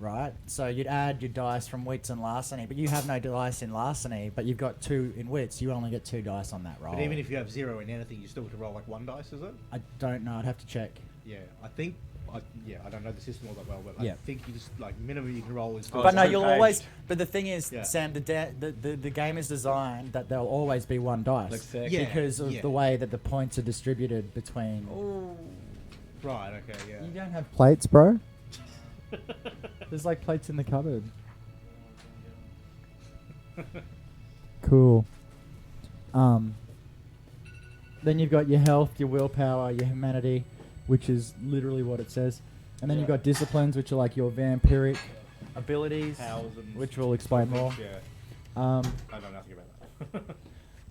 right? So you'd add your dice from wits and larceny, but you have no dice in larceny, but you've got 2 in wits. You only get 2 dice on that roll. But even if you have 0 in anything, you still have to roll like 1 dice, is it? I don't know. I'd have to check. Yeah, I think. I don't know the system all that well, but Yeah. I think you just like minimum you can roll is. Oh, But no, it's you'll two-paged. always. But the thing is, Yeah. Sam, the game is designed that there'll always be 1 dice. Like thick. Yeah. Because of the way that the points are distributed between. Right. Okay. Yeah. You don't have plates, bro. There's like plates in the cupboard. Cool. Then you've got your health, your willpower, your humanity, which is literally what it says. And then you've got disciplines, which are like your vampiric abilities, Powers and which we'll explain more. Yeah. Um, I know nothing about that.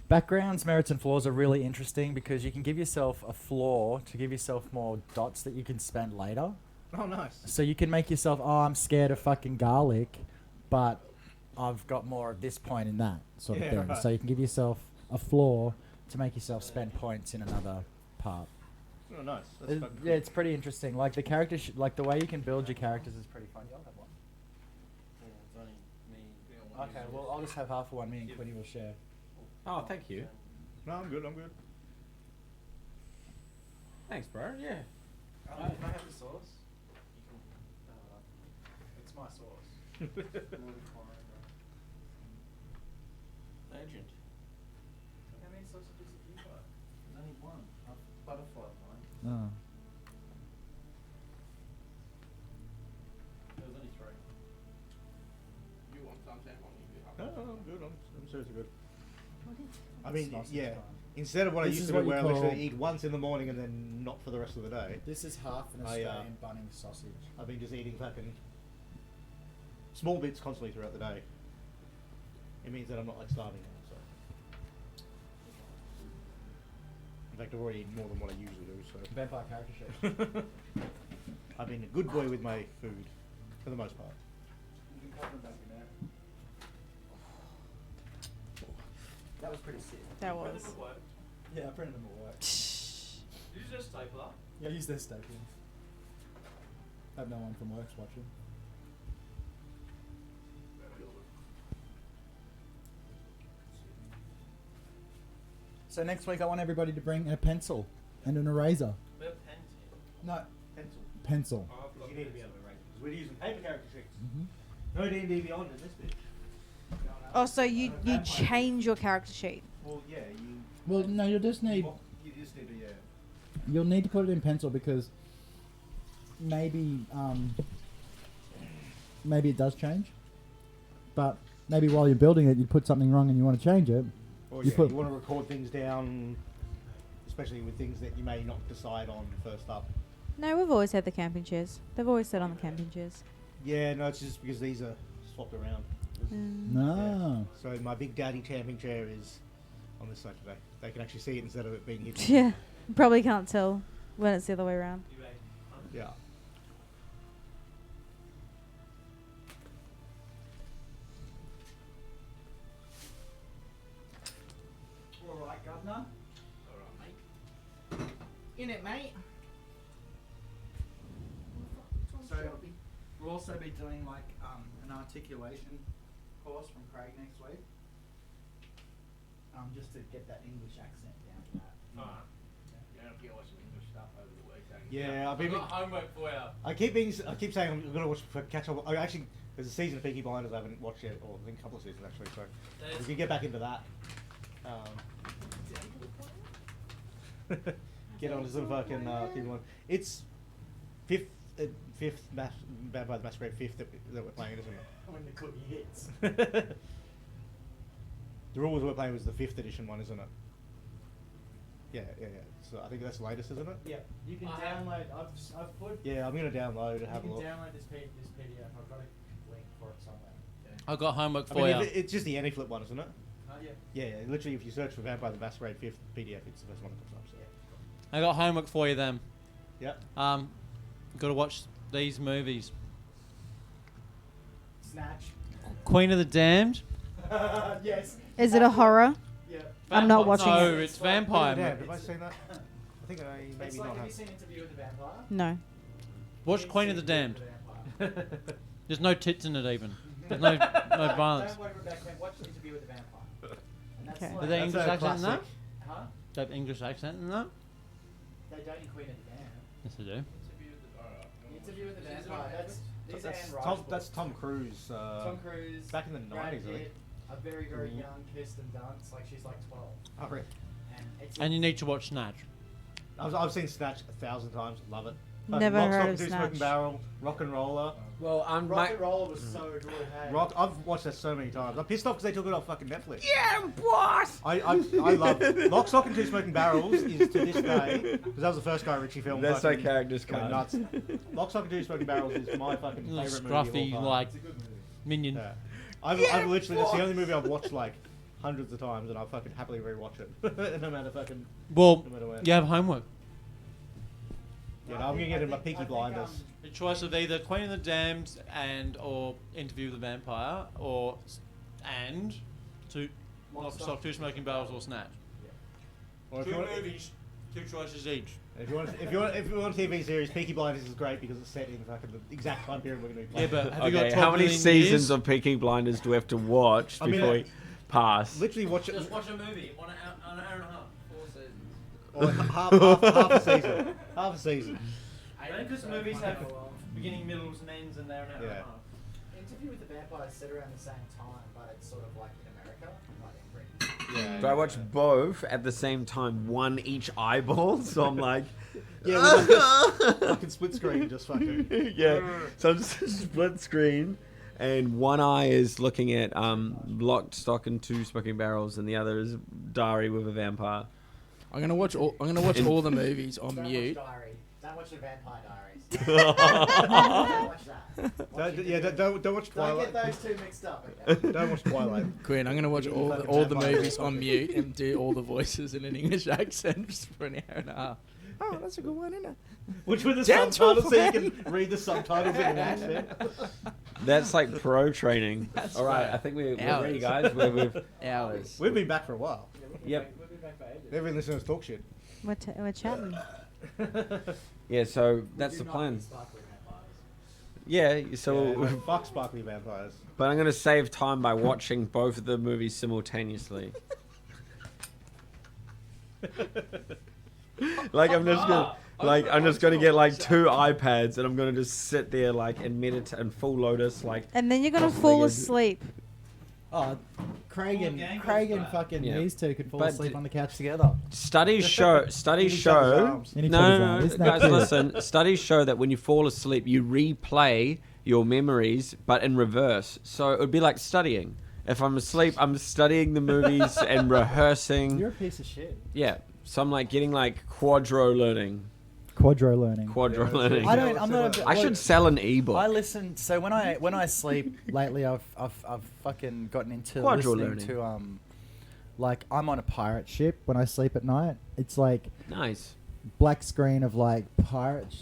Backgrounds, merits, and flaws are really interesting because you can give yourself a flaw to give yourself more dots that you can spend later. Oh, nice. So you can make yourself, I'm scared of fucking garlic, but I've got more of this point in that sort of Yeah, thing. right. So you can give yourself a flaw to make yourself spend points in another part. Oh, nice. That's fucking Yeah, it's pretty interesting. Like the character, like the way you can build your characters is pretty fun. You'll have one. Okay, well I'll just have half of one. Me and Quinny will share. Oh, thank you. No, I'm good. I'm good. Thanks, bro. Yeah. Can I have the sauce? It's my sauce. Legend. How many sausages have you got? There's only one. I've butterflied mine. There was only 3. You want some Sam? No, I'm good. I'm seriously good. I mean, Sausage yeah. time. Instead of what I This used is to do, what you where I literally call- eat once in the morning and then not for the rest of the day, This is half an I, Australian Bunnings sausage. I've been just eating fucking small bits constantly throughout the day. It means that I'm not like starving now. So, in fact, I've already eaten more than what I usually do. So, Vampire character sheet. I've been a good boy with my food for the most part. You can cover them back in there. That was pretty sick. That was. Yeah, I printed them at work. Did you just stapler? Yeah, use their stapling. Hope no one from work's watching. So next week I want everybody to bring a pencil and an eraser. We have pens here. No, Pencil. pencil. You need to be able to write because we're using paper character sheets. Mm-hmm. No D&D Beyond in this bitch. Oh, so you change your character sheet. Well, yeah, you. Well, no, you'll just need You just need to, yeah. you'll need to put it in pencil because maybe maybe it does change, but maybe while you're building it, you put something wrong and you want to change it. Or You yeah, put- you want to record things down, especially with things that you may not decide on first up. No, we've always had the camping chairs. They've always sat on the camping chairs. Yeah, no, it's just because these are swapped around. No. So my big daddy camping chair is on this side today. They can actually see it instead of it being hidden. Yeah, probably can't tell when it's the other way around. Yeah. All right, governor. In it, mate. So we'll also be doing like an articulation course from Craig next week. Just to get that English accent down to that. You don't get lots of English stuff over the week, don't you? Yeah, I've been. homework for you. I keep saying I'm gonna catch up. Actually, there's a season of Peaky Blinders I haven't watched yet, or I think a couple of seasons actually. So we can get back into that. Get on to some fucking Peaky Blinders. It's fifth Vampire the Masquerade 5th that we're playing, isn't it? When the cookie hits. The rules we're playing was the 5th edition one, isn't it? Yeah. So I think that's the latest, isn't it? Yeah, you can download. I've put. Yeah, I'm gonna download and have a You look. can download this PDF. I've got a link for it somewhere. I got homework I for mean, you. it's just the Annie-Flip one, isn't it? Yeah. Yeah, literally, if you search for Vampire the Masquerade 5th PDF, it's the first one that comes up. So. I got homework for you then. Yep. Got to watch these movies. Snatch. Queen of the Damned. Yes. Is it a horror? Yeah. I'm not watching No, it. it's vampire. Damn, have I seen that? I think I maybe It's not like, have have. you seen Interview with the Vampire? No. Watch Queen of the Damned. Vampire. There's no tits in it even. There's no violence. Don't worry about that. Watch Interview with the Vampire. And that's Okay. Are like, they That's English a accent in that? classic. huh? Do they have English accent in that? They don't in Queen of the Damned. Yes, I do. Interview with the Vampire. These are Anne Rice Tom, books. that's Tom Cruise. Tom Cruise. back in the Brad 90s, I think. Pitt, a very, very Mhm. young Kirsten Dunst. Like, she's like 12. Oh, really? And it's And you need to watch Snatch. I've seen Snatch 1,000 times. Love it. Never Lock, heard Stock, of Two Snatch. Smoking Barrel, Rock and Roller. Well, Rock and Roller was so good. Hey. Rock. I've watched that so many times. I'm pissed off because they took it off fucking Netflix. yeah, boss. I love Lock, Stock and Two Smoking Barrels is to this day because that was the first Guy Ritchie film. That's their fucking character's going card. nuts. Lock, Stock and Two Smoking Barrels is my fucking Little favorite movie scruffy, of all time. like minion. Yeah. I've literally that's the only movie I've watched like hundreds of times, and I'll fucking happily rewatch it, no matter fucking Well, no matter where. you have homework. Yeah, no, I'm gonna get in my Peaky Blinders. The choice of either Queen of the Damned and or Interview with the Vampire or and two Lock, Stock, Two Smoking Barrels or Snatch. Or if Two you want, movies, two choices each. if you want a TV series, Peaky Blinders is great because it's set in fucking the exact time period we're gonna be Yeah, playing. but have you got Okay, 12 how many million seasons years? of Peaky Blinders do we have to watch I mean, before we pass? Literally watch it. Just watch a movie on an hour and a half. 4 seasons. Or half a season. Half a season. Because movies have beginning, middles, and ends, and they're an hour and a Yeah. half. Interview with the Vampire is set around the same time, but it's sort of like in America, not in Britain. Yeah. Do I watch both at the same time, one each eyeball? So I'm like, Yeah, well, fucking split screen, just fucking. yeah. So I'm just split screen, and one eye is looking at Lock, Stock, and Two Smoking Barrels, and the other is Diary with a Vampire. I'm gonna watch all the movies on Don't mute. watch Diary. Don't watch the Vampire Diaries. Don't watch that. Watch Don't watch Don't Twilight. get those two mixed up. Okay? Don't watch Twilight. Quinn, I'm gonna watch all the movies on mute and do all the voices in an English accent just for an hour and a half. Oh, that's a good one, isn't it? Which with the Gentle subtitles so you can read the subtitles in an accent. That's like pro training. All right, I think we're ready, guys. We've Hours. We've been back for a while. Yep. We'll be back for ages. They've been listening to us talk shit. We're chatting. Yeah, so that's Do the not plan. be sparkly vampires. Yeah, so Yeah, fuck sparkly vampires. but I'm gonna save time by watching both of the movies simultaneously. Like I'm just gonna get like 2 iPads and I'm gonna just sit there like and meditate and full lotus like. And then you're gonna Possibly fall good. asleep. Oh, Craig and fucking Yeah. these two could fall But asleep d- on the couch together. Studies show. In each other's arms. In each No, other's no, arms. no, Isn't that guys, cute? listen. Studies show that when you fall asleep, you replay your memories, but in reverse. So it would be like studying. If I'm asleep, I'm studying the movies and rehearsing. You're a piece of shit. Yeah. So I'm like getting like quadro learning. Quadro learning. Quadro learning. I don't. I'm not. I should sell an ebook. I listen. So when I sleep lately, I've fucking gotten into Quadro listening learning. to like I'm on a pirate ship when I sleep at night. It's like Nice. black screen of like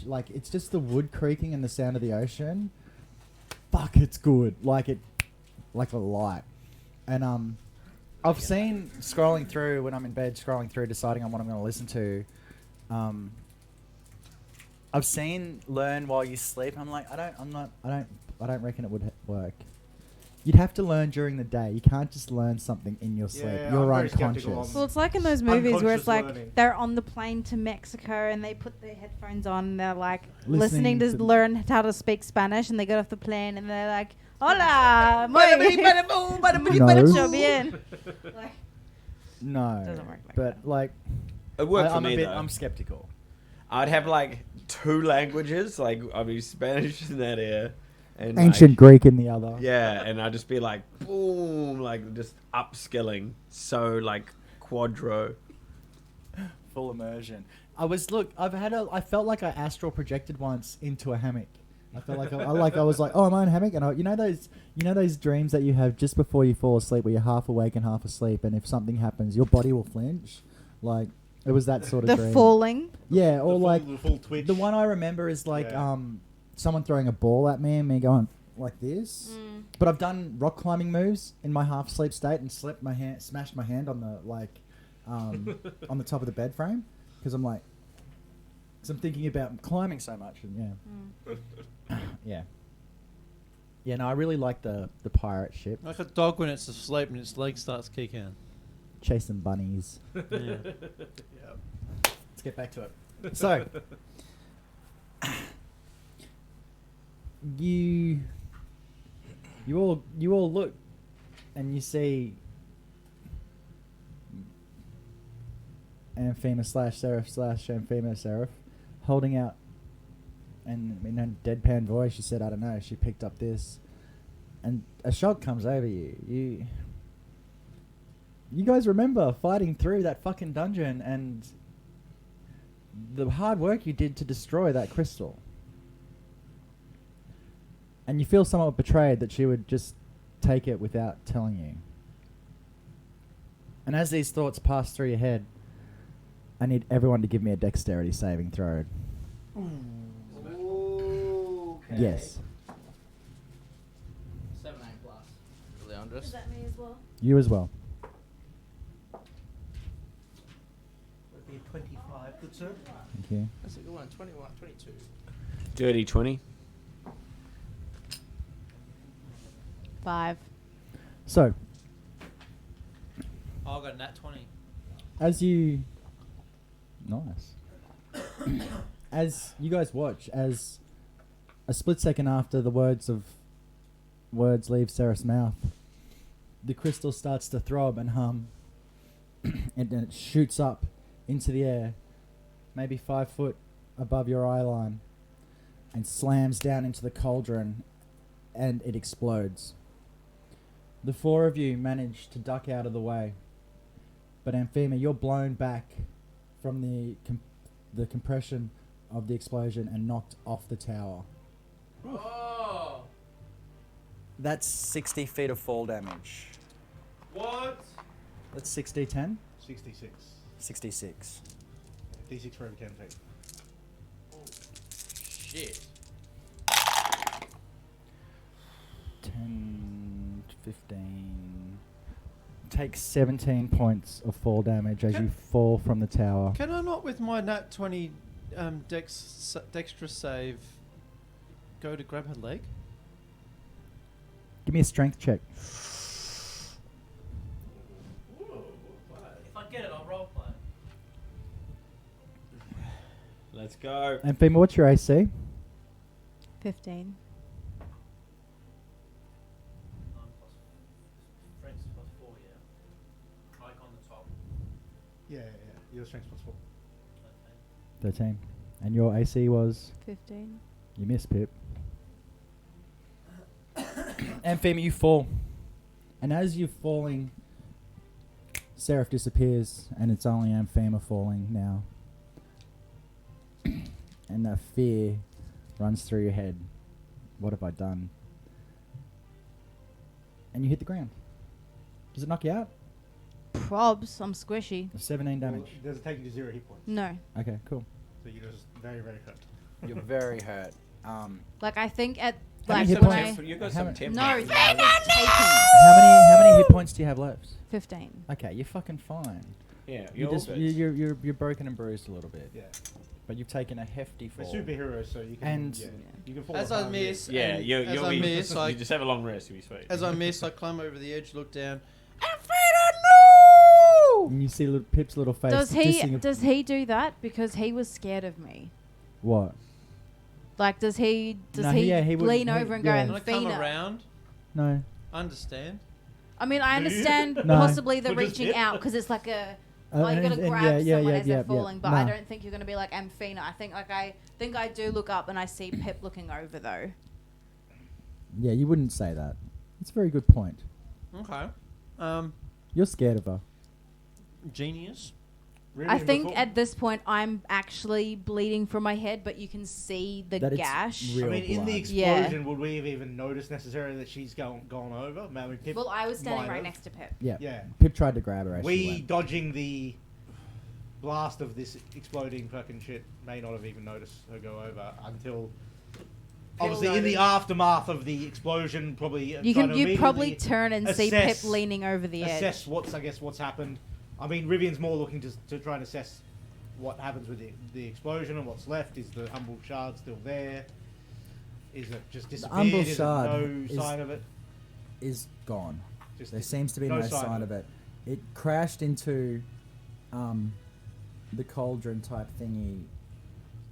like it's just the wood creaking and the sound of the ocean. Fuck, it's good. Like a light. And I've seen scrolling through when I'm in bed, scrolling through, deciding on what I'm going to listen to. I've seen learn while you sleep. I'm like, I don't reckon it would work. you'd have to learn during the day. You can't just learn something in your sleep. Yeah, You're I'm very skeptical unconscious. Well, it's like in those movies where it's Unconscious like learning. they're on the plane to Mexico and they put their headphones on and they're like Listening listening to to- learn how to speak Spanish, and they get off the plane and they're like, "Hola, muy mucho bien." Like, No, Doesn't work like but like It worked for I'm me though. I'm skeptical. I'd have like 2 languages, like I'd be Spanish in that ear, and Ancient like, Greek in the other. yeah, and I'd just be like, boom, like just upskilling, so like quadro. Full immersion. I felt like I astral projected once into a hammock. I felt like I was like, oh, am I in a hammock? And you know those dreams that you have just before you fall asleep, where you're half awake and half asleep, and if something happens, your body will flinch. Like it was that sort of the dream. falling. Yeah, or the full twitch. the one I remember is like Yeah. someone throwing a ball at me and me going like this. Mm. But I've done rock climbing moves in my half sleep state and smashed my hand on the on the top of the bed frame because I'm like, because I'm thinking about climbing so much and yeah. Yeah, no, I really like the pirate ship Like a dog when it's asleep and its leg starts kicking. chasing bunnies. Yeah. Let's get back to it. So, you all look, and you see Amphima / Seraph / Amphima Seraph holding out, and in a deadpan voice, she said, "I don't know." She picked up this, and a shock comes over you. You guys remember fighting through that fucking dungeon and the hard work you did to destroy that crystal. And you feel somewhat betrayed that she would just take it without telling you. And as these thoughts pass through your head, I need everyone to give me a dexterity saving throw. Yes. 7-8 plus. Leandros. that me as well? You as well. Would be 25, good sir. Thank you. That's a good one. 21, 22. Dirty 20. 5. So, Oh, I got a nat 20. as you... Nice. As you guys watch, as a split second after the words leave Sarah's mouth, the crystal starts to throb and hum, and then it shoots up into the air, maybe 5 foot above your eye line, and slams down into the cauldron, and it explodes. The 4 of you manage to duck out of the way, but Amphima, you're blown back from the compression of the explosion and knocked off the tower. Oh! That's 60 feet of fall damage. What? That's 6d10? 66. 66. D6 for every 10 feet. Shit. 10, 15. Take 17 points of fall damage as you fall from the tower. Can I not, with my nat 20 dexterous save, go to grab her leg? Give me a strength check. If I get it, I'll role play. Let's go. Amphima, what's your AC? 15. Strength's plus 4, yeah. Like on the top. Yeah. Your strength plus 4. 13. And your AC was? 15. You missed, Pip. Amphima, you fall. And as you're falling, Seraph disappears, and it's only Amphima falling now. And that fear runs through your head. What have I done? And you hit the ground. Does it knock you out? Probs. I'm squishy. 17 damage. Does it take you to 0 hit points? No. Okay, cool. So you're just very, very hurt. You're very hurt. Like, I think at... How Like, many hit when points? I... You got How some many- temp. No, damage. that was taken. How many hit points do you have left? 15. Okay, you're fucking fine. Yeah, You you're just all you're broken and bruised a little bit, Yeah. but you've taken a hefty We're fall. superheroes, so you can. And- yeah, you can fall. As apart I really. miss, Yeah, and you'll as I be. miss, You just have a long rest. You'll be sweet. as I miss, I climb over the edge, look down. And you see little Pip's little face. Does dissing he do that because he was scared of me? what? Like, does he No, yeah, he would- lean he- over and yeah. go, And I come Amphina? around. No. I understand. I mean, I Do you? understand No. possibly the What does reaching Pip- out because it's like a. Oh, you gotta and grab yeah, someone yeah, as yeah, they're falling, yeah. but I No. don't think you're gonna be like Amphina. I think I do look up and I see Pip looking over though. Yeah, you wouldn't say that. It's a very good point. Okay. You're scared of her. Genius. Really, I think before- at this point I'm actually bleeding from my head, but you can see the That it's gash. real I mean, in the blood. explosion, would we have even noticed necessarily that she's gone over? I mean, Pip Well, I was standing might right have. next to Pip. Yeah. Yeah. Pip tried to grab her as she We went. dodging the blast of this exploding fucking shit may not have even noticed her go over until. Obviously, in the aftermath of the explosion, probably You trying can to you probably immediately turn and see Pip assess- leaning over the assess edge. what's happened. I mean, Rivian's more looking to try and assess what happens with the explosion and what's left. Is the Umbral shard still there? Is it just disappeared? Umbral Is shard there no is- sign of it? Is gone. Just There seems to be no sign of it. It crashed into the cauldron type thingy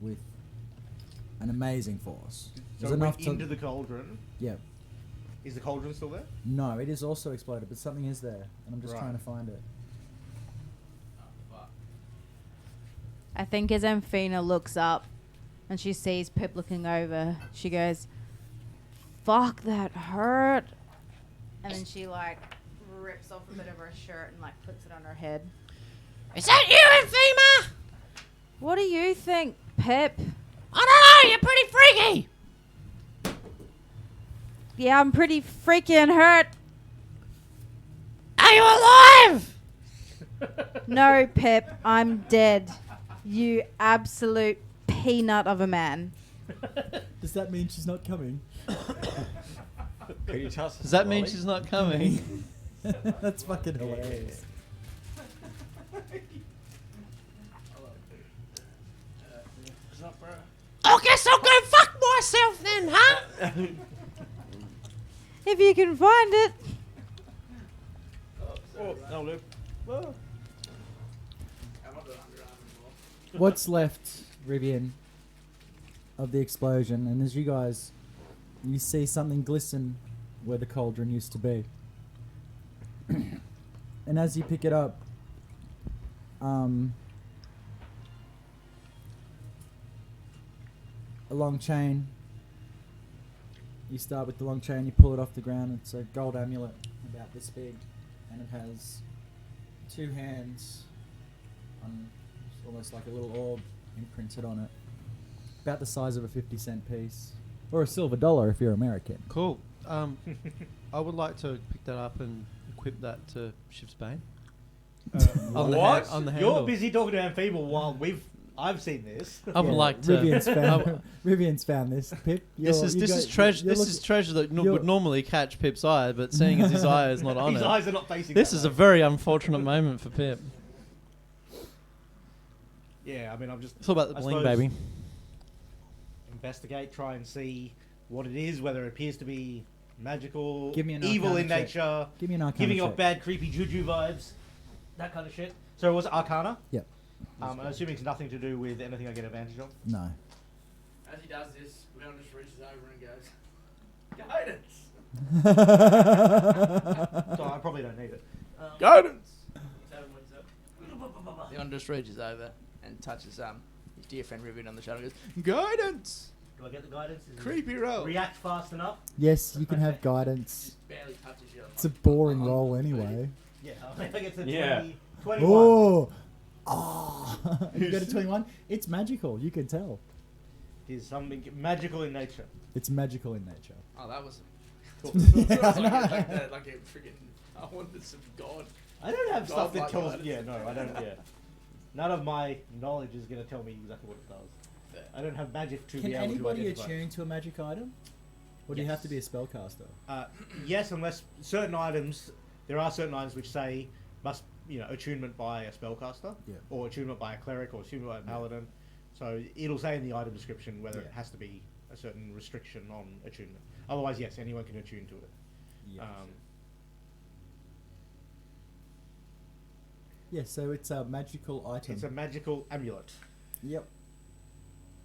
with an amazing force. So It was it enough went to into the cauldron. yeah. Is the cauldron still there? No, it is also exploded, but something is there, and I'm just Right. trying to find it. I think as Amphina looks up and she sees Pip looking over, she goes, "Fuck, that hurt." And then she like rips off a bit of her shirt and like puts it on her head. Is that you, Amphina? What do you think, Pip? I don't know, you're pretty freaky. Yeah, I'm pretty freaking hurt. Are you alive? No, Pip, I'm dead. You absolute peanut of a man. Does that mean she's not coming? Can you toss us Does that a mean lolly? she's not coming? That's fucking hilarious. I guess I'll go fuck myself then, huh? If you can find it. Oh, no, Luke. Well, What's left, Rivian, of the explosion? And as you see something glisten where the cauldron used to be. And as you pick it up, a long chain. You start with the long chain, you pull it off the ground. It's a gold amulet about this big, and it has two hands on almost like a little orb imprinted on it. About the size of a 50-cent piece. Or a silver dollar if you're American. Cool. I would like to pick that up and equip that to Shiv's Bane. On the what? on the You're handle. busy talking to Amphible while I've seen this. I would like to. Rivian's found this. Pip, This is treasure. This is treasure that would normally catch Pip's eye, but seeing as his eye is not on His it, eyes are not facing. this that is a way. very unfortunate moment for Pip. Yeah, I mean, I'm just. It's all about the I bling, suppose baby. Investigate, try and see what it is, whether it appears to be magical, Give me an evil Arcana in check. nature, Give me an Arcana giving off check. bad, creepy juju vibes, that kind of shit. So it was Arcana? Yep. I'm assuming it's nothing to do with anything I get advantage of. No. As he does this, Leon just reaches over and goes, "Guidance." So I probably don't need it. Guidance. Leon just reaches over and touches his dear friend Rivian on the shoulder and goes, "Guidance." Do I get the guidance? Is it Creepy roll. react fast enough? Yes, you can have guidance. Barely touches you. It's a boring roll anyway. Yeah, I think it's a Yeah. 21. Oh! Oh! You go to 21? It's magical, you can tell. It is something magical in nature. It's magical in nature. Oh, that was Cool. like a freaking. I wanted some god. I don't have stuff that God-like tells. guidance. Yeah, no, I don't. Yeah, none of my knowledge is going to tell me exactly what it does. I don't have magic to Can be able anybody to identify. attune to a magic item? Or do you have to be a spellcaster? Yes, unless certain items. There are certain items which say must attunement by a spellcaster, Yeah. or attunement by a cleric, or attunement by a paladin. So it'll say in the item description whether it has to be a certain restriction on attunement. Otherwise, yes, anyone can attune to it. Yeah. Um, Yeah, so it's a magical item. it's a magical amulet. Yep.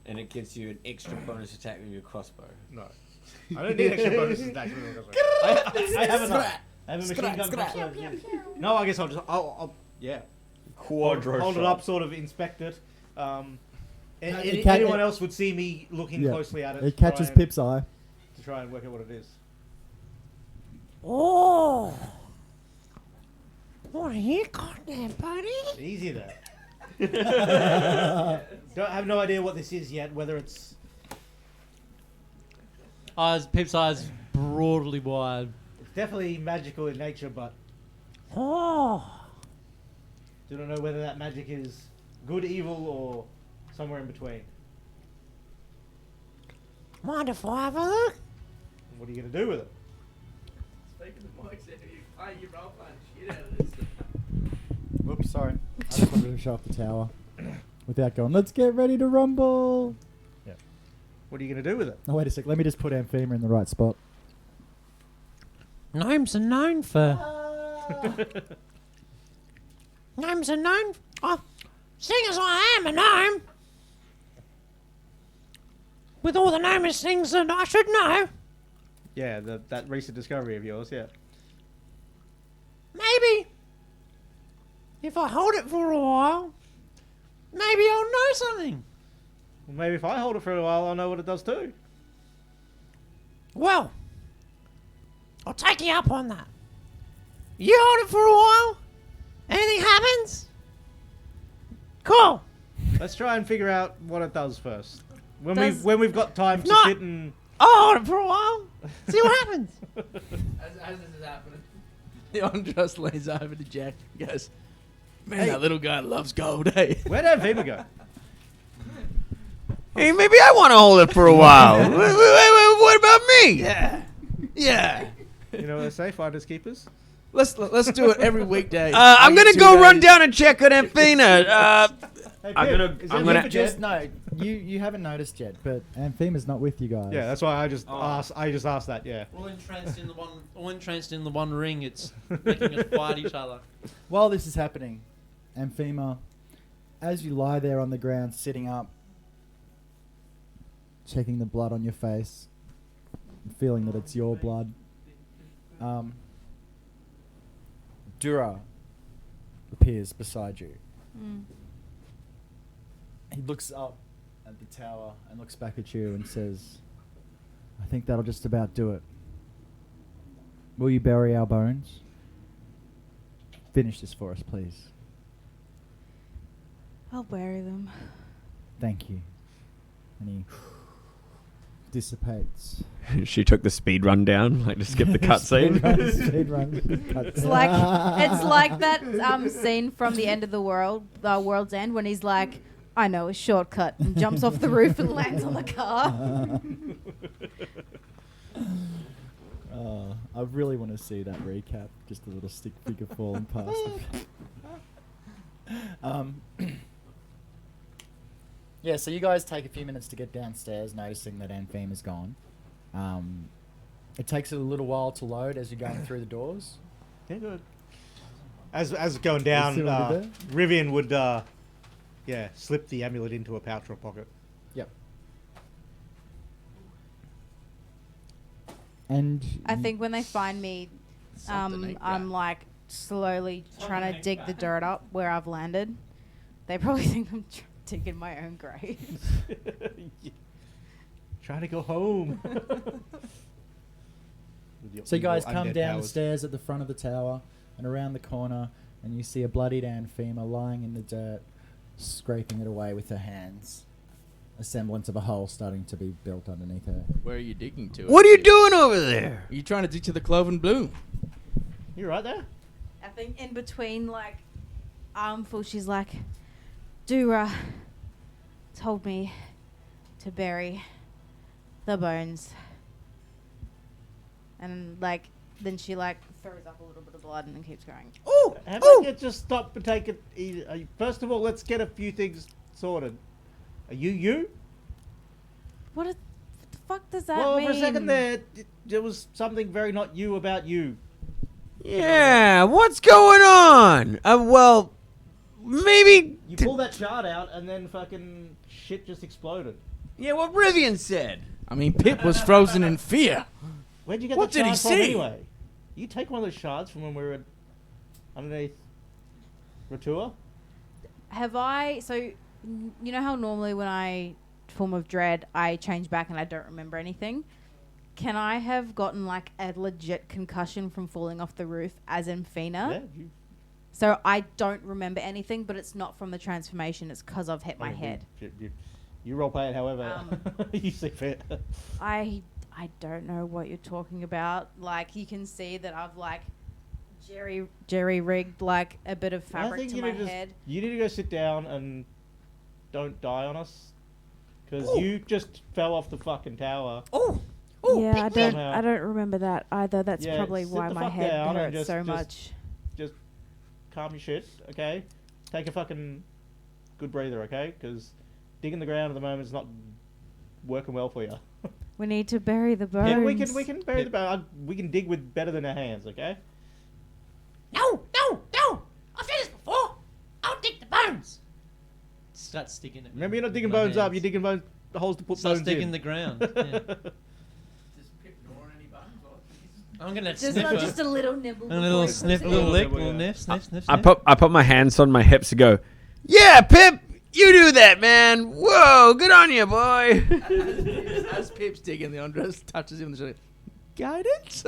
And it gives you an extra bonus attack with your crossbow. No, I don't need extra bonuses. Actually, I have enough. I have a machine gun. crossbow. No, I guess I'll Quadro hold it shot. up, sort of inspect it. It Anyone else would see me looking Yeah. closely at it. It catches to Pip's eye. try and work out what it is. Oh. What are you got there, buddy? Easy there. Don't have no idea what this is yet. Whether it's Pip's eyes broadly wide. definitely magical in nature, but Oh. do not know whether that magic is good, evil, or somewhere in between. Mind if I have a look? What are you gonna do with it? Speaking of Mike, you roll punch shit out of this. Oops, sorry. I just wanted to show off the tower without going, let's get ready to rumble. What are you gonna do with it? No, wait a sec. Let me just put Amphema in the right spot. Gnomes are known for. Gnomes are known. Oh, seeing as I am a gnome, with all the gnomish things that I should know, Yeah, that recent discovery of yours. Yeah. maybe if I hold it for a while, maybe I'll know something. Well, maybe if I hold it for a while, I'll know what it does too. Well, I'll take you up on that. You hold it for a while. Anything happens? Cool. Let's try and figure out what it does first. When Does- we've got time to Not- sit and I'll hold it for a while. See what happens. As this is happening, the Andros leans over to Jack and goes, "Man, that little guy loves gold, eh?" where'd Amphema go? Hey, maybe I want to hold it for a while. What about me? Yeah, yeah. You know what they say, finders keepers. Let's do it every weekday. I'm I gonna get go 2 run days. down and check on Amphena. Hey, I'm Pip, gonna- is I'm Amphema gonna- dead? Just no, you haven't noticed yet, but Amphema's not with you guys. Yeah, that's why I just Oh. asked. I just asked that. Yeah. All entranced in the one. All entranced in the one ring. It's making us fight each other. While this is happening, Amphema, as you lie there on the ground, sitting up, checking the blood on your face, feeling that it's your blood, Dura appears beside you. Mm. He looks up at the tower and looks back at you and says, I think that'll just about do it. Will you bury our bones? Finish this for us, please. I'll bury them. Thank you. And he dissipates. She took the speed run down, like to skip the cutscene. Speed run. It's like that scene from the end of the world, World's End, when he's like, "I know a shortcut," and jumps off the roof and lands on the car. I really want to see that recap. Just a little stick figure falling past. Yeah, so you guys take a few minutes to get downstairs, noticing that Ampheme is gone. It takes a little while to load as you're going through the doors. Yeah, good. As going down, still over there? Rivian would, slip the amulet into a pouch or pocket. Yep. And I think when they find me, Something ain't I'm right. like slowly trying to dig the dirt up where I've landed. They probably think I'm digging my own grave. Trying to go home. So you guys come down the stairs at the front of the tower and around the corner, and you see a bloodied Amphema lying in the dirt, scraping it away with her hands. A semblance of a hole starting to be built underneath her. Where are you digging to? What are you doing over there? Are you trying to dig to the cloven bloom? You right there? I think in between, like, armful, she's like, Dura told me to bury the bones. And, like, then she like throws up a little bit of blood and then keeps going. How about you just stop and take it easy? First of all, let's get a few things sorted. Are you? What the fuck does that Well, mean? for a second there was something very not you about you. Yeah, what's going on? Well, maybe. You pulled that shard out and then fucking shit just exploded. Yeah, what Rivian said. I mean, Pip was frozen in fear. Where'd you get What that did he shard from see? anyway? You take one of those shards from when we were underneath Ratua? Have I? So, you know how normally when I form of dread, I change back and I don't remember anything. Can I have gotten like a legit concussion from falling off the roof, as in Fina? Yeah. You, So I don't remember anything, but it's not from the transformation. It's because I've hit my head. You roleplay it however you see fit. I don't know what you're talking about. Like you can see that I've like jerry rigged like a bit of I fabric think to you my need to head. You need to go sit down and don't die on us. Because you just fell off the fucking tower. Yeah, Somehow. I don't remember that either. That's Yeah, probably sit why the my fuck head down and hurts just- so just- much. Just calm your shit, okay? Take a fucking good breather, okay? Because digging the ground at the moment is not working well for you. We need to bury the bones. Yeah, we can bury the bone. We can dig with better than our hands, okay? No! I've done this before! I'll dig the bones! Start sticking it. Remember, you're not digging with my bones up. hands. You're digging holes to put Start bones sticking in. the ground. Yeah. I'm gonna Just, sniff it. just a little nibble. A little before he sniff, puts it little in. lick, little sniff. I put my hands on my hips and go, yeah, Pip, you do that, man. Whoa, good on you, boy. As Pip's digging, the Andres touches him on the shoulder. Guidance?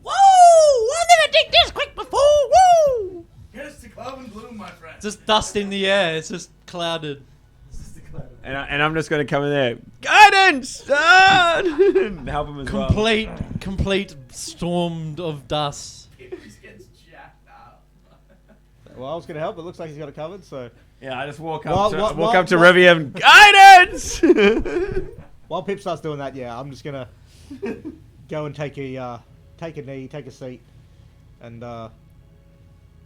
Whoa! I've never dig this quick before! Woo! Here's to carbon bloom, my friend. Just dust in the air. It's just clouded. And I'm just going to come in there, guidance! And help him as well. Complete storm of dust. Well, I was going to help. It looks like he's got it covered, so... Yeah, I just walk Well, up well, to well- Rivian, guidance! While Pip starts doing that, yeah, I'm just going to go and take a knee, take a seat, and,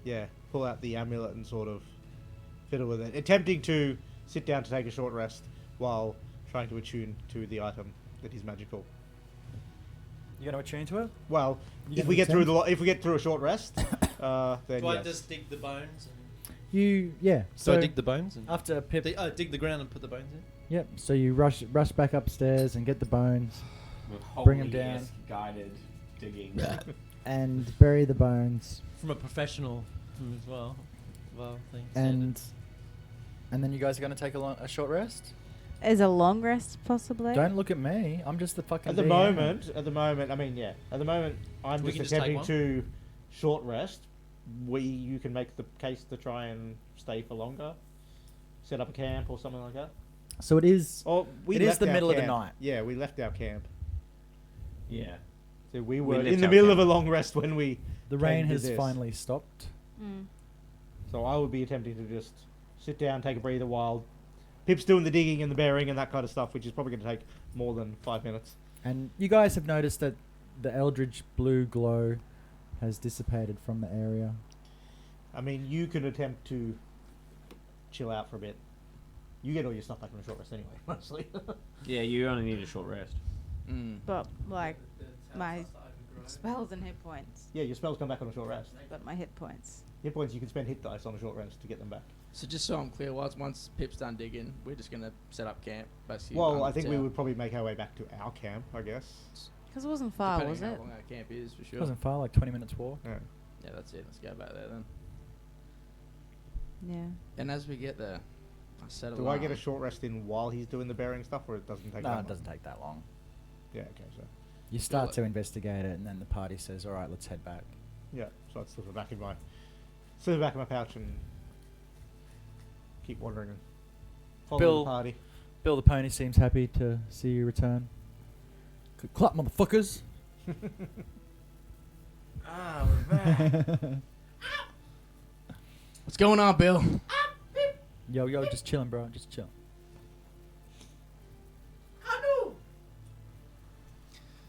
yeah, pull out the amulet and sort of fiddle with it. Attempting to sit down to take a short rest while trying to attune to the item that is magical. You going to attune to it? Well, You if we gonna get through attempt? if we get through a short rest, then Do I yes. just dig the bones? Yeah. So So I dig the bones? And after Pip, dig the ground and put the bones in? yep. So you rush back upstairs and get the bones Bring 'em down. Holy-esque guided digging. and bury the bones, From a professional as well. Well, things. and then you guys are going to take a short rest. Is a long rest possibly? Don't look at me. I'm just the fucking. At the DM. moment, I mean, yeah. At the moment, I'm We just can just take attempting one? to short rest. You can make the case to try and stay for longer. Set up a camp or something like that. So it is. Or It is left the our middle of the camp. night. Yeah, we left our camp. Yeah. So we were left in the our middle camp. of a long rest when we. The came rain to has this. finally stopped. Mm. So I would be attempting to just sit down, take a breather while Pip's doing the digging and the bearing and that kind of stuff, which is probably going to take more than 5 minutes. And you guys have noticed that the eldritch blue glow has dissipated from the area. I mean, you can attempt to chill out for a bit. You get all your stuff back from a short rest anyway, mostly. Yeah, you only need a short rest. But like my spells and hit points. Yeah, your spells come back on a short rest. But my hit points. Hit points, you can spend hit dice on a short rest to get them back. So just so I'm clear, once Pip's done digging, we're just going to set up camp, basically. Well, under I the think we tower. would probably make our way back to our camp, I guess. Because it wasn't far, Depending was on it? how long our camp is, for It sure. wasn't far, like 20 minutes walk. Yeah. Yeah, that's it. Let's go back there then. Yeah. And as we get there, I set a Do I get a short rest in while he's doing the bearing stuff, or it doesn't take No, that it long? doesn't take that long. Yeah, okay, so. You start to investigate it, and then the party says, "All right, let's head back." Yeah, so I'd slip it back in my pouch and keep wandering and follow Bill- the party. Bill the pony seems happy to see you return. Good clap, motherfuckers! Ah, we're back. What's going on, Bill? Yo, just chilling, bro. Just chill.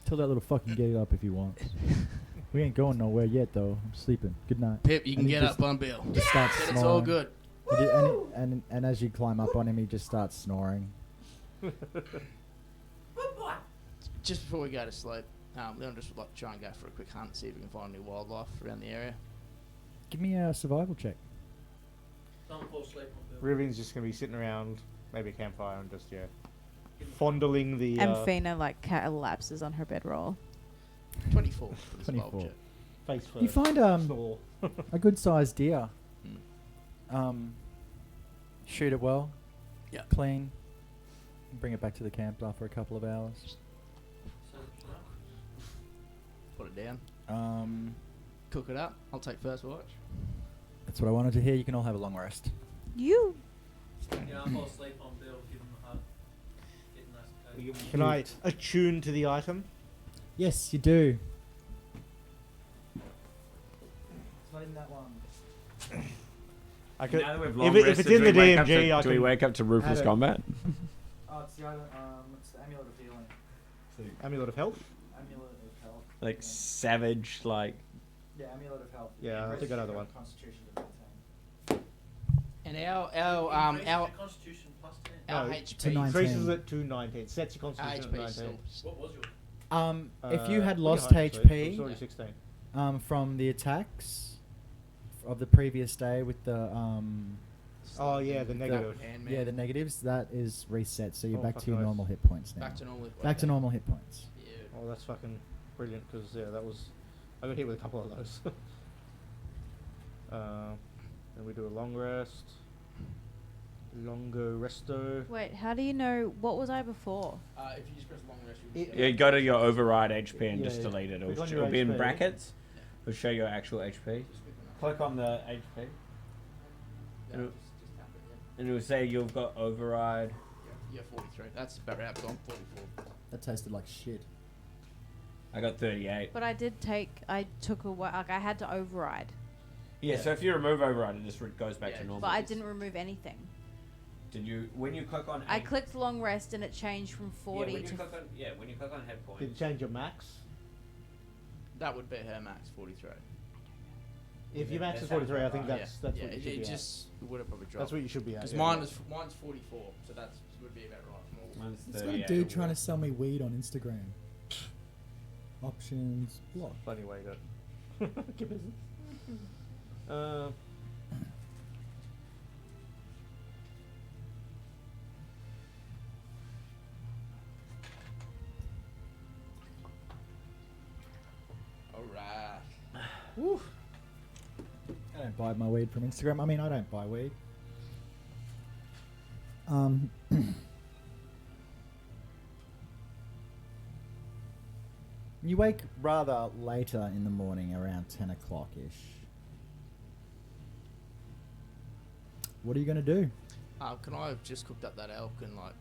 Tell that little fucking get up if he wants. We ain't going nowhere yet, though. I'm sleeping. Good night. Pip, you can And he get just- up on Bill. Just starts It's snoring. all good. And as you climb up on him, he just starts snoring. Just before we go to sleep, Leon just would like to try and go for a quick hunt, see if we can find any wildlife around the area. Give me a survival check. Don't fall asleep on Bill. Rivian's just gonna be sitting around, maybe a campfire, and just fondling the. And Fina like collapses on her bedroll. 24 for the survival 24. check. face first. You find snore. a good sized deer. Mm. Shoot it well. Yeah. Clean. Bring it back to the camp after a couple of hours. Put it down. Cook Cook it up. I'll take first watch. That's what I wanted to hear. You can all have a long rest. You. Yeah, I'll fall asleep on Bill, give him a hug. Get a nice coat. Can I attune to the item? Yes, you do. It's not in that one. I could. Now that we've If, long if rested, it's in do the we wake up DMG, I to, do we can. wake up to Ruthless add it. Combat? Oh, it's the amulet of healing. Amulet of health. Amulet of health. Like savage, like Yeah, amulet of health. Yeah, I think another one. Constitution to maintain. And Increases our your Constitution plus 10. our No, HP. to 19. Increases it to 19. Sets your Our constitution at HP still. 19. What was yours? If you had Pretty lost high, actually. It was HP already 16. from the attacks of the previous day with the Oh yeah, the negative. And yeah, the negatives, that is reset, so you're Oh, back to fucking your nice. normal hit points now. back to normal. Back to normal hit points. Yeah. Oh, that's fucking brilliant because yeah, that was. I got hit with a couple of those. Then we do a long rest. Longo resto. Wait, how do you know what was I before? If you just press long rest, you It- can yeah, go to your override HP and Yeah, just yeah. delete it. Click on It'll your be in HP. brackets. It'll show your actual HP. Click on the HP, Yeah, It'll- just tap it, yeah. and it will say you've got override. Yeah, 43. That's about right. Gone 44. That tasted like shit. I got 38. But I took a like I had to override, Yeah, so if you remove override, it just goes back Yeah, to normal. but I didn't remove anything. Did you? When you click on? I clicked long rest and it changed from 40 when you to. click on when you click on head points. Did you change your max? That would be her max 43. If Yeah, your max that is sounds 43, I about think right. that's yeah, what you should it be just would have probably at. dropped. That's what you should be at. Because yeah. mine's 44, so that would be about right. More. Mine's It's got a 38. dude trying to sell me weed on Instagram. Options block. Funny way to get business. Alright. I don't buy my weed from Instagram. I mean, I don't buy weed. You wake rather later in the morning, around 10 o'clock ish. What are you going to do? Can I have just cooked up that elk and like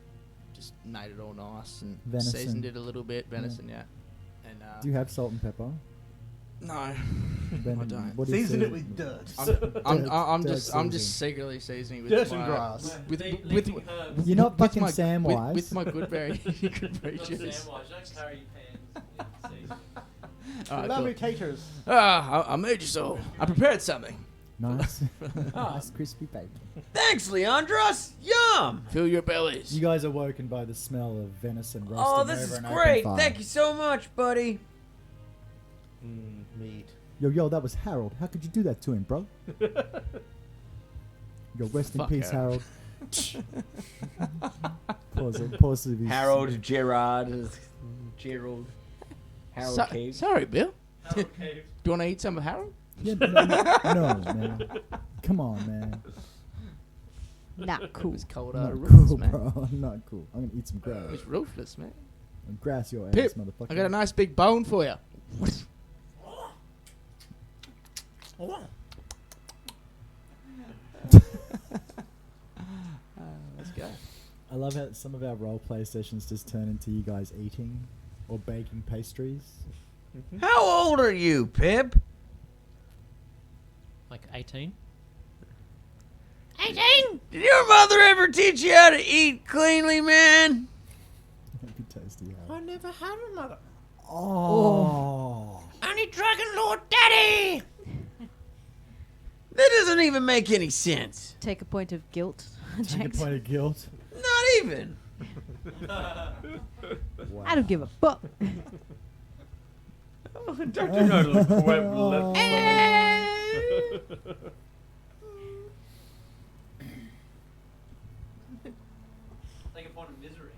just made it all nice and Venison. seasoned it a little bit, venison, yeah. And Do you have salt and pepper? no, Then I don't. What do you Season it do? with dirt. I'm Dirt just season. secretly seasoning with Dirt my, and grass. with Leafing herbs. You're not with fucking my- Samwise. with my goodberry goodberry Not juice. Samwise, don't carry pans in season. Alright, Allow cool. me taters. I made you so. I prepared something. Nice. Nice crispy bacon. Thanks, Leandros. Yum. Fill your bellies. You guys are woken by the smell of venison roasting Oh, this over is an open great. fire. Thank you so much, buddy. Meat. Yo, that was Harold. How could you do that to him, bro? Yo, rest in Fuck peace, Harold. Harold. Pause of his- Harold, Gerard, Gerald, Harold Cave. Sorry, Bill. Harold Cave. Do you want to eat some of Harold? Yeah, no, man. Come on, man. Not It cool. was cold, Not ruthless, cool, man. bro. Not cool. I'm gonna eat some It grass. was ruthless, man. Grass your Pip, ass, motherfucker. I got a nice big bone for you. Let's go. I love how some of our role play sessions just turn into you guys eating or baking pastries. How old are you, Pip? Like 18? 18. Did your mother ever teach you how to eat cleanly, man? That'd be tasty, Harold. I never had a mother. Oh. Only Dragon Lord Daddy! That doesn't even make any sense. Take a point of guilt. Take a James. point of guilt. Not even. I don't give a fuck. Dr. Noodle equivalent. Take a point of misery.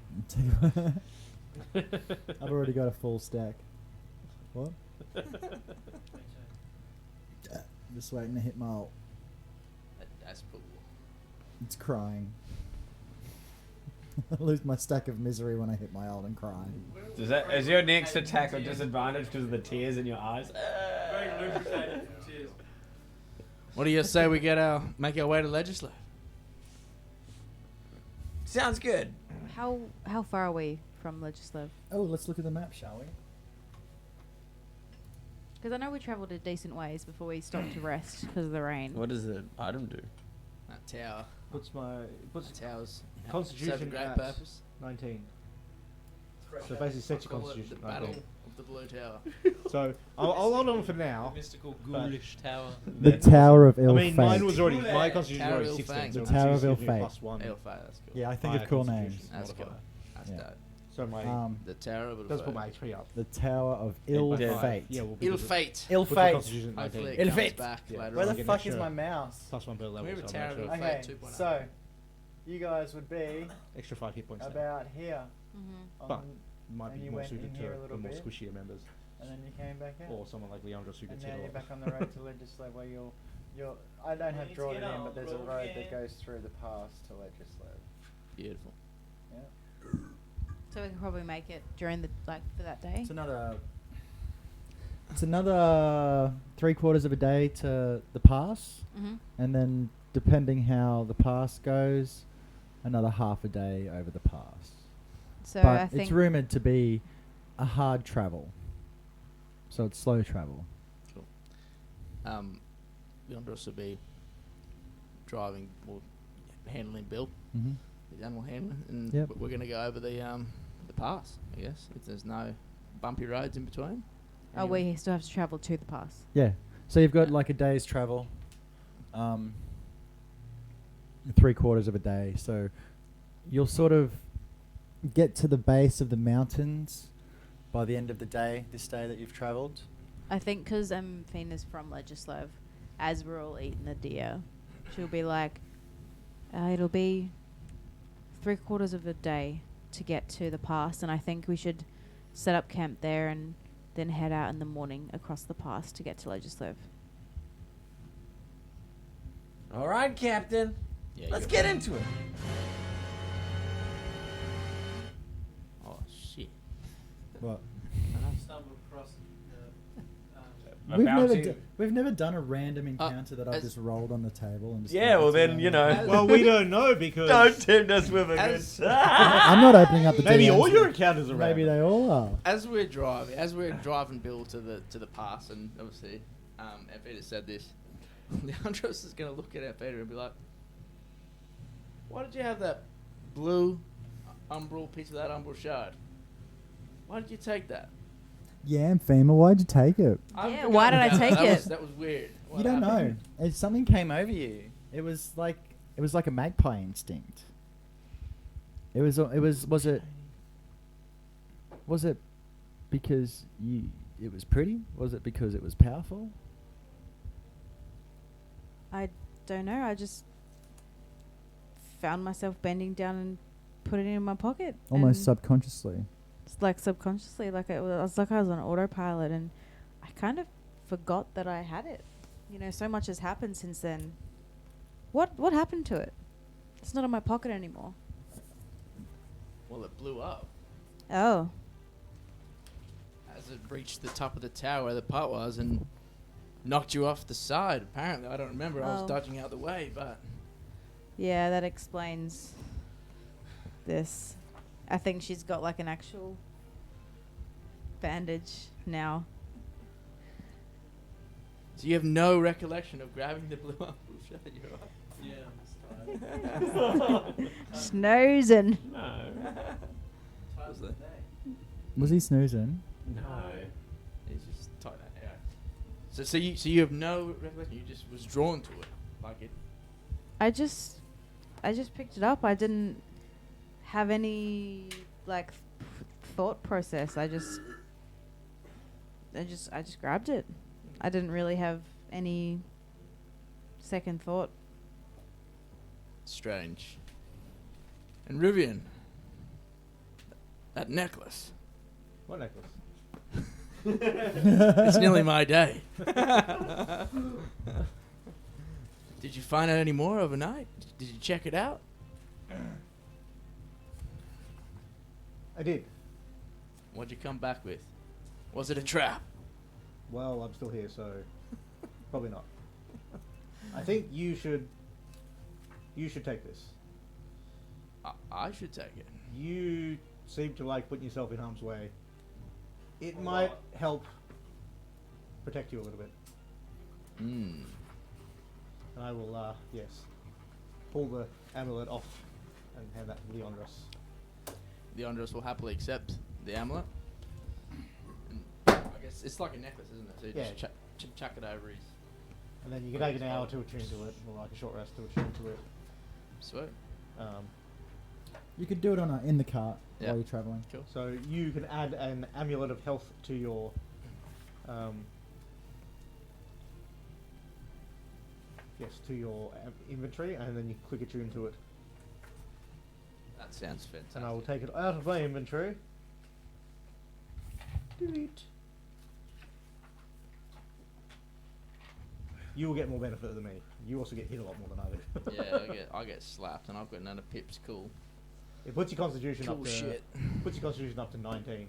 I've already got a full stack. What? Just waiting to hit my ult. That's cool. It's crying. I lose my stack of misery when I hit my ult and cry. Is your next attack a disadvantage because of the tears in your eyes? Very lubricated tears. What do you say we make our way to Legislative? Sounds good. How far are we from Legislative? Oh, let's look at the map, shall we? Because I know we travelled a decent ways before we stopped to rest because of the rain. What does the item do? That tower. Puts That tower's Constitution serve a great at purpose. 19. So basically sets your Call it constitution the at Battle 19. of the Blue Tower. So I'll hold on for now. Mystical but- ghoulish tower. The Tower of I Ill mean, Fate. mine was already my constitution was Tower already of Ill 16. Fate. So The it Tower just of Ill gives me a Fate. +1. Elfire, that's cool. Yeah, I think higher of cool constitution names. That's cool. modifier. That's Yeah. dope. So my The Tower of Ill does put my Fate. HP up. The Tower of Ill Yeah. Fate. Yeah, we'll Ill Fate. Ill Put the Fate. constitution at Hopefully 19. it Ill comes Fate. back Yeah. later Where on. the Get fuck extra is my mouse? +1 per level. We have a so Tower I'm of sure. Ill Okay, Fate 2.0. so you guys would be Extra 5 hit points. now. about here. Mm-hmm. But might and be you more went in suited here a to little the more bit. squishier members, And then you came back out. or someone like Leandros who And gets now hit a you're lot. back on the road to Legislative where you're I don't have drawn it in, but there's a road that goes through the pass to Legislative. Beautiful. So we can probably make it during the for that day. It's another 3/4 of a day to the pass, Mm-hmm. and then depending how the pass goes, another half a day over the pass. So but I think it's rumored to be a hard travel, so it's slow travel. Leandros will be driving or handling Bill, Mm-hmm. the animal handling, and Yep. we're going to go over the pass, I guess, if there's no bumpy roads in between. oh, we still have to travel to the pass. Yeah. So you've got like a day's travel, 3/4 of a day. So you'll sort of get to the base of the mountains by the end of the day, this day that you've travelled. I think because Fina's from Legislative, as we're all eating the deer, she'll be like, it'll be 3/4 of a day to get to the pass, and I think we should set up camp there and then head out in the morning across the pass to get to Legislative. All right, Captain. Yeah, Let's you're get right. into it. Oh, shit. What? Stumbled across We've never done a random Uh, encounter that I've as- just rolled on the table and just Yeah, well handed to then, you. you know. Well, we don't know because Don't tempt us with a good As- I'm not opening up the maybe DMs. all your encounters are Maybe random. they all are. As we're driving Bill to the pass, and obviously, and Peter said this, Leandros is going to look at our Peter and be like, "Why did you have that blue umbral piece of that umbral shard? Why did you take that?" Yeah, FEMA, why'd you take it? Yeah, why did I take it? That was weird. You don't know. Something came over you. It was like a magpie instinct. Was it because it was pretty? Was it because it was powerful? I don't know. I just found myself bending down and put it in my pocket. Almost and subconsciously. it's like subconsciously, like I was on autopilot, and I kind of forgot that I had it. You know, so much has happened since then. What happened to it? It's not in my pocket anymore. Well, it blew up Oh, as it reached the top of the tower where the pot was and knocked you off the side. Apparently, I don't remember. I was Oh. dodging out the way, but yeah, that explains this. I think she's got like an actual bandage now. so you have no recollection of grabbing the blue umbral shard. You're right. Snoozing. Was it? Was he snoozing? No. It's just tight that. Anyway. So you have no recollection. You just was drawn to it, like it. I just picked it up. I didn't have any like thought process. I just grabbed it. I didn't really have any second thought. Strange. And Rivian, that necklace. What necklace? It's nearly my day. Did you find out any more overnight? Did you check it out? I did. What'd you come back with? Was it a trap? Well, I'm still here, so probably not. I think you should take this. I should take it. You seem to like putting yourself in harm's way. It might help protect you a little bit. Hmm. And I will, yes, pull the amulet off and hand that to Leandros. The Andros will happily accept the amulet. And I guess it's like a necklace, isn't it? So you Yeah. just chuck it over his. And then you can take an hour to attune to it, or like a short rest to attune to it. Sweet. You could do it in the cart Yeah. while you're traveling. Cool. So you can add an amulet of health to your inventory, and then you click attune to it. That sounds fantastic. And I will take it out of my inventory. Delete. You will get more benefit than me. You also get hit a lot more than I do. Yeah, I get slapped, and I've got none of Pip's cool. It puts your constitution Cool up to shit. puts your constitution up to 19.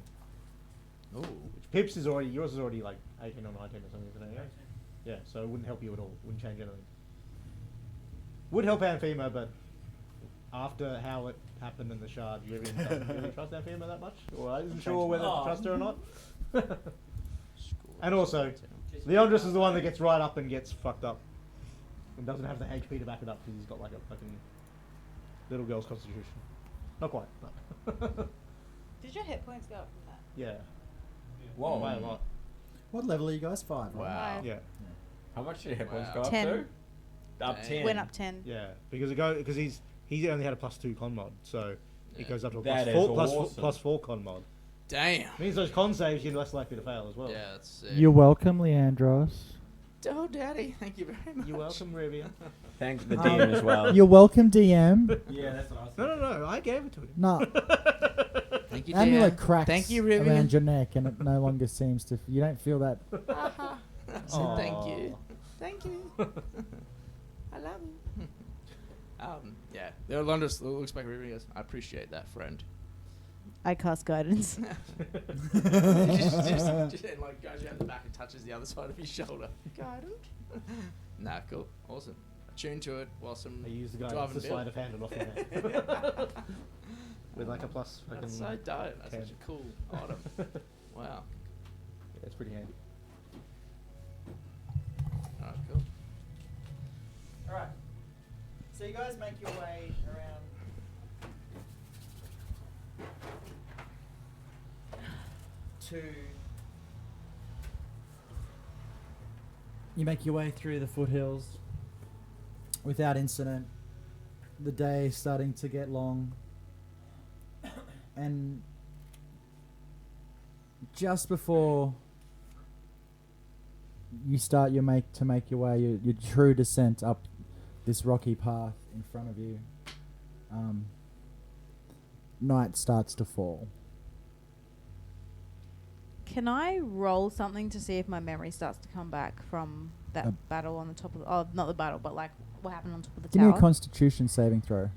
Ooh. Which Pips is already yours is already like 18 or 19 or something, isn't it? Yeah. Yeah, so it wouldn't help you at all. Wouldn't change anything. Would help Amphima, but after how it happened in the shard, you really don't really trust Amphima that much. Or I isn't sure whether to trust her or not. And also, Leandros is the one that gets right up and gets fucked up. And doesn't have the HP to back it up because he's got like a fucking little girl's constitution. Not quite, but Did your hit points go up from that? yeah. Whoa. By a lot. What level are you guys? 5? Wow. Five. Yeah. How much did your hit points Wow. go up 10. to? Up Dang. 10. Went up 10. Yeah, because he's only had a +2 con mod, so Yeah. it goes up to a That is awesome. +4 con mod. Damn. Means those con saves you're less likely to fail as well. Yeah, that's sick. You're welcome, Leandros. Oh, Daddy, thank you very much. You're welcome, Rivian. Thanks the DM as well. You're welcome, DM. Yeah, that's what I was No, I gave it to him. No, Thank you, amulet DM. cracks Thank you, Rivian. around your neck, and it no longer seems to. You don't feel that. I said thank you. Thank you. I love you. Yeah. The Londres looks back at Rivian and goes, I appreciate that, friend. I cast guidance. just and like goes around the back and touches the other side of his shoulder. Guidance. Nah, cool. Awesome. Attune to it whilst I'm I use the guy driving to Bill. slide of hand it off your hand. With like a plus. That's so fucking- dope. That's 10. such a cool item. Wow. Yeah, it's pretty handy. Alright, cool. Alright. So you guys make your way around. You make your way through the foothills without incident. The day is starting to get long. And just before you start your make your way, your true descent up this rocky path in front of you, night starts to fall. Can I roll something to see if my memory starts to come back from that battle on the top of the... Oh, not the battle, but like what happened on top of the Give tower? me a Constitution saving throw.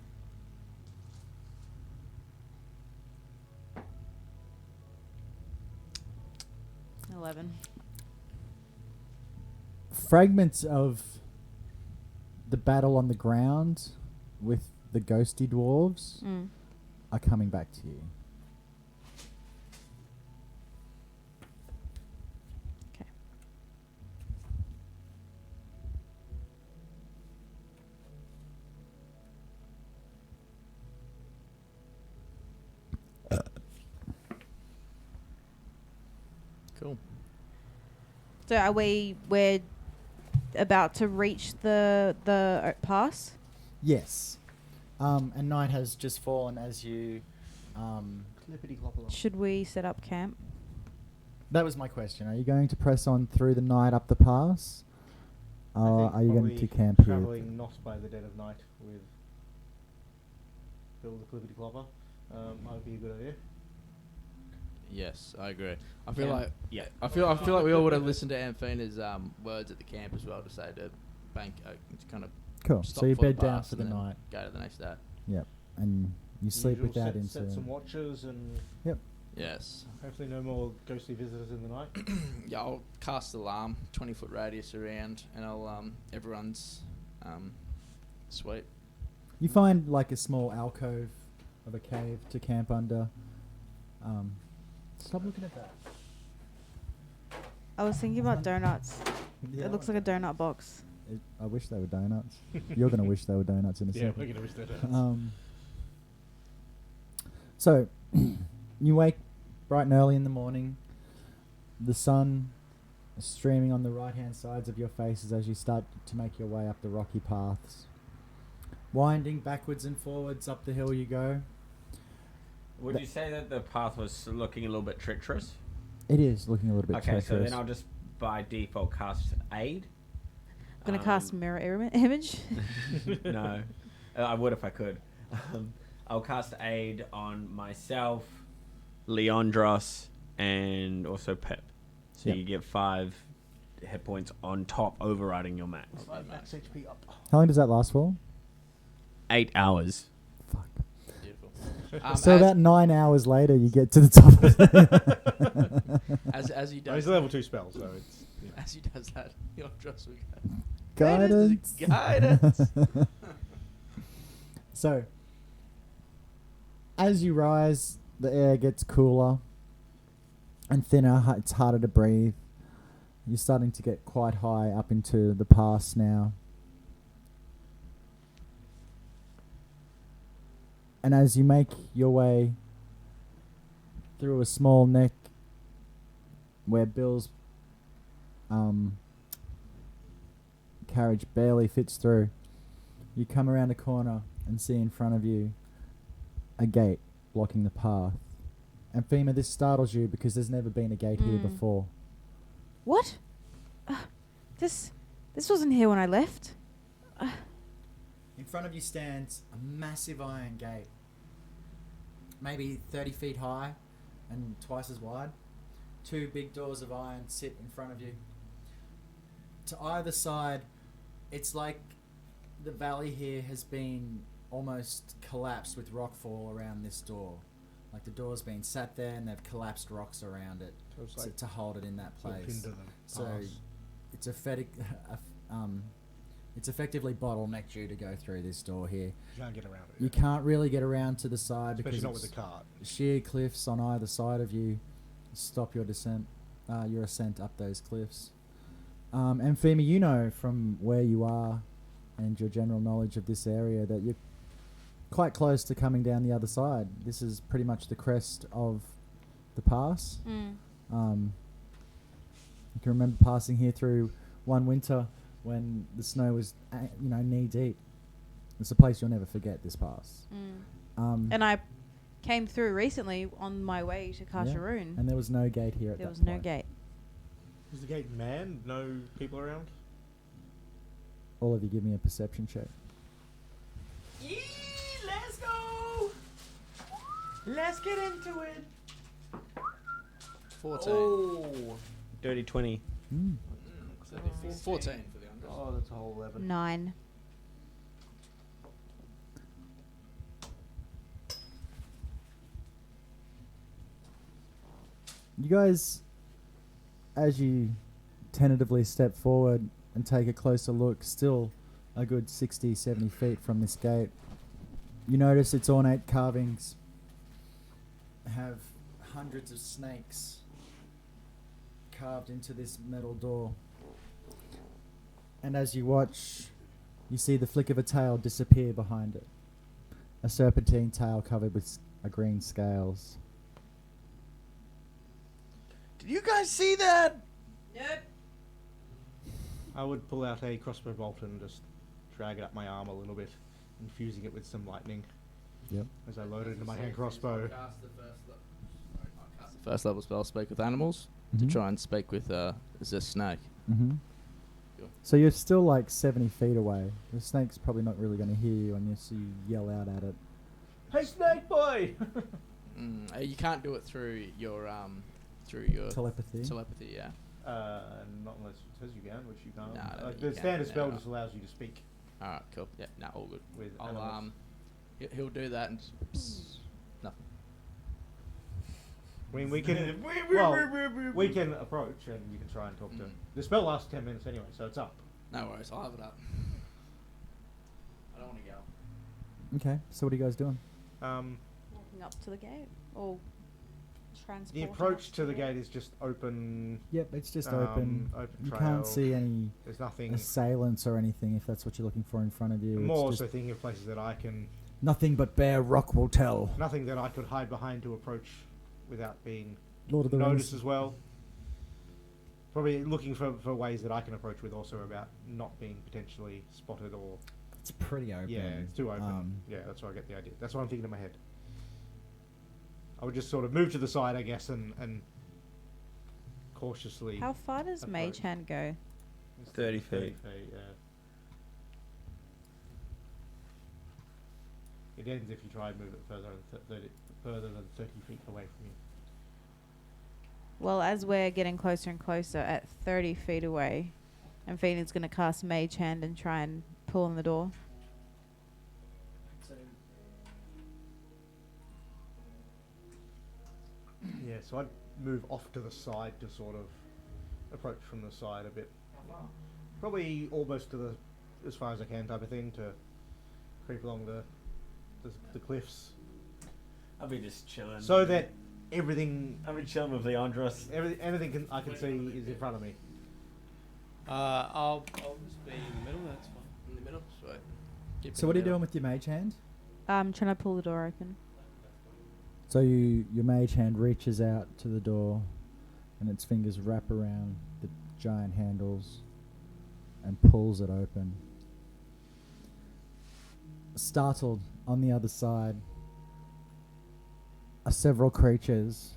Fragments of the battle on the ground with the ghosty dwarves Mm. are coming back to you. Okay. Cool. So are we're about to reach the pass? Yes. And night has just fallen as you. Clippity clopper. Should we set up camp? That was my question. Are you going to press on through the night up the pass? Or are you going to camp here? Traveling not by the dead of night with Bill the Clippity Clopper might be a good idea. Yes, I agree. I feel Yeah. like Yeah. I feel like we all would have listened to Amphina's words at the camp as well to say to bank to kind of Cool. stop So you for the bed down pass for the and then night. go to the next day. Yep. And you sleep Usual without set some into. watches and Yes. hopefully no more ghostly visitors in the night. Yeah, I'll cast alarm, 20-foot radius around, and I'll everyone's sweet. You find like a small alcove of a cave to camp under. Stop looking at that. I was thinking about donuts. It looks like a donut box. I wish they were donuts. You're gonna wish they were donuts in a Yeah, second. we're gonna wish that. So, you wake bright and early in the morning. The sun is streaming on the right-hand sides of your faces as you start to make your way up the rocky paths. Winding backwards and forwards up the hill you go. Would you say that the path was looking a little bit treacherous? It is looking a little bit Okay, so treacherous. then I'll just by default cast aid. I'm gonna cast mirror image. No, I would if I could. I'll cast aid on myself, Leandros, and also Pip. So Yep. you get 5 hit points on top, overriding your max. Max HP up. How long does that last for? 8 hours. Fuck. Beautiful. So about 9 hours later, you get to the top of it. as he No, does it's a level 2 spell, so it's. Yeah. as he does that, your dross will go. Guidance. Guidance. So, as you rise, the air gets cooler and thinner. It's harder to breathe. You're starting to get quite high up into the pass now. And as you make your way through a small neck where Bill's carriage barely fits through, you come around a corner and see in front of you a gate blocking the path. And Fema, this startles you because there's never been a gate here Mm. before. What? This wasn't here when I left. In front of you stands a massive iron gate, maybe 30 feet high and twice as wide. 2 big doors of iron sit in front of you. To either side, it's like the valley here has been almost collapsed with rockfall around this door. Like the door's been sat there and they've collapsed rocks around it So it's to, like to hold it in that place. into the So pass. it's it's effectively bottlenecked you to go through this door here. You can't get around it. You can't really get around to the side Especially because not with it's the cart. sheer cliffs on either side of you stop your descent, your ascent up those cliffs. And Fema, you know from where you are and your general knowledge of this area that you're quite close to coming down the other side. This is pretty much the crest of the pass. You can remember passing here through one winter when the snow was, knee deep. It's a place you'll never forget, this pass. And I came through recently on my way to Kasharoon. And there was no gate here at There that was no point. gate. Is the gate manned? No people around? All of you give me a perception check. Let's go. Let's get into it. 14. Oh, dirty 20. 14 for the under. Oh, that's a whole 11. 9. You guys, as you tentatively step forward and take a closer look, still a good 60, 70 feet from this gate, you notice its ornate carvings have hundreds of snakes carved into this metal door. And as you watch, you see the flick of a tail disappear behind it. A serpentine tail covered with green scales. Did you guys see that? Nope. I would pull out a crossbow bolt and just drag it up my arm a little bit, infusing it with some lightning. Yep. As I load it into my hand crossbow. First level spell, speak with animals, Mhm. to try and speak with a snake. Mm-hmm. Cool. So you're still like 70 feet away. The snake's probably not really going to hear you unless you yell out at it. Hey, snake boy! You can't do it through your Telepathy. telepathy, yeah. Not unless it says you can, which you can't. No, I don't think the you can. standard No, spell no. just allows you to speak All right, cool. Yeah, no, all good. with I'll animals. he'll do that and nothing. I mean, we can. Well, we can approach and you can try and talk to. The spell lasts 10 minutes anyway, so it's up. No worries, I'll have it up. I don't want to go. Okay, so what are you guys doing? Walking up to the gate or transport. The approach to the gate is just open. Yep, it's just open. Open You trail. can't see any There's nothing. assailants or anything if that's what you're looking for in front of you. I'm It's more just also thinking of places that I can. nothing but bare rock will tell. Nothing that I could hide behind to approach without being Lord of the noticed Rings. as well. Probably looking for ways that I can approach with also about not being potentially spotted or. It's pretty open. Yeah, it's too open. Yeah, that's where I get the idea. That's what I'm thinking in my head. I would just sort of move to the side, I guess, and cautiously. How far does approach. Mage Hand go? 30 feet. Yeah. It ends if you try and move it further than 30 feet away from you. Well, as we're getting closer and closer at 30 feet away, and Phoenix going to cast Mage Hand and try and pull on the door. Yeah, so I'd move off to the side to sort of approach from the side a bit. Probably almost to the as far as I can type of thing to creep along the cliffs. I'll be just chilling. So that everything I'll be chilling with Leandros. anything I can see is in front of me. I'll just be in the middle. That's fine. In the middle, sweet. Keep So in what the are you middle. doing with your mage hand? Trying to pull the door open. So your mage hand reaches out to the door, and its fingers wrap around the giant handles, and pulls it open. Startled, on the other side are several creatures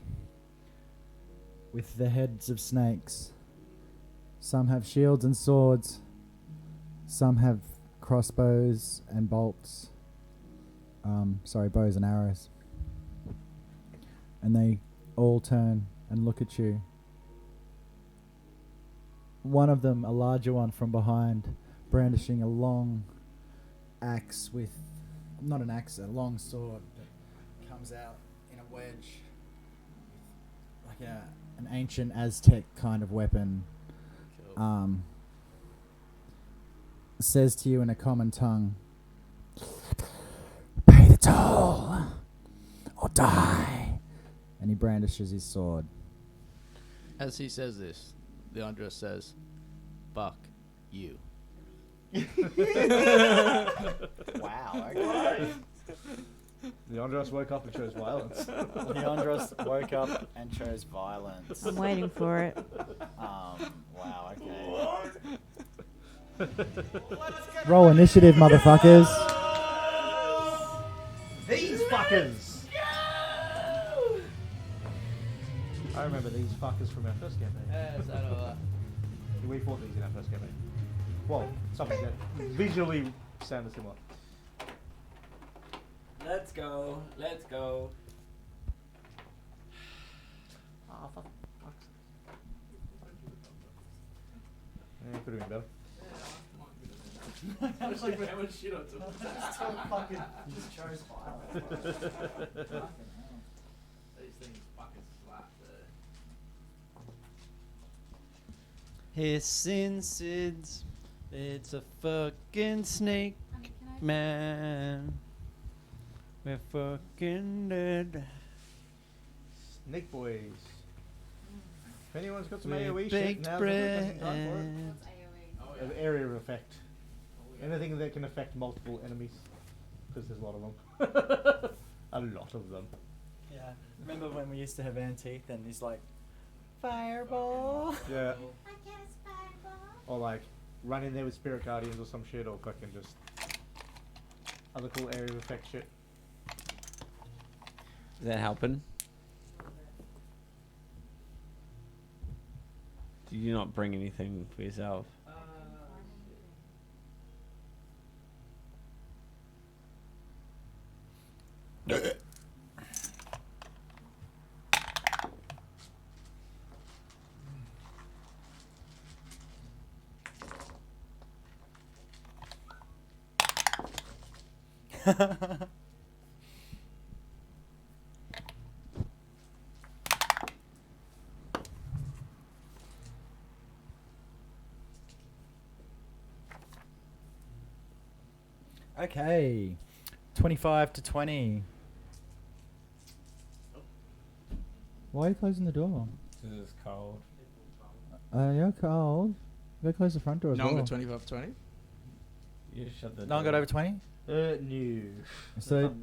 with the heads of snakes. Some have shields and swords. Some have crossbows and bolts. Bows and arrows. And they all turn and look at you. One of them, a larger one from behind, brandishing a long axe with, not an axe, a long sword that comes out in a wedge, like an ancient Aztec kind of weapon. Cool. Says to you in a common tongue, "Pay the toll, or die." And he brandishes his sword. As he says this, Leandros says, "Fuck you." Wow, okay. Leandros woke up and chose violence. Leandros woke up and chose violence. I'm waiting for it. Wow, okay. Roll initiative, motherfuckers. These fuckers! I remember these fuckers from our first campaign. We fought these in our first campaign. Well, something that visually sounded similar. Let's go. Let's go. Oh, fuck. Yeah, could have been better. Just chose violence. Hissing Sids, it's a fucking snake, man. We're fucking dead. Snake boys. If anyone's got some With AoE shit, baked now's the bread. fucking time for it. An area of effect. Anything that can affect multiple enemies. Because there's a lot of them. A lot of them. Yeah. Remember when we used to have Antique and he's like, fireball. Yeah. Or like run in there with spirit guardians or some shit, or fucking just other cool area of effect shit. Is that helping? Do you not bring anything for yourself? Okay, 25 to 20. Why are you closing the door? Because it's cold. You're cold. You gotta close the front door as No one well. got 25 20. You shut the No one door. got over 20? No. So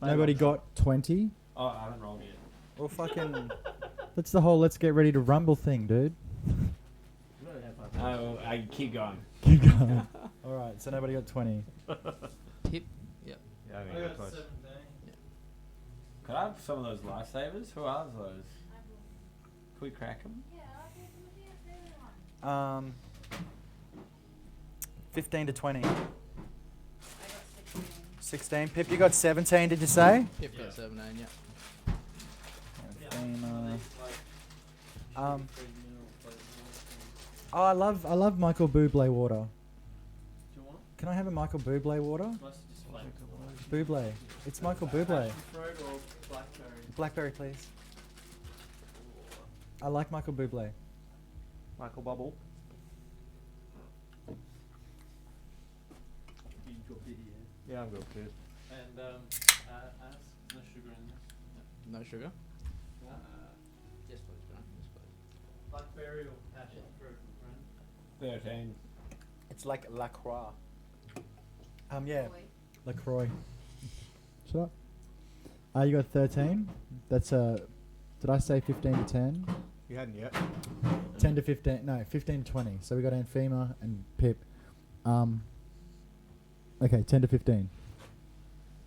nobody got 20? Oh, I haven't rolled yet. Well, fucking. That's the whole let's get ready to rumble thing, dude. Oh, I keep going. Keep going. Alright, so nobody got 20. Pip. Yep. Yeah, I I think got close. 17. Could I have some of those lifesavers? Who are those? Can we crack them? 15 to 20. 16. Pip, you got 17, did you say? Pip got 17, yeah. Oh, I love Michael Bublé water. Do you want? Can I have a Michael Bublé water? Bublé. It's Michael Bublé. Fruit or blackberry? Blackberry, please. I like Michael Bublé. Michael Bubble. Yeah, I'm good, cheers. And no sugar in this. No sugar. Yes, please, Brian. Yes, please. Blackberry or passion fruit, Brian? 13. It's like La Croix. Yeah. LaCroix. Shut up. You got 13. That's did I say 15 to 10? You hadn't yet. 10 to 15. No, 15 to 20. So we got Anthema and Pip. Okay, 10 to 15.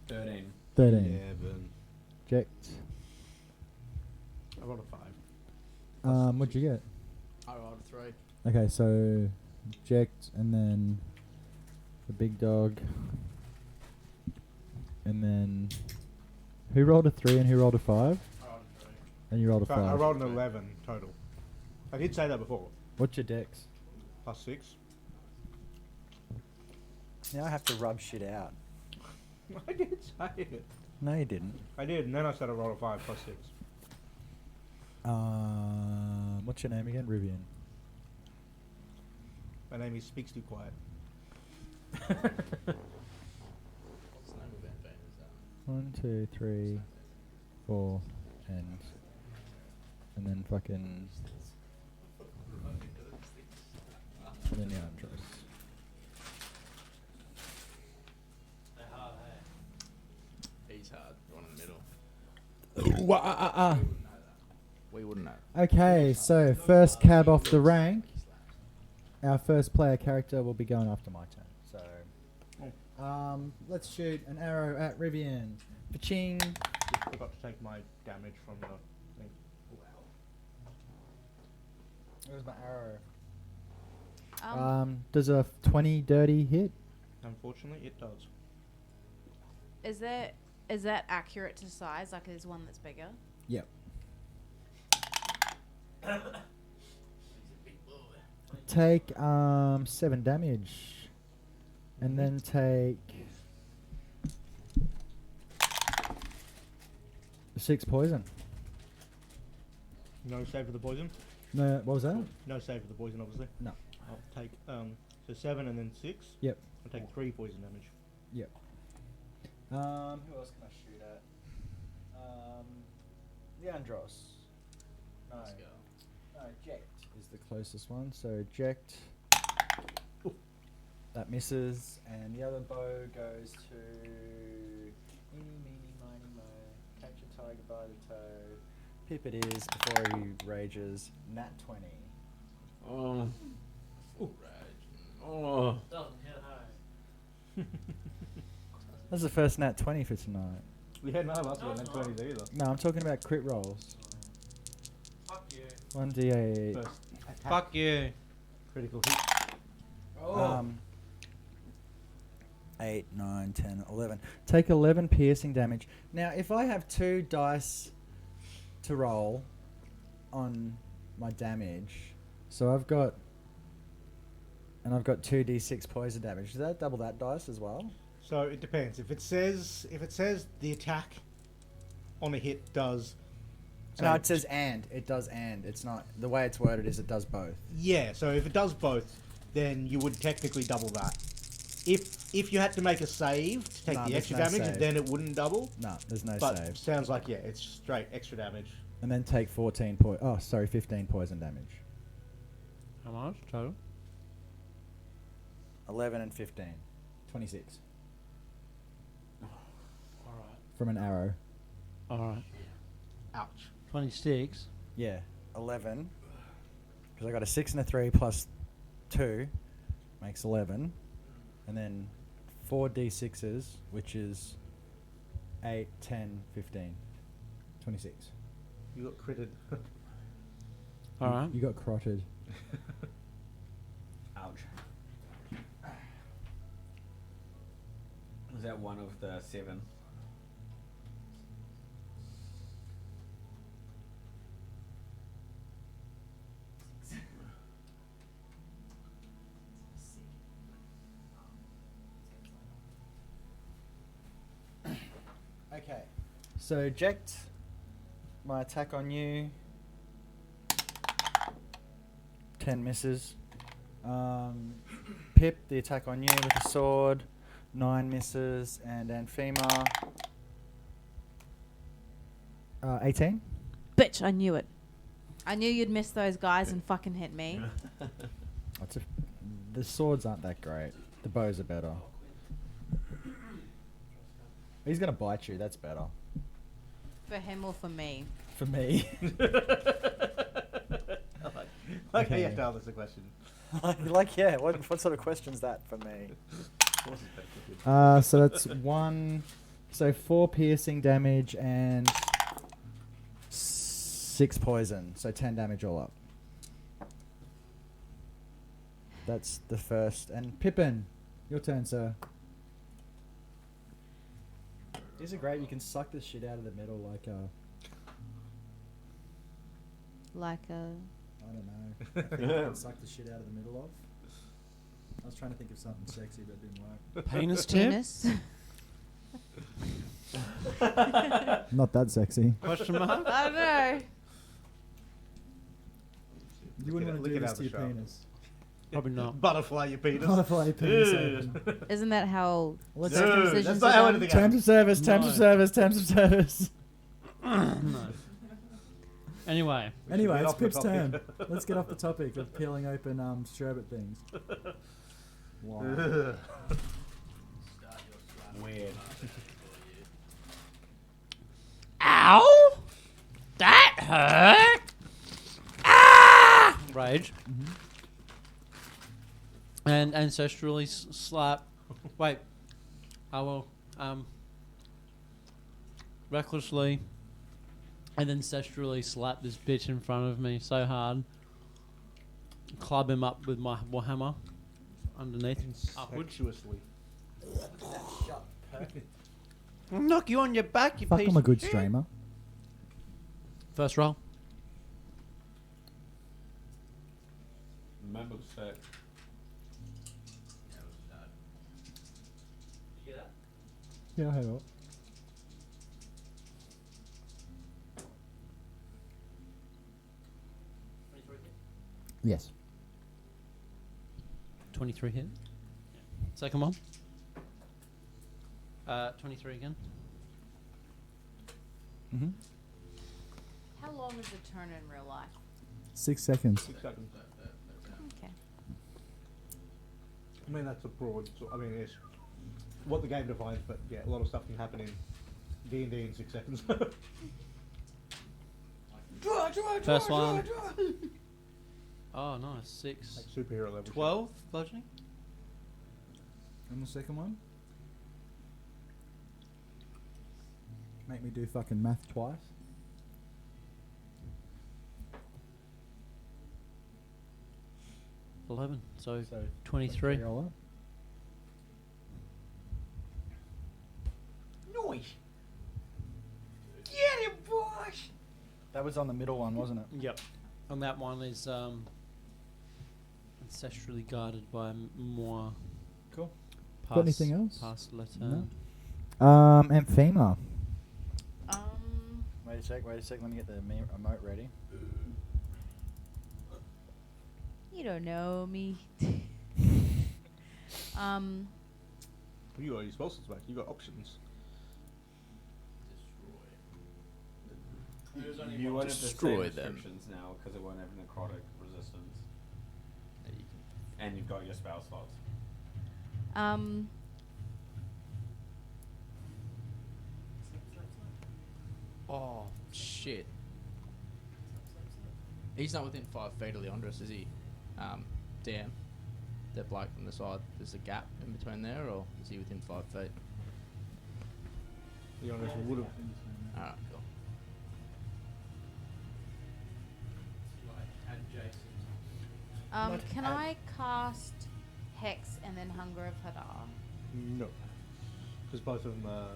13. 13. Yeah, but Ject. I rolled a 5. What'd you get? I rolled a 3. Okay, so Ject and then the big dog. And then who rolled a 3 and who rolled a 5? I rolled a 3. And you rolled a So 5. I rolled an 11 total. I did say that before. What's your dex? +6. Now I have to rub shit out. I did say it. No, you didn't. I did, and then I said I rolled a 5 +6. What's your name again? Rivian. My name is Speaks Too Quiet. What's the name of Anthema's? 1, 2, 3, 4, and then fucking. And then Leandros. They're hard, hey? He's hard. The one in the middle. We wouldn't know. Okay, so first cab off the rank. Our first player character will be going after my turn. So, let's shoot an arrow at Rivian. Paching. Just forgot to take my damage from the thing. Where's my arrow? Um, Does a 20 dirty hit? Unfortunately, it does. is that accurate to size? Like, there's one that's bigger. Yep. Take 7 damage, and then take 6 poison. No save for the poison. No, what was that? No save for the poison, obviously. No. I'll take so 7 and then 6. Yep. I'll take 3 poison damage. Yep. Who else can I shoot at? Leandros. No. Let's go. No, Ject is the closest one. So Ject. That misses, and the other bow goes to eeny, meeny, miny, mo. Catch a tiger by the toe. Pip it is before he rages. Nat 20. Oh. Oh. That's the first nat 20 for tonight. Yeah, none of us got net 20s either. No, I'm talking about crit rolls. Fuck you. 1d8. First attack, Fuck you. critical hit. 8, 9, 10, 11. Take 11 piercing damage. Now, if I have 2 dice to roll on my damage, so I've got 2d6 poison damage. Does that double that dice as well? So it depends. If it says the attack on a hit does. No, it says and. It does and. It's not the way it's worded is it does both. Yeah, so if it does both, then you would technically double that. If you had to make a save to take No, the there's extra no damage, save. then it wouldn't double. No, there's no But save. sounds like it's straight extra damage. And then take 15 poison damage. How much total? 11 and 15. 26. Alright. From an arrow. Alright. Ouch. 26. Yeah, 11. Because I got a 6 and a 3 plus 2 makes 11. And then 4 d6s, which is 8, 10, 15. 26. You got critted. Alright. You got crotted. Ouch. Was that one of the 7? Okay. So eject my attack on you. 10 misses. Pip, the attack on you with a sword. 9 misses. And Anphema. 18. Bitch, I knew it. I knew you'd miss those guys and fucking hit me. The swords aren't that great. The bows are better. He's gonna bite you. That's better. For him or for me? For me. Like, you have to ask the question. Yeah. What sort of question's that for me? Uh, So that's 4 piercing damage and 6 poison. So 10 damage all up. That's the first. And Pippin, your turn, sir. These are great. You can suck this shit out of the middle like a... Like a... I don't know. I think you can suck the shit out of the middle of. I was trying to think of something sexy, but it didn't work. Penis tip? Penis? Not that sexy. Question mark? I don't know. You wouldn't want to Lick do it this out to the your shaft. penis. Probably not. Butterfly your penis. Butterfly your penis open. Isn't that how Let's No, circumcisions that's are not how done? anything Terms happens. of service, terms of No. service, terms of service. No. Anyway. Anyway, get it's off the Pip's turn. topic. Let's get off the topic of peeling open sherbet things. Wow. Weird. Ow! That hurt! Ah! Rage. And ancestrally slap. Wait. I will. Recklessly and ancestrally slap this bitch in front of me so hard. Club him up with my warhammer underneath. Upwards. Sensuously. Knock you on your back, you Fuck, piece I'm a good of shit. streamer. First roll. Mine looks sick. Yeah, I heard it. Yes. 23 hit. Second one. 23 again. Mm-hmm. How long is the turn in real life? 6 seconds. 6 seconds. Okay. I mean, that's a broad. I mean, it's what the game defines, but yeah, a lot of stuff can happen in D&D in 6 seconds. First one. Oh, nice. 6. Like superhero level. 12 bludgeoning. And the second one? Make me do fucking math twice. shit. 11. So, So 23. roll up. Nice. Get him, boys. That was on the middle one, wasn't it? Yep. And that one is ancestrally guarded by Moi. Cool. Pass, Got anything else? Pass letter. No. Amphema. Wait a sec, let me get the emote ready. You don't know me. You got your spell slots back. You got options. You won't have the Destroy same them. restrictions now because it won't have necrotic resistance. And you've got your spell slots. Oh, shit. He's not within 5 feet of Leandris, is he? DM. That bloke on the side, there's a gap in between there, or is he within 5 feet? The honest would have. Alright, cool. Can I cast Hex and then Hunger of Hadar? No. Because both of them are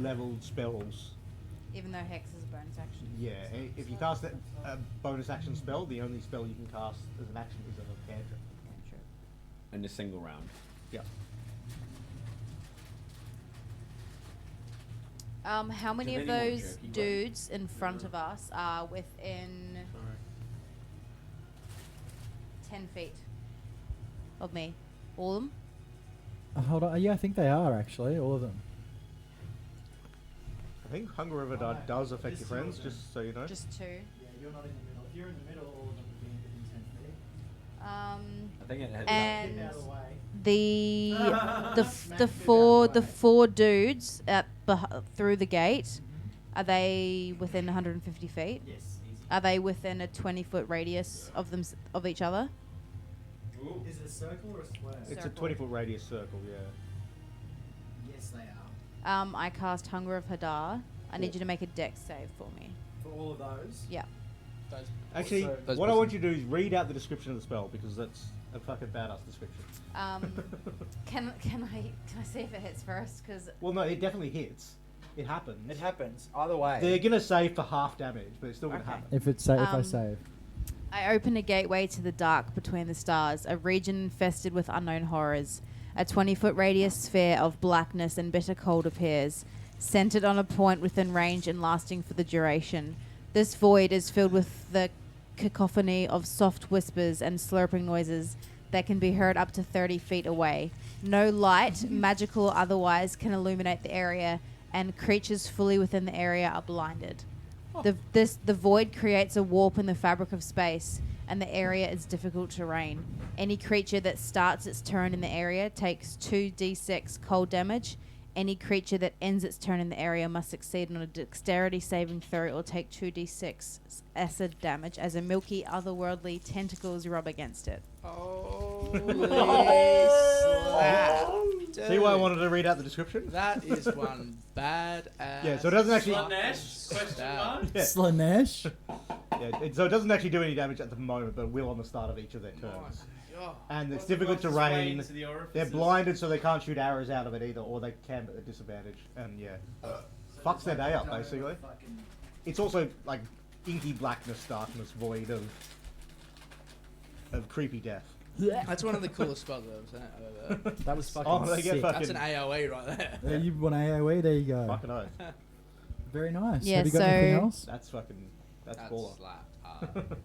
leveled spells. Even though Hex is a bonus action. Yeah, if you cast a bonus action spell, the only spell you can cast as an action is a cantrip. In a single round. Yeah. How many of any more those jerky, right? dudes in front of us are within 10 feet of me? All of them? Hold on. Yeah, I think they are actually, all of them. I think Hunger of Adar does affect your friends, just so you know. Just 2. Yeah, you're not in the middle. If you're in the middle, all of them would be within 10 feet. I think it had And Out of the way. the four dudes at through the gate, are they within 150 feet? Yes, easy. Are they within a 20-foot radius of them of each other? Is it a circle or a square? It's a 20-foot radius circle, yeah. Yes, they are. I cast Hunger of Hadar. I need you to make a dex save for me. For all of those? Yeah. Actually, Those what I want you to do is read out the description of the spell, because that's a fucking badass description. Can I see if it hits first? Because Well, no, it definitely hits. It happens. It happens either way. They're gonna save for half damage, but it's still gonna Okay. happen. If it's if I Um, save. I open a gateway to the dark between the stars, a region infested with unknown horrors. A 20-foot radius sphere of blackness and bitter cold appears, centered on a point within range and lasting for the duration. This void is filled with the cacophony of soft whispers and slurping noises that can be heard up to 30 feet away. No light, magical or otherwise, can illuminate the area, and creatures fully within the area are blinded. The void creates a warp in the fabric of space, and the area is difficult terrain. Any creature that starts its turn in the area takes 2d6 cold damage. Any creature that ends its turn in the area must succeed on a dexterity saving throw or take 2d6 acid damage as a milky, otherworldly tentacles rub against it. See why I wanted to read out the description? That is one bad ass. Yeah, so it doesn't actually. Slanesh? Question mark? Yeah. Slanesh. So it doesn't actually do any damage at the moment, but will on the start of each of their turns. And it's difficult terrain. They're blinded, so they can't shoot arrows out of it either, or they can at a disadvantage. And yeah, fucks their day up basically. It's also like inky blackness, darkness, void of creepy death. That's one of the coolest spells I've ever. That was fucking Oh, they get sick. fucking. That's an AOE right there. Yeah, you want AoE? There you go. Fucking oath. Very nice. Yeah, Have you got anything so- else? That's fucking. That's That's baller. slapped hard.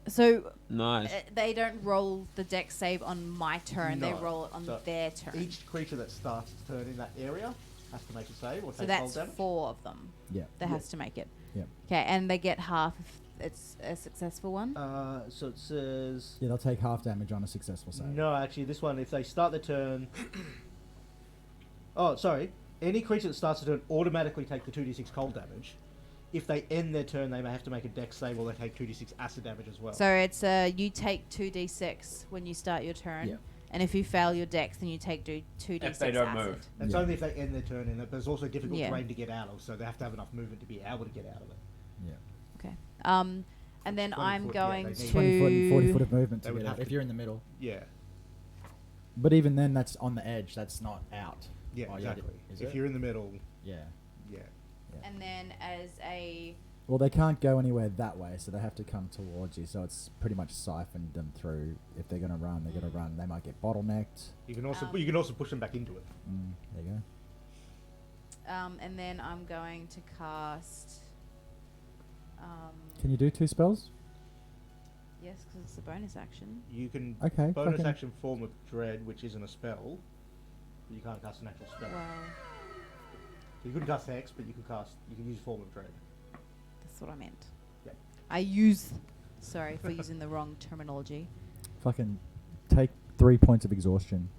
So Nice. they don't roll the dex save on my turn, they No. roll it on So their turn. Each creature that starts its turn in that area has to make a save or So take that's cold damage. 4 of them Yeah. that has to make it. Yeah. Okay, and they get half if it's a successful one. So it says. Yeah, they'll take half damage on a successful save. No, actually, this one, if they start the turn. Oh, sorry. Any creature that starts the turn automatically take the 2d6 cold damage. if they end their turn, they may have to make a dex save or they take 2d6 acid damage as well. So it's you take 2d6 when you start your turn, Yeah. and if you fail your dex, then you take 2d6 If they don't acid. move. That's Yeah. only if they end their turn, and there's also difficult Yeah. terrain to get out of, so they have to have enough movement to be able to get out of it. And then 20 I'm foot, yeah, going they need- to 20 foot and 40 foot of movement They to would get have out. If to- you're in the middle. Yeah, But even then, that's on the edge. That's not out. yeah, Oh, exactly. Is If it? you're in the middle, Yeah. yeah. And then as a Well, they can't go anywhere that way, so they have to come towards you. So it's pretty much siphoned them through. If they're gonna run, they're gonna run. They might get bottlenecked. You can also push them back into it. There you go. and then I'm going to cast. Can you do 2 spells? Yes, because it's a bonus action. You can Okay. bonus fucking- action Form of Dread, which isn't a spell. But you can't cast an actual spell. Wow, So you couldn't cast Hex, but you can use Form of Dread. that's what I meant. Yeah. I use. Sorry for using the wrong terminology. Fucking take 3 points of exhaustion.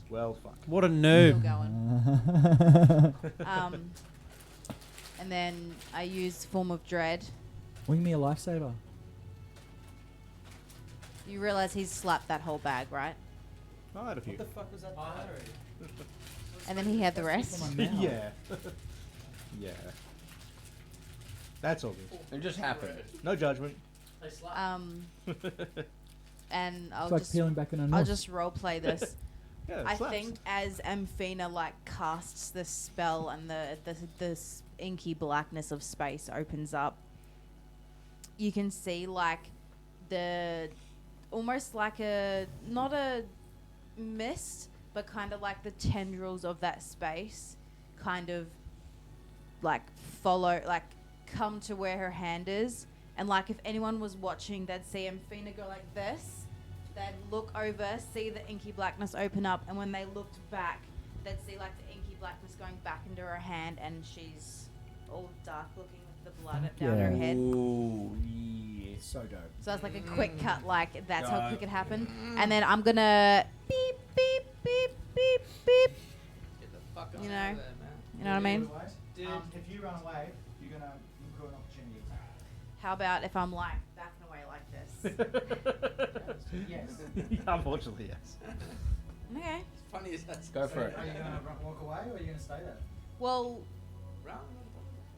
Well, fuck. What a Still noob. going. And then I use Form of Dread. Wing me a lifesaver. You realize he's slapped that whole bag, right? I had a few. fuck was that? And then he had the rest. Yeah. Yeah. That's all good. It just happened. No judgment. And I'll It's like just peeling back an onion. I'll just role play this. Yeah, I slaps. think as Amphina like casts this spell and this inky blackness of space opens up, you can see like the almost like a not a mist, but kind of like the tendrils of that space kind of like follow, like come to where her hand is. And like if anyone was watching, they'd see Amphina go like this. They'd look over, see the inky blackness open up, and when they looked back, they'd see like the inky blackness going back into her hand, and she's all dark looking with the blood down her Yeah. head. Ooh, yeah. So dope. So it's like a quick cut, like that's how quick it happened. Mm. And then I'm gonna beep, beep, beep, beep, beep. Get the fuck You know. out of there, man. You know what I mean? Dude. If you run away, you're gonna incur an opportunity attack. How about if I'm like backing away like this? Yes. Unfortunately, yes. Okay. It's funny as that's Go for it. Are you gonna walk away, or are you gonna stay there? Well, Run.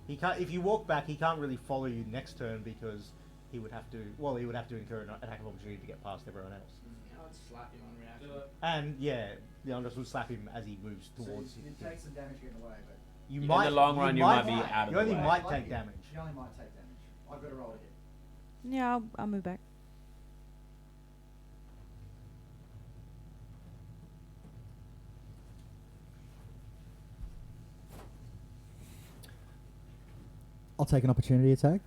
He can't. If you walk back, he can't really follow you next turn because he would have to. Well, he would have to incur an attack of opportunity to get past everyone else. I would slap you on reaction. And yeah, Leandros would slap him as he moves towards you. take some damage getting away, but You In might. the long run, you might be out of You the only way. might take damage. you only might take damage. I've got to roll a hit. yeah, I'll move back. I'll take an opportunity attack.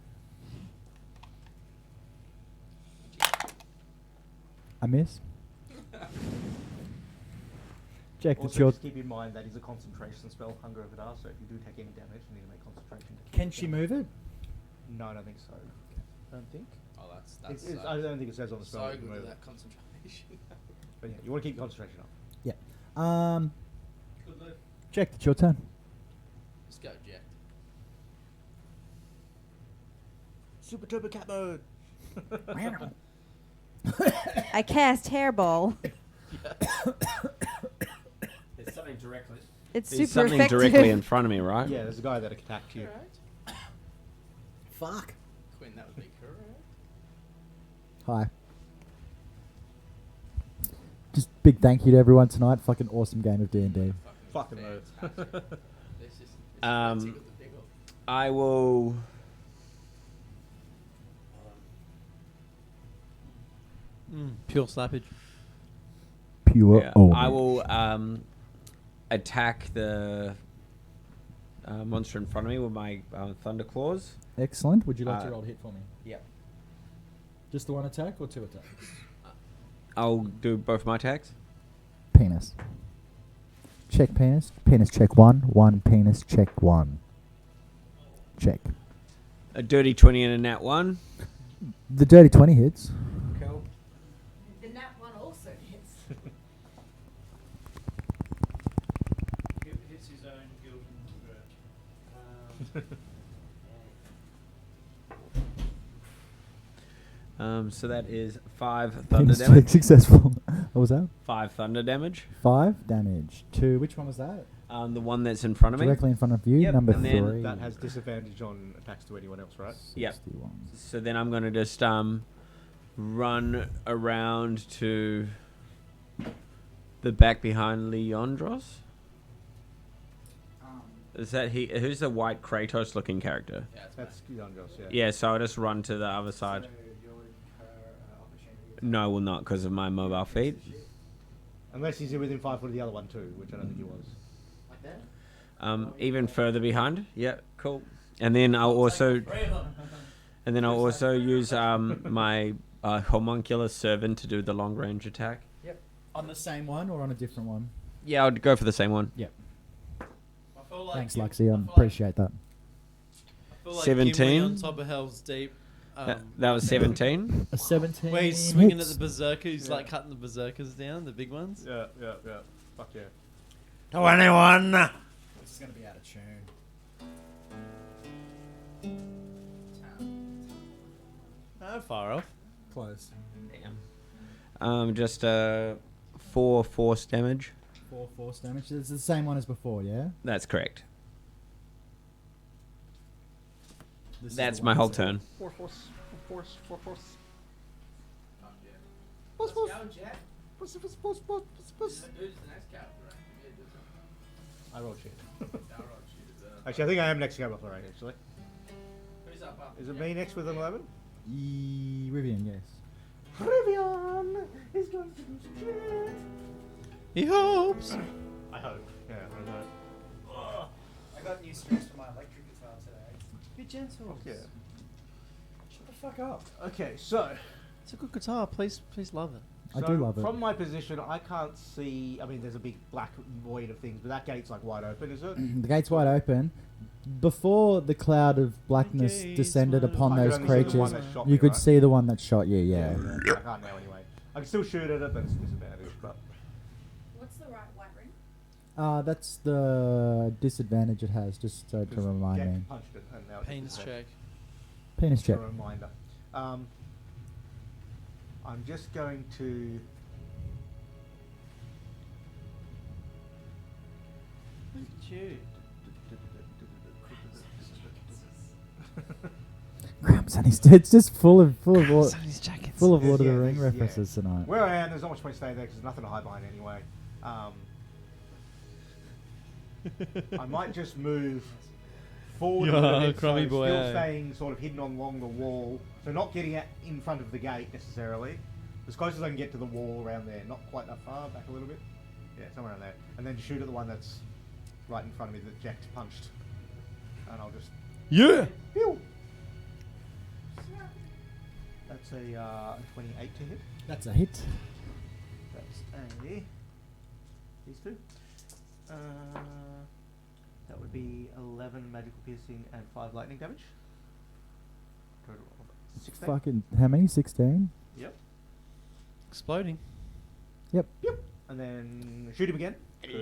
I miss. Jack, it's Also, your. just keep in mind that is a concentration spell, Hunger of Vidar, so if you do take any damage, you need to make concentration. to keep Can it she down. move it? No, I don't think so. I don't think. Oh, that's I don't think it says on the spell. so that you can good move with it. that concentration. But yeah, you want to keep concentration up. Good move. Jack, it's your turn. Let's go, Jack. Super Turbo Cat mode. I cast Hairball. There's something directly. It's There's super something effective. directly in front of me, right? Yeah, there's a guy that attacked you. Alright. Fuck. Quinn, that would be correct. Hi. Just big thank you to everyone tonight. Fucking awesome game of D&D. Fucking move. This is Um, fancy with the big ol'- I will. Pure slappage. Pure Yeah, omen. I will attack the monster in front of me with my thunder claws. Excellent. Would you like to Uh, roll a hit for me? Yep. Just the one attack or 2 attacks? I'll do both my attacks. Penis. Check penis. Penis check 1. 1 penis check 1. Check. A dirty 20 and a nat 1. The dirty 20 hits. Cool. The nat one also hits. Hits his own guild and So that is 5 thunder Penis check damage. successful. What was that? 5 thunder damage. 5 damage. 2. Which one was that? The one that's in front of me. Directly in front of you. Yep, Number and then 3. That has disadvantage on attacks to anyone else, right? Yep. 61. So then I'm going to just run around to the back behind Leandros. Is that he? Who's the white Kratos looking character? That's Yandros, yeah. Yeah, so I'll just run to the other side. No, I will not because of my mobile feet. Unless he's within 5 foot of the other one too, which I don't think he was. Even further behind. Yeah, cool. And then I'll also use my homunculus servant to do the long range attack. Yep. On the same one or on a different one? Yeah, I'll go for the same one. Yep. I feel like Thanks, Gimli- Luxie. I I feel appreciate that. I feel like 17. Gimli on top of Hell's Deep. That was 17. A 17. Where he's swinging hits. at the berserker, he's like cutting the berserkers down, the big ones. Yeah. Fuck yeah. 21. This is going to be out of tune. No, far off. Close. Damn. Just 4 force damage. 4 force damage. It's the same one as before, yeah? That's correct. This is That's the my one whole that's- turn. I rolled shit. Actually, I think I am next to go before actually. Is it me next with an 11? Rivian, yes. Rivian is going to do shit. He hopes. I hope. Yeah, I hope. I got new strings for my electric guitar today. Be gentle. Yeah. Shut the fuck up. Okay, so It's a good guitar. Please love it. I do love it. From my position, I can't see. I mean, there's a big black void of things, but that gate's like wide open, is it? The gate's wide open. Before the cloud of blackness gate's descended wide upon I could those only see the one creatures, that shot you me, could right? see the one that shot you, yeah. I can't now anyway. I can still shoot at it, but it's disadvantage. But What's the right white ring? That's the disadvantage it has, just so to just remind Gek me. punched it, and now it's Pains check. Penis Just a check. reminder. I'm just going to. Look at you. Cramps and it's just full of Lord There's- of the yeah, Ring there's- references tonight. Where I am, there's not much point staying there because there's nothing to hide behind anyway. I might just move forward a little Yeah, bit, crummy so boy, still eh? staying sort of hidden along the wall, so not getting in front of the gate necessarily. As close as I can get to the wall around there, not quite that far, back a little bit. Yeah, somewhere around there. And then shoot at the one that's right in front of me that Jack punched. And I'll just... Yeah. Pew! That's a 28 to hit. That's a hit. That's a... These two. That would be 11 magical piercing and 5 lightning damage. Total of 16. Fucking, how many? 16? Yep. Exploding. Yep. And then shoot him again. 'cause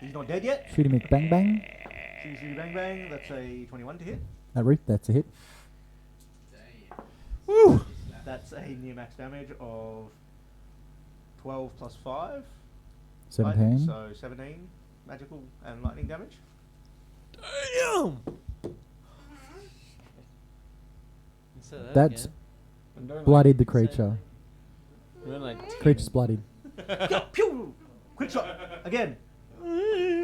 he's not dead yet. Shoot him bang bang. Shoot bang bang. That's a 21 to hit. That's a hit. Woo! That's a near max damage of 12 plus 5. 17. Lightning, so 17 magical and lightning damage. Damn! Say that That's again. bloodied the creature. We're like Creature's bloodied. Go, pew! Quick shot! Again!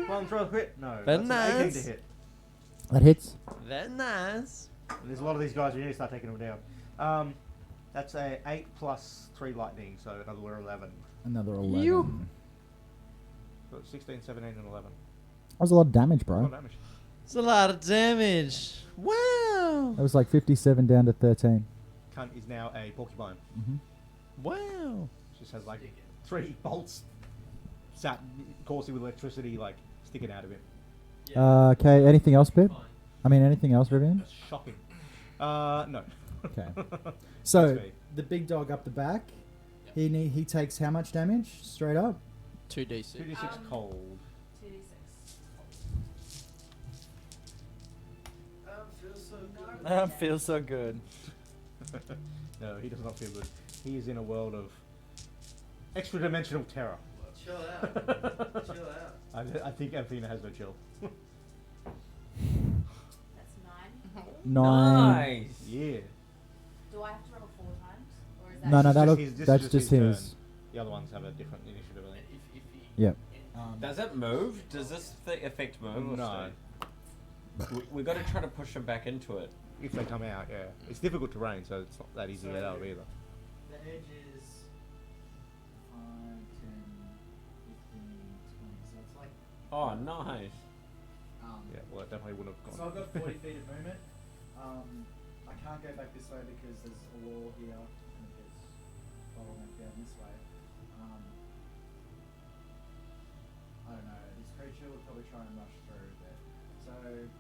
One throw crit? No. Very That's an 18 nice. to hit. That hits. Very nice. And there's a lot of these guys, we need to start taking them down. That's a 8 plus 3 lightning, so another 11. Another 11. You. So it's 16, 17, and 11. That was a lot of damage, That's a bro. lot of damage. It's a lot of damage. Wow. That was like 57 down to 13. Cunt is now a porcupine. Mm-hmm. Wow. Just has like 3 bolts sat coursing with electricity like sticking out of him. Okay, anything else, Pip? I mean, anything else, Rivian? That's shocking. No. Okay. So, That's me. the big dog up the back, he takes how much damage straight up? 2d6. 2d6 cold. 2d6. Feels so good. No, he does not feel good. He is in a world of extra-dimensional terror. Chill out. Chill out. I think Athena has no chill. That's 9. 9. Nice. Yeah. Do I have to roll 4 times? Or is that No, no, This is that'll, his- this that's is just his his. turn. The other ones have a different initiative, I think. Yep. Does it move? Does this affect move? or No. stay? We got to try to push him back into it. If they come out, yeah. It's difficult terrain, so it's not that easy to get out of either. The edge is 5, 10, 15, 20. So it's like. Oh, nice. Yeah, well, it definitely wouldn't have So gone. I've got 40 feet of movement. I can't go back this way because there's a wall here and there's bottleneck down this way. I don't know. This creature would probably try and rush through, but so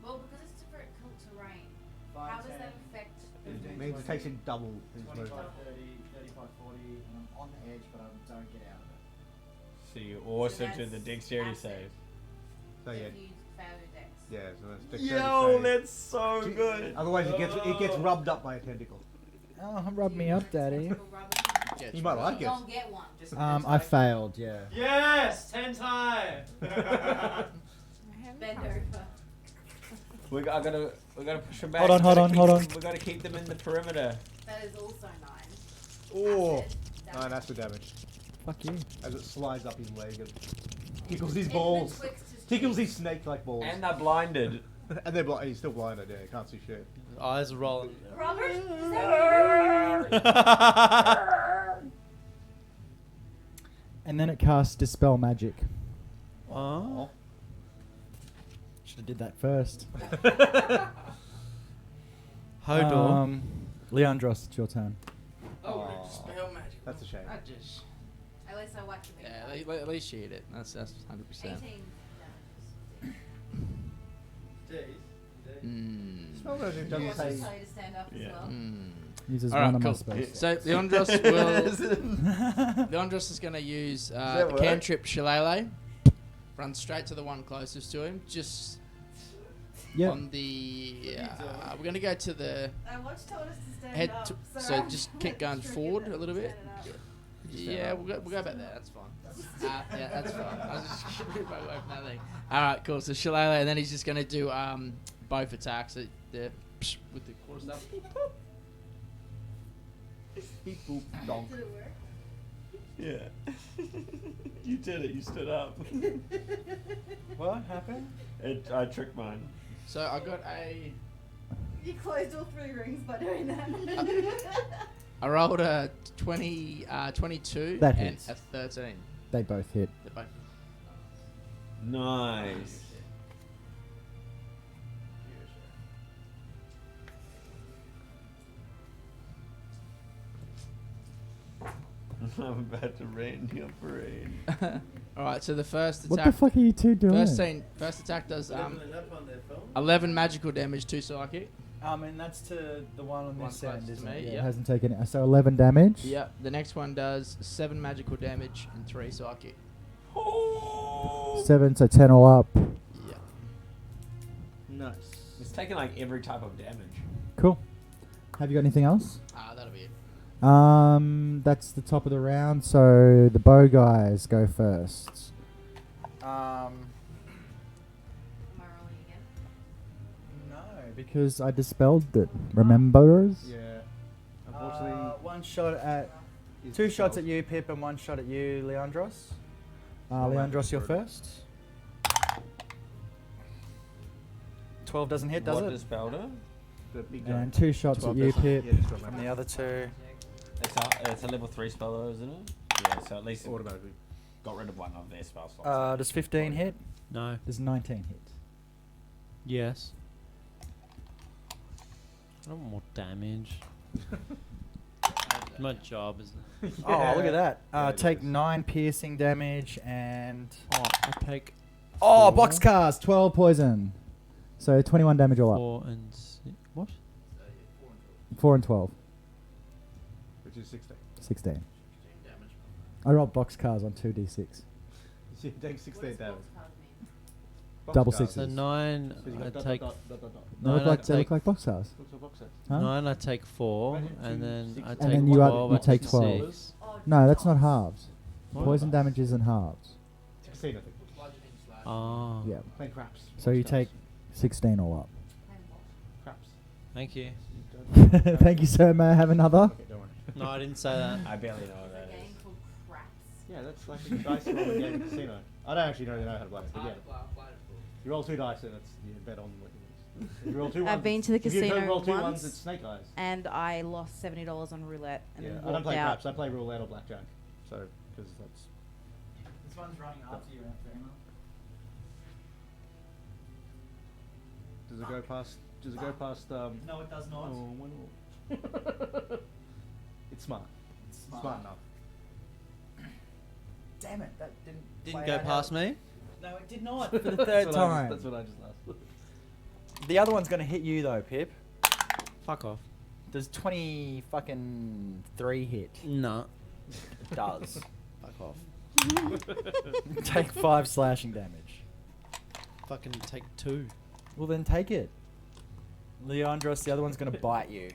Well, because it's different terrain. 5, How does 10, that affect? 15, It means it takes him double his 25, movement. 30, 35, 40, and I'm on the edge, but I don't get out of it. So you also do that's the dexterity acid. save. So yeah, If you fail your dex. yeah. So that's dexterity Yo, save. that's so T- good. Otherwise, it gets rubbed up by a tentacle. Oh, rub me up, Daddy. You might like You it. don't get one. I failed. Yeah. Yes! 10 times! Bend over. We gotta push him back. Hold on, We hold gotta on, keep hold them- on. We gotta keep them in the perimeter. That is also 9. Oh, Acid damage. 9 acid damage Fuck you. as it slides up his leg and tickles his In balls. betwixt his Tickles cheeks. his snake-like balls. And they're blinded. And they're he's still blinded. Yeah, he can't see shit. Eyes are rolling. Robert, is that And then it casts Dispel Magic. Oh. Should have did that first. Hodor. Leandros, it's your turn. Oh, Aw. Dispel Magic. That's a shame. I just. At least I watched the Yeah, video. at least you hit it. That's 100%. 18 damages. Mm. Spell magic He doesn't wants to say. tell you to stand up as Yeah. well. Mm. Uses Alright, one of my cool. spells. So Leandros will. Leandros is going to use that the work? cantrip Shillelagh. Run straight to the one closest to him. Just Yep. on the. We're going to go to the I watched told us to stand head. up. So I'm just keep going triggered forward that a little we bit. standing up. Yeah, we'll go back there. That's fine. Yeah, that's fine. I was just shooting my way from that thing. All right, cool. So Shillelagh, and then he's just going to do both attacks with the quarterstaff. Beep boop donk. Did it work? Yeah. You did it. You stood up. What happened? I tricked mine. So I got a. You closed all 3 rings by doing that. I rolled a 22 That and hits. a 13. They both hit. They're both. Nice. I'm about to rain your parade. All right, so the first What the attack. fuck are you two doing? First attack does 11 magical damage, 2 psychic. And that's to the one on One this end, closest isn't to me, it? Yeah, yeah. it hasn't taken it. So 11 damage. Yep. The next one does 7 magical damage and 3 psychic. 7, so 10 all up. Yeah. Nice. It's taking like every type of damage. Cool. Have you got anything else? That'll be it. That's the top of the round. So the bow guys go first. Am I rolling again? No, because I dispelled it. Remembers? Yeah. Unfortunately, One shot at. it's 2 shots dispelled. at you, Pip, and 1 shot at you, Leandros. Oh, Leandros, you're brutal. first. 12 doesn't hit, does What it? dispelled it? The big guy. And 2 shots at 12 you, doesn't- Pip. yeah, just And the other 2. It's a level 3 spell though, isn't it? Yeah, so at least it Automatically. got rid of one of their spell slots. Does 15 hit? No. Does 19 hit? Yes. I don't want more damage. My job is. Oh, look at that. Yeah, it Take is. 9 piercing damage and. Oh, I take. Oh, 4, boxcars! 12 poison. So 21 damage all up. 4 and 6. What? 4 and 12. Which is 16. 16. I rolled boxcars on 2d6. So you take 16 damage. double Boxcars. sixes. So 9, So you I got dot, take dot, dot, dot, dot. They nine, look I like take boxcars. Looks like boxers. Huh? 9. I take 4, Imagine and two then six- I And take then you add- 12. you I take 12. 6. No, that's not halves. What? Poison damage isn't halves. It's a casino thing. Oh, Yeah. Playing craps. So you Boxcars. take 16 all up. Craps. thank you. Thank you, sir. May I have another? Okay, don't worry. No, I didn't say that. I barely know what that is. Yeah, that's like a dice roll game in casino. I don't actually know how to play it, but yeah. You roll 2 dice and it's you bet on what you lose. If you roll 2 ones, I've been to the if you casino roll 2 once. ones, it's snake eyes. And I lost $70 on roulette and Yeah, then I don't walked play out. craps. I play roulette or blackjack. So, because that's. This one's running after you, Does it go past? Does it go past? No, it does not. Oh, one more. It's smart. Smart enough. Damn it, that didn't. Didn't go past me. No, it did not. For the third time. That's what I just asked. The other one's gonna hit you though, Pip. Fuck off. Does 20 fucking 3 hit? No. It does. Fuck off. Take 5 slashing damage. Fucking take 2. Well then take it. Leandros, the other one's gonna bite you.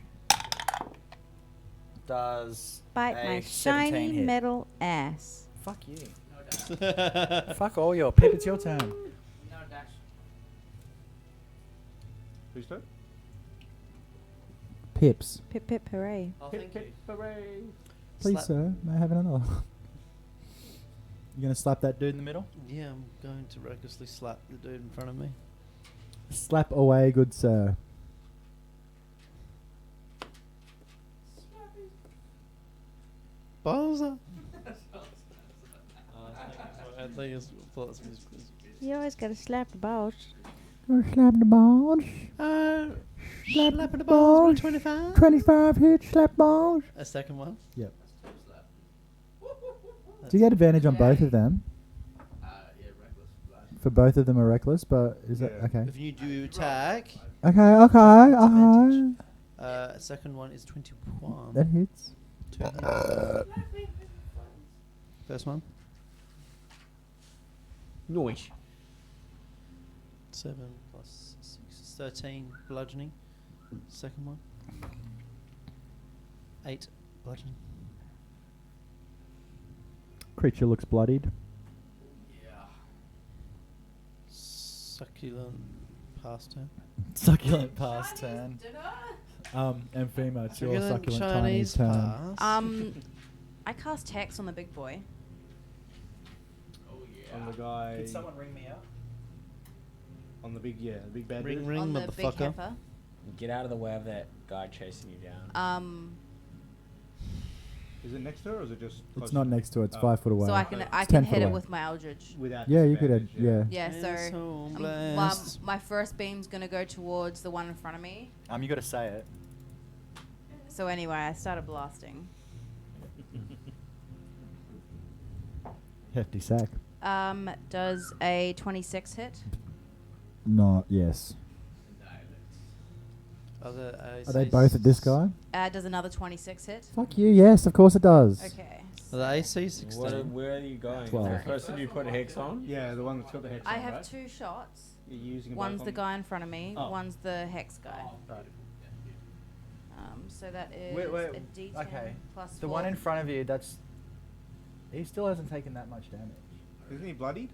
Does Bite a my 17 shiny hit. metal ass. Fuck you. Fuck all your Pip, it's your turn. Who's turn? Pips. Pip pip hooray. Oh, Hip, hip, hooray. Please, Slap- sir. May I have another? You gonna slap that dude in the middle? Yeah, I'm going to recklessly slap the dude in front of me. Slap away, good sir. Bowser. I think it's You always gotta slap the balls. Slap the balls. slap the balls with 25. 25 hits, slap balls. A second one. Yep. Do you get advantage on both of them? For both of them are reckless, but is that Yeah. okay? If you do attack, Okay. advantage. Second one is 21. That hits. 2 hits. First one. Noise. 7 plus 6 is 13 bludgeoning. Second one. 8 bludgeoning. Creature looks bloodied. Succulent past turn. Succulent pass turn. Emphema, it's your Succulent succulent Chinese Chinese turn. pass. I cast hex on the big boy. On the guy. Could someone ring me up? On the big, the big bad Ring, dude. ring, on the big motherfucker. heifer. Get out of the way of that guy chasing you down. Is it next to her or is it just? It's close not to- next to it. It's Oh. 5 foot away. So I can It's 10 10 foot hit it away. with my Eldritch. Without Yeah, you could have. disadvantage, Yeah. Yeah, so So my, blessed. my first beam's gonna go towards the one in front of me. You gotta say it. So anyway, I started blasting. Hefty sack. Does a 26 hit? Not yes. Are Are they both at this guy? Does another 26 hit? Fuck you. Yes, of course it does. Okay. Are the AC 16? Where are you going? 12. The person you put hex on? Yeah, the one that's got the hex I on, have right? 2 shots. You're using them One's both the on- guy in front of me. Oh. One's the hex guy. Right. So that is Wait, a D10 okay. plus The 4. one in front of you, that's. He still hasn't taken that much damage. Isn't he bloodied?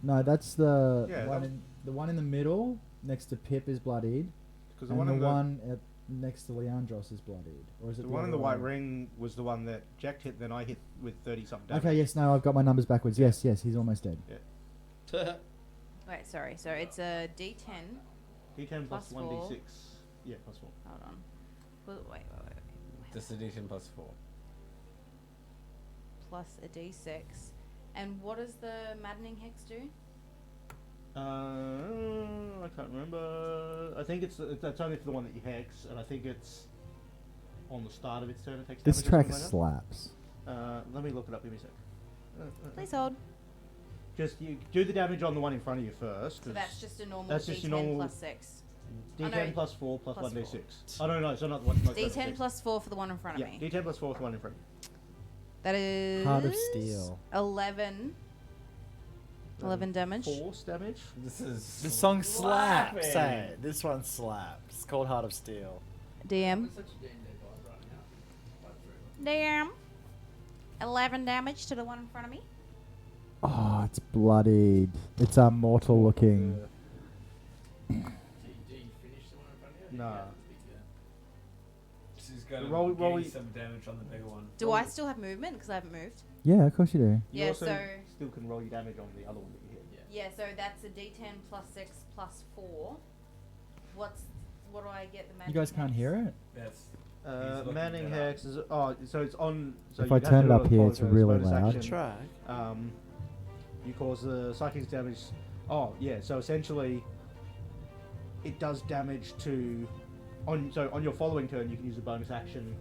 No, that's the Yeah, one. that- In, the one in the middle next to Pip is bloodied, Because and the one at next to Leandros is bloodied. Or is it the one in the other white way? ring was the one that Jack hit, then I hit with 30 something damage. Okay, yes, no, I've got my numbers backwards. Yes, he's almost dead. Wait, sorry. So it's a D10. D10 plus Plus 1d6. Yeah, plus 4. Hold on. Wait. This is D10 plus 4. Plus a D6. And what does the maddening hex do? I can't remember. I think that's only for the one that you hex, and I think it's on the start of its turn. It takes This damage or track something like slaps. that. Let me look it up. Give me a sec. Please hold. Just you do the damage on the one in front of you first. So 'cause that's just a normal that's just D10 your normal plus 6. D10 no, plus 4 plus plus 1d6. Oh no, so not the one. D10 plus 4 for the one in front of Yeah, me. D10 plus 4 for the one in front of you. That is Heart of Steel. 11 11 damage. Force damage. This song slaps. Say it. This one slaps. It's called Heart of Steel. DM. DM. 11 damage to the one in front of me. Oh, it's bloodied. It's mortal looking. No. She's going to Roll- roll- gain some damage on the bigger one. Do I still have movement? Because I haven't moved. Yeah, of course you do. You Yeah, also so... still can roll your damage on the other one that you hit. Yeah, so that's a D10 plus 6 plus 4. What do I get the magic? You guys can't hear it? That's looking Manning it up. Hex is so it's on. So If you I have to turn do it up on here, follow it's through, really bonus loud. action. Track. You cause the psychic damage. Oh yeah, so essentially, it does damage to. On your following turn, you can use a bonus action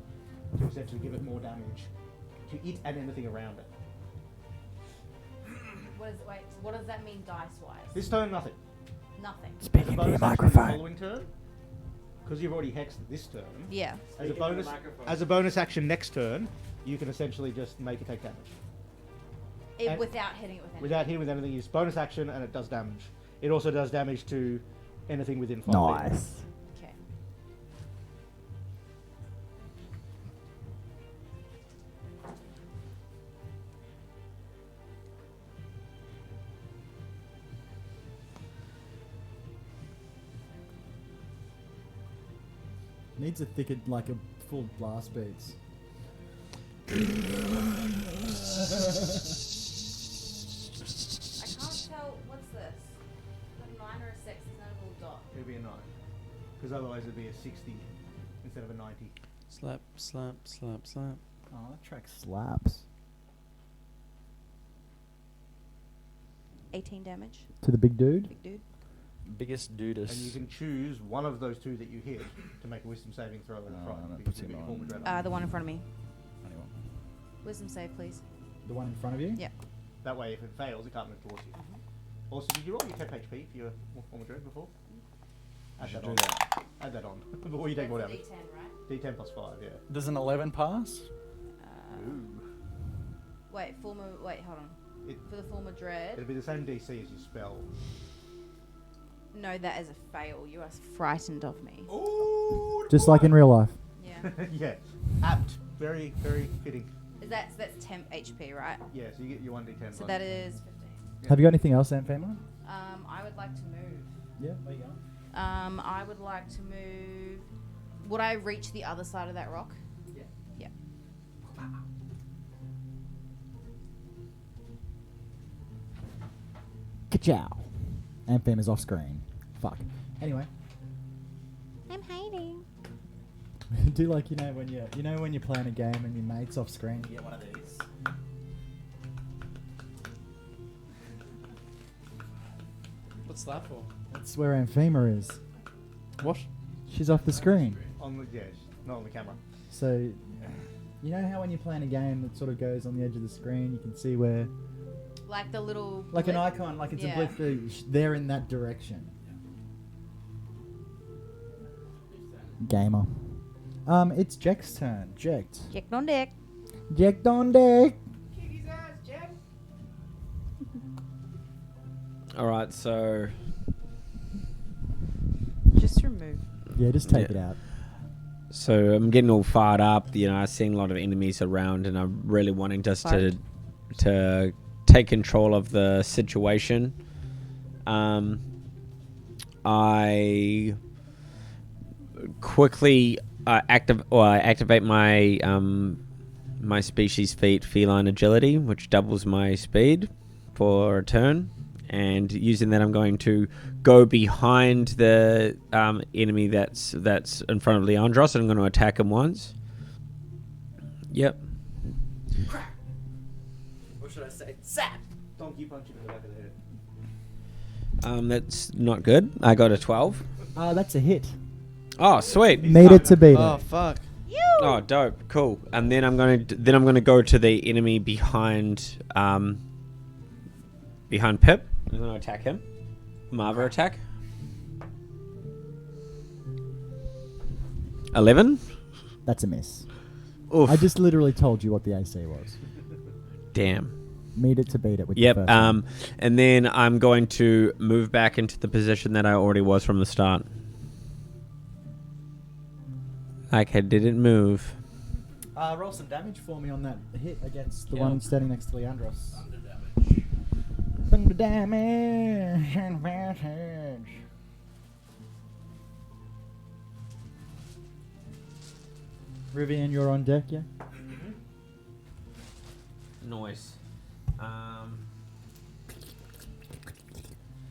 to essentially give it more damage to it and anything around it. What does that mean dice-wise? This turn, nothing. Nothing. Speaking to your microphone. Following turn, because you've already hexed it this turn. Yeah. As a bonus action next turn, you can essentially just make it take damage. And Without hitting it with anything. Without hitting with anything, use bonus action and it does damage. It also does damage to anything within 5 feet. Nice. Okay. Needs a thicker, like a full blast beats. I can't tell. What's this? Is it a 9 or a 6? It's not a little dot. It'll be a 9. Because otherwise it'd be a 60 instead of a 90. Slap, slap, slap, slap. Oh, that track slaps. 18 damage. To the big dude? Big dude. Biggest And you dudus. can choose one of those two that you hit to make a wisdom saving throw in the front. that because puts it'll him be on. form of dread. The one in front of me. Anyone. Wisdom save, please. The one in front of you? Yeah. That way, if it fails, it can't move towards you. Also, did you roll your 10 HP for your form of dread before? Add that do on. that. Add that on. Before you take more damage. D10, right? D10 plus 5, yeah. Does an 11 pass? Wait, hold on. It- For the form of dread. It'll be the same DC as your spell. No, that is a fail. You are frightened of me. Just like in real life. Yeah. Yeah. Apt. Very, very fitting. That's 10 HP, right? Yeah, so you get your 1d10. So that is 15. Yeah. Have you got anything else, Anfema? I would like to move. Yeah, where you going? I would like to move. Would I reach the other side of that rock? Yeah. Yeah. Ka-chow. Anfema's off screen. Fuck. Anyway. I'm hiding. Do like when you're playing a game and your mate's off screen, you get one of these. What's that for? That's where Anfema is. What? She's off the screen. On the not on the camera. So, you know how when you're playing a game that sort of goes on the edge of the screen, you can see where, Like the little. like an blip. icon, like it's a Yeah. blip. They're in that direction. Gamer. It's Jack's turn. Jacked. Check on deck. Jacked on deck. Alright, so Just remove. Yeah, just take Yeah. it out. So I'm getting all fired up. I'm seeing a lot of enemies around, and I'm really wanting just to take control of the situation. I quickly activate my my species feat, feline agility, which doubles my speed for a turn. And using that, I'm going to go behind the enemy that's in front of Leandros, and I'm going to attack him once. Yep. What should I say? Zap! Donkey punch him in the back of the head. That's not good. I got a 12. That's a hit. Oh, sweet. Need it to beat Oh it. fuck! Oh, dope. Cool. And then I'm going to go to the enemy behind Pip. I'm going to attack him. Marva attack. 11. That's a miss. Oof. I just literally told you what the AC was. Damn. meet it to beat it with the Yep. first one. And then I'm going to move back into the position that I already was from the start. Like I didn't move. Roll some damage for me on that hit against the Yeah. one standing next to Leandros. Thunder damage. Thunder damage advantage. Rivian, you're on deck, yeah? Nice.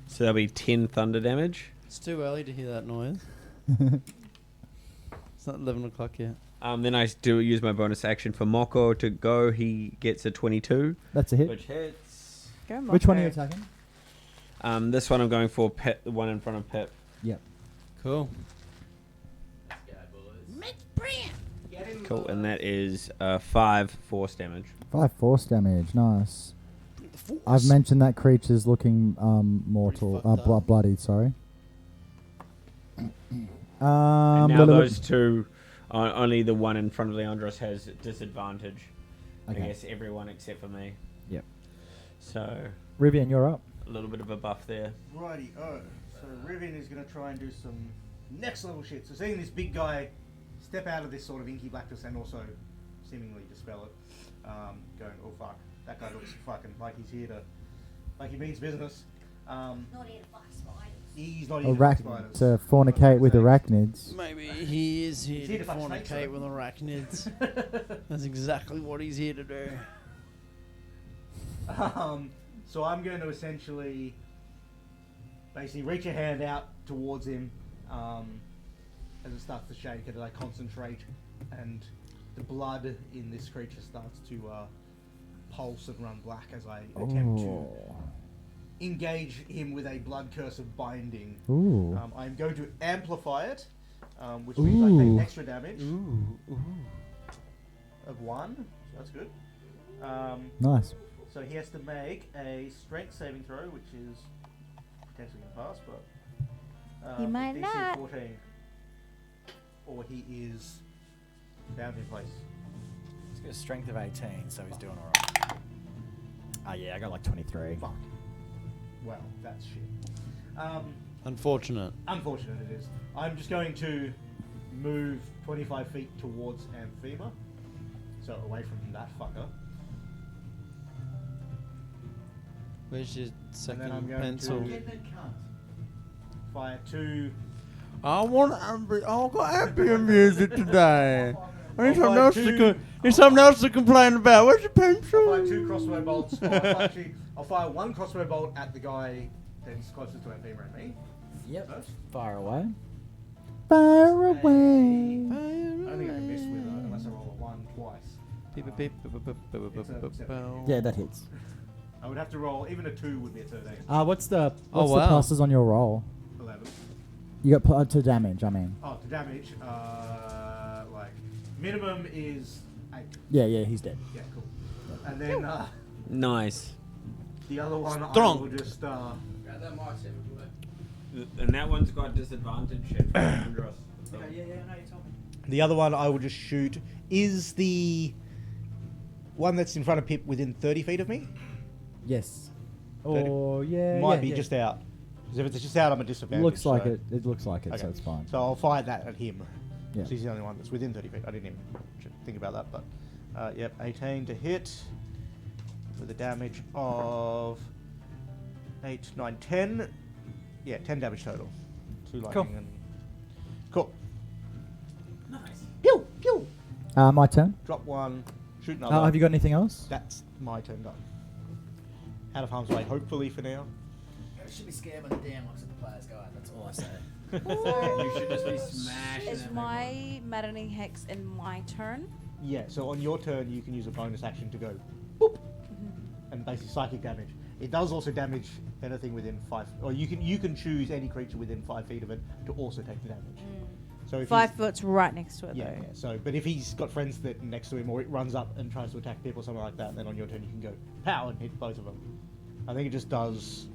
So that'll be 10 thunder damage. It's too early to hear that noise. It's not 11 o'clock yet. Then I do use my bonus action for Moko to go. He gets a 22, That's a hit. which hits. Go Which one are you Moko. attacking? This one I'm going for Pip, the one in front of Pip. Yep. Cool. Cool, and that is 5 force damage. 5 force damage. Nice. I've mentioned that creature's looking mortal. fucked up. Bloodied, sorry. And now blah, blah, those two, only the one in front of Leandros has disadvantage. Okay. I guess everyone except for me. Yep. So Rivian, you're up. a little bit of a buff there. Righty, so Rivian is going to try and do some next level shit. So seeing this big guy step out of this sort of inky blackness and also seemingly dispel it, going, oh fuck, that guy looks fucking like he's here to, like he means business. Not here to fuck spiders. He's not here to fuck spiders. To fornicate with arachnids. Maybe he is here He's here to to fuck snakes, fornicate though. with arachnids. That's exactly what he's here to do. So I'm going to essentially basically reach a hand out towards him as it starts to shake, and I concentrate, and the blood in this creature starts to pulse and run black as I attempt to engage him with a blood curse of binding. Ooh. I'm going to amplify it, which means I Ooh. take extra damage of 1, so that's good. Nice. So he has to make a strength saving throw, which is potentially going to pass, but He might DC not. 14, or he is bound in place. He's got a strength of 18, so he's doing alright. Oh yeah, I got like 23. Fuck. Well, that's shit. Unfortunate. Unfortunate it is. I'm just going to move 25 feet towards Amphema, so away from that fucker. Where's your And then second I'm going pencil? to fire 2. I want I've got happier music today. I need I'll something fire else two. need something else to complain about. Where's your pencil? I'll fire 2 crossbow bolts. I'll fire 1 crossbow bolt at the guy that's closest to Amphema and me. Yep. First. Fire away. Fire away. I don't think I missed with it unless I roll a 1 twice. Yeah, that hits. I would have to roll, even a 2 would be a 13. What's the Oh, the wow. pluses on your roll? 11. You got to damage, I mean. Oh, to damage, like, minimum is 8. Yeah, he's dead. Yeah, cool. And then, Nice. the other one Strong. I will just, And that one's got disadvantage shit for Leandros. So. The other one I will just shoot is the one that's in front of Pip within 30 feet of me. Yes. Thirty. Oh, yeah. Might yeah, be yeah. just out. 'Cause if it's just out, I'm at disadvantage. Looks like so. it. It looks like it, so Okay. it's fine. So I'll fire that at him. Yeah. So he's the only one that's within 30 feet. I didn't even think about that, but yep, 18 to hit with a damage of 8, 9, 10. Yeah, 10 damage total. 2 lightning Cool. and cool. Nice. Pew pew. My turn. Drop 1, shoot another. Have you got anything else? That's my turn done. Out of harm's way, hopefully for now. I should be scared when the DM looks at the player's guide. That's all I say. You should just be smashing Is it. my maddening hex in my turn? Yeah, so on your turn you can use a bonus action to go boop and basically psychic damage. It does also damage anything within 5, or you can choose any creature within 5 feet of it to also take the damage. So if 5 he's- foot's right next to it, yeah, though. yeah. So, but if he's got friends that next to him, or it runs up and tries to attack people or something like that, then on your turn you can go pow and hit both of them. I think it just does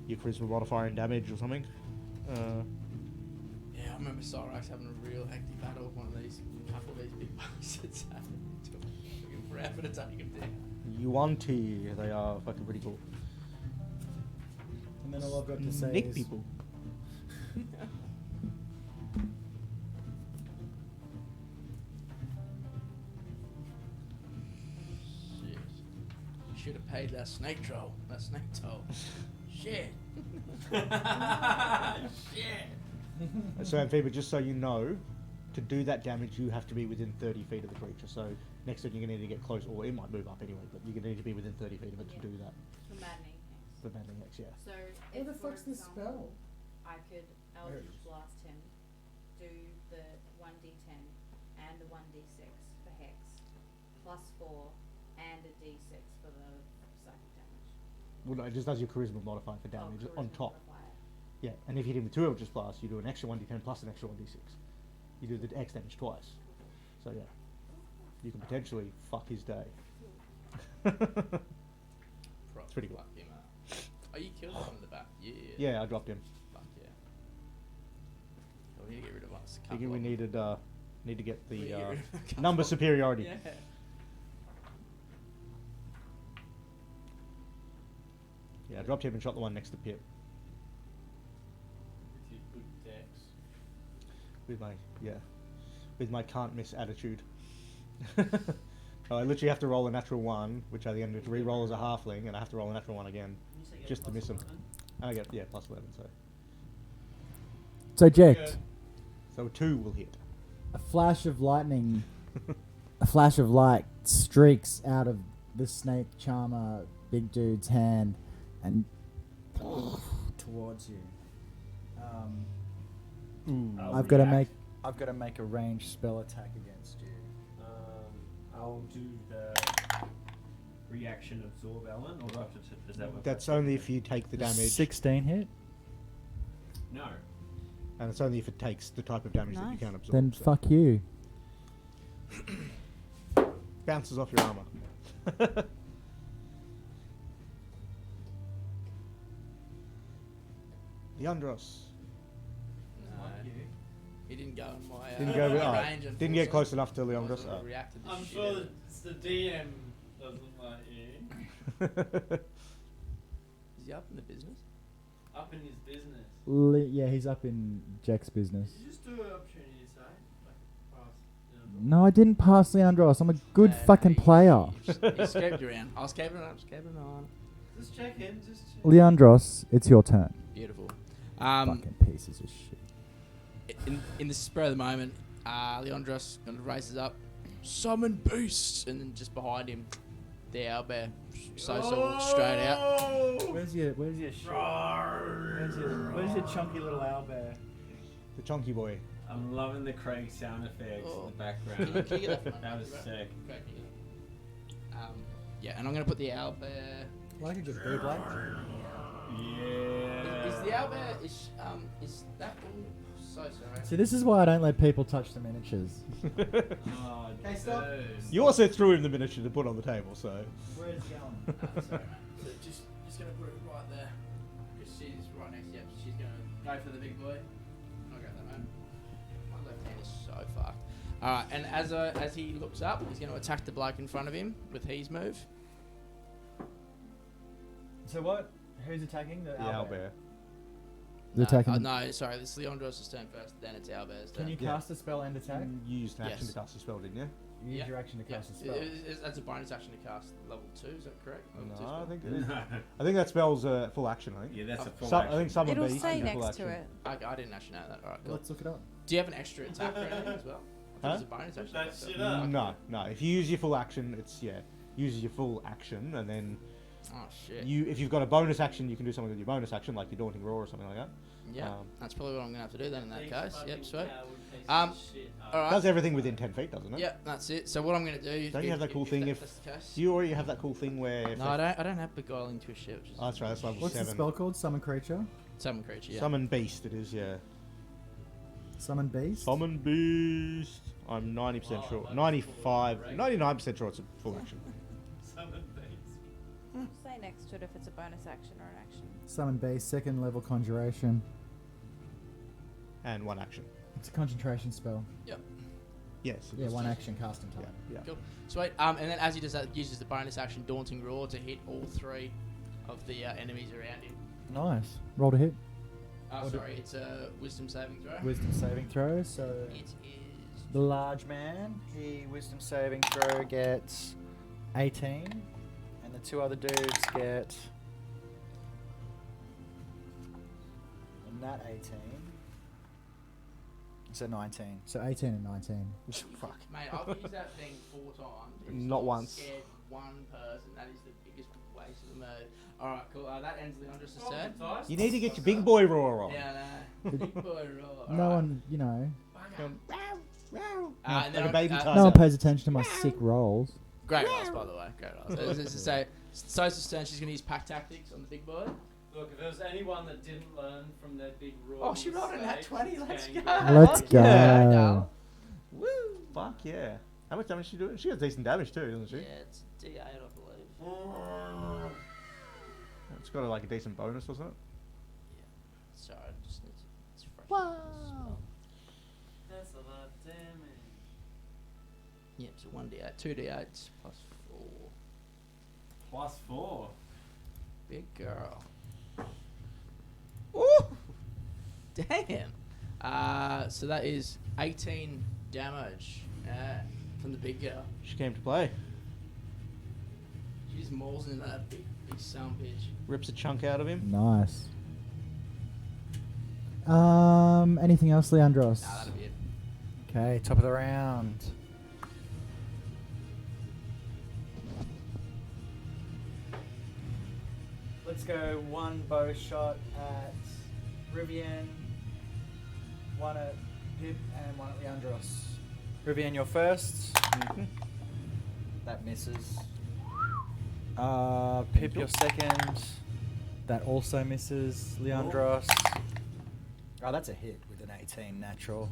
your charisma modifier and damage or something. Yeah, remember Cyrax having a real hectic battle with one of these, couple of these big bastards. It took fucking forever to take him down. Yuan-Ti, they are fucking pretty cool. And then all I've got to say Nick is people. Shit. Should have paid that snake troll. That snake toll. Shit. Shit. So, Amphibian, just so you know, to do that damage, you have to be within 30 feet of the creature. So, next turn, you're going to need to get close, or it might move up anyway, but you're going to need to be within 30 feet of it to do that. For maddening X. For Maddening X, yeah. So What the if, fuck's for this example, spell? I could Where Eldritch is it? Blast him, do the 1d10 and a 1d6 for Hex, plus 4 and a d6 for the psychic damage. Well, no, it just does your charisma modifier for damage on charisma top. modifier. Yeah, and if you hit him with 2 Eldritch Blasts, you do an extra 1d10 plus an extra 1d6. You do the X damage twice. So, yeah. You can potentially fuck his day. It's pretty cool. Fuck him up. Oh, you killed him in the back. Yeah. Yeah, I dropped him. Fuck yeah. Oh, we need to get rid of us. I think we needed, need to get We need the to get rid of a couple number of- superiority. Yeah. Yeah, I dropped him and shot the one next to Pip. With your good decks. With my can't miss attitude. Oh, I literally have to roll a natural 1, which I then get to re-roll as a halfling, and I have to roll a natural 1 again, just to miss him. And I get, yeah, plus 11, so. So, Ject, So 2 will hit. a flash of lightning, a flash of light streaks out of the snake charmer big dude's hand and towards you. I've got to make a ranged spell attack against you. I'll do the reaction absorb element, or do I have to is that what That's only if you take the damage. 16 hit. No. And it's only if it takes the type of damage that you Nice. can't absorb. Then so. fuck you. Bounces off your armor. Leandros. No. He didn't go in my Didn't go with, range. didn't get unfortunately. close enough to I Leandros. sort of reacted to I'm shit sure out of that it. it's the DM doesn't like you. Is he up in the business? Up in his business. Yeah, he's up in Jack's business. Did you just do an opportunity to say? Like, pass, No, I didn't pass Leandros. I'm a good fucking player. He scoped you around. I'll scope it on. Scope it on. Just check in. Just check. Leandros, it's your turn. Beautiful. Fucking pieces of shit. In the spur of the moment, Leandros kind of races up, summon beast, and then just behind him, the owlbear walks straight out. Where's your shit? Where's your chunky little owlbear? The chunky boy. I'm loving the Craig sound effects in the background. Can you get that? That was sick. Okay, can you get that? Yeah, and I'm gonna put the owlbear. Like a good bird like. Yeah. Is the owlbear is that one? So sorry. See, this is why I don't let people touch the miniatures. Oh, Okay, stop. dude. You also threw him the miniature to put on the table, so. Where is he going? Sorry. So just gonna put it right there. Because she's right next to you. She's gonna go for the big boy. I'll grab that man. My left hand is so fucked. Alright, and as he looks up, he's gonna attack the bloke in front of him with his move. So what? Who's attacking the owlbear? The attacking. No, sorry, this is Leandros' turn first, then it's Owlbear's turn. Can you cast a spell and attack? You used an action Yes. to cast a spell, didn't you? You use your action to cast a spell. That's a bonus action to cast level 2, is that correct? Level 2 No, spell? I think it is. I think that spell's full action, I think. Yeah, that's a full I action. think summon It'll beast say is a full next to action. it. I didn't actually know that. Alright, cool. Let's look it up. Do you have an extra attack or anything as well? Huh? It's a bonus action. That to cast shit spell. up. No. If you use your full action, it's uses your full action, and then Oh shit. if you've got a bonus action, you can do something with your bonus action, like your Daunting Roar or something like that. Yeah, that's probably what I'm gonna have to do then in that Big case. fucking Yep, sweet. coward piece of shit. Alright. Does everything within 10 feet, doesn't it? Yep, that's it. So what I'm gonna do? Don't you have that cool thing if that's the case? do you already have that cool thing where? If No, I don't have beguiling to a ship. Which is Oh, that's right. That's level What's 7. the spell called? Summon creature? Summon creature. Yeah. Summon beast. It is, yeah. Summon beast? Summon beast. I'm 90% sure. 95, 99% sure it's a full action. Summon beast. Say next to it if it's a bonus action or an action. Summon beast, second level conjuration. And one action. It's a concentration spell. Yes. Yeah, one action casting time. Yeah. Cool. Sweet. And then as he does that, uses the bonus action Daunting Roar to hit all 3 of the enemies around him. Nice. Roll to hit. Sorry, it's a Wisdom saving throw. Wisdom saving throw. So It is. the large man, he wisdom saving throw gets 18, and the 2 other dudes get and that 18. So 19. So 18 and 19. Fuck. Mate, I've used that thing 4 times. It's Not once. Scared one person. That is the biggest waste of the mode. Alright, cool. That ends Leandra's turn. You need to get your big boy roar on. Yeah, no. Big boy roar. No one, you know, And Like then a baby uh, tiger. no one pays attention to my sick rolls. Great rolls, by the way. Great rolls. So, Sosa's turn. She's going to use pack tactics on the big boy. Look, if there was anyone that didn't learn from their big rule. Oh, she rolled a nat 20. Let's go. Let's go. Yeah. Woo! Fuck yeah. How much damage she doing? She has decent damage too, doesn't she? Yeah, it's D8, I believe. It's got like a decent bonus, doesn't it? Sorry, I just need to. It's fresh. Wow. That's a lot of damage. Yep, so 1d8, 2d8s plus 4. +4. Big girl. Ooh! Damn. So that is 18 damage from the big girl. She came to play. She's mauls in that big son bitch. Rips a chunk out of him. Nice. Anything else, Leandros? Nah, that'll be it. Okay, top of the round. Let's go one bow shot at Rivian, one at Pip, and one at Leandros. Rivian, you're first. That misses. Pip, you're second. That also misses. Leandros. Oh, that's a hit with an 18 natural.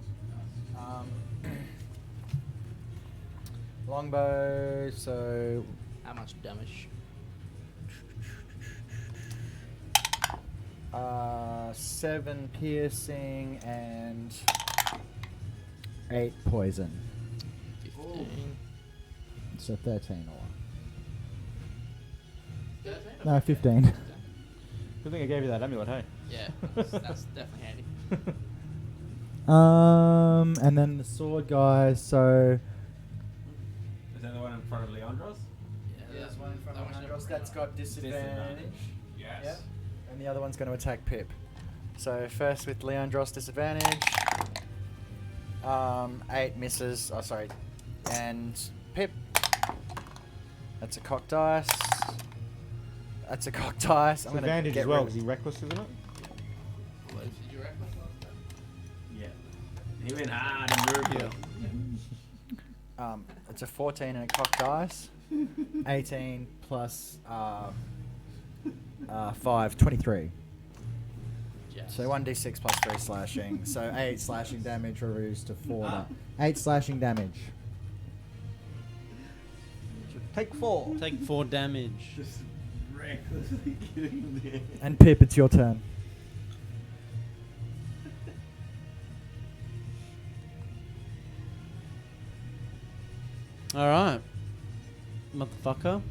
Longbow, so How much damage? 7 piercing and 8 poison. 15. So 13 or 13? no, 15. Good thing I gave you that amulet, hey? Yeah, that's definitely handy. And then the sword guys. So Is that the one in front of Leandros? Yeah, there's one in front that of one's Leandros never that's got disadvantage. Yes. Yep. And the other one's going to attack Pip. So first with Leandros disadvantage. 8 misses. Oh, sorry. And Pip. That's a cock dice. That's a cock dice. I'm going to Advantage get as well, rid because he reckless, isn't it? Did you reckless last time? Yeah. He went hard and moved. It's a 14 and a cock dice. 18 plus 5, 23. Yes. So 1d6 plus 3 slashing. So 8 slashing damage reduced to 4. 8 slashing damage. Take 4. Take 4 damage. Just recklessly getting there. And Pip, it's your turn. Alright. Motherfucker.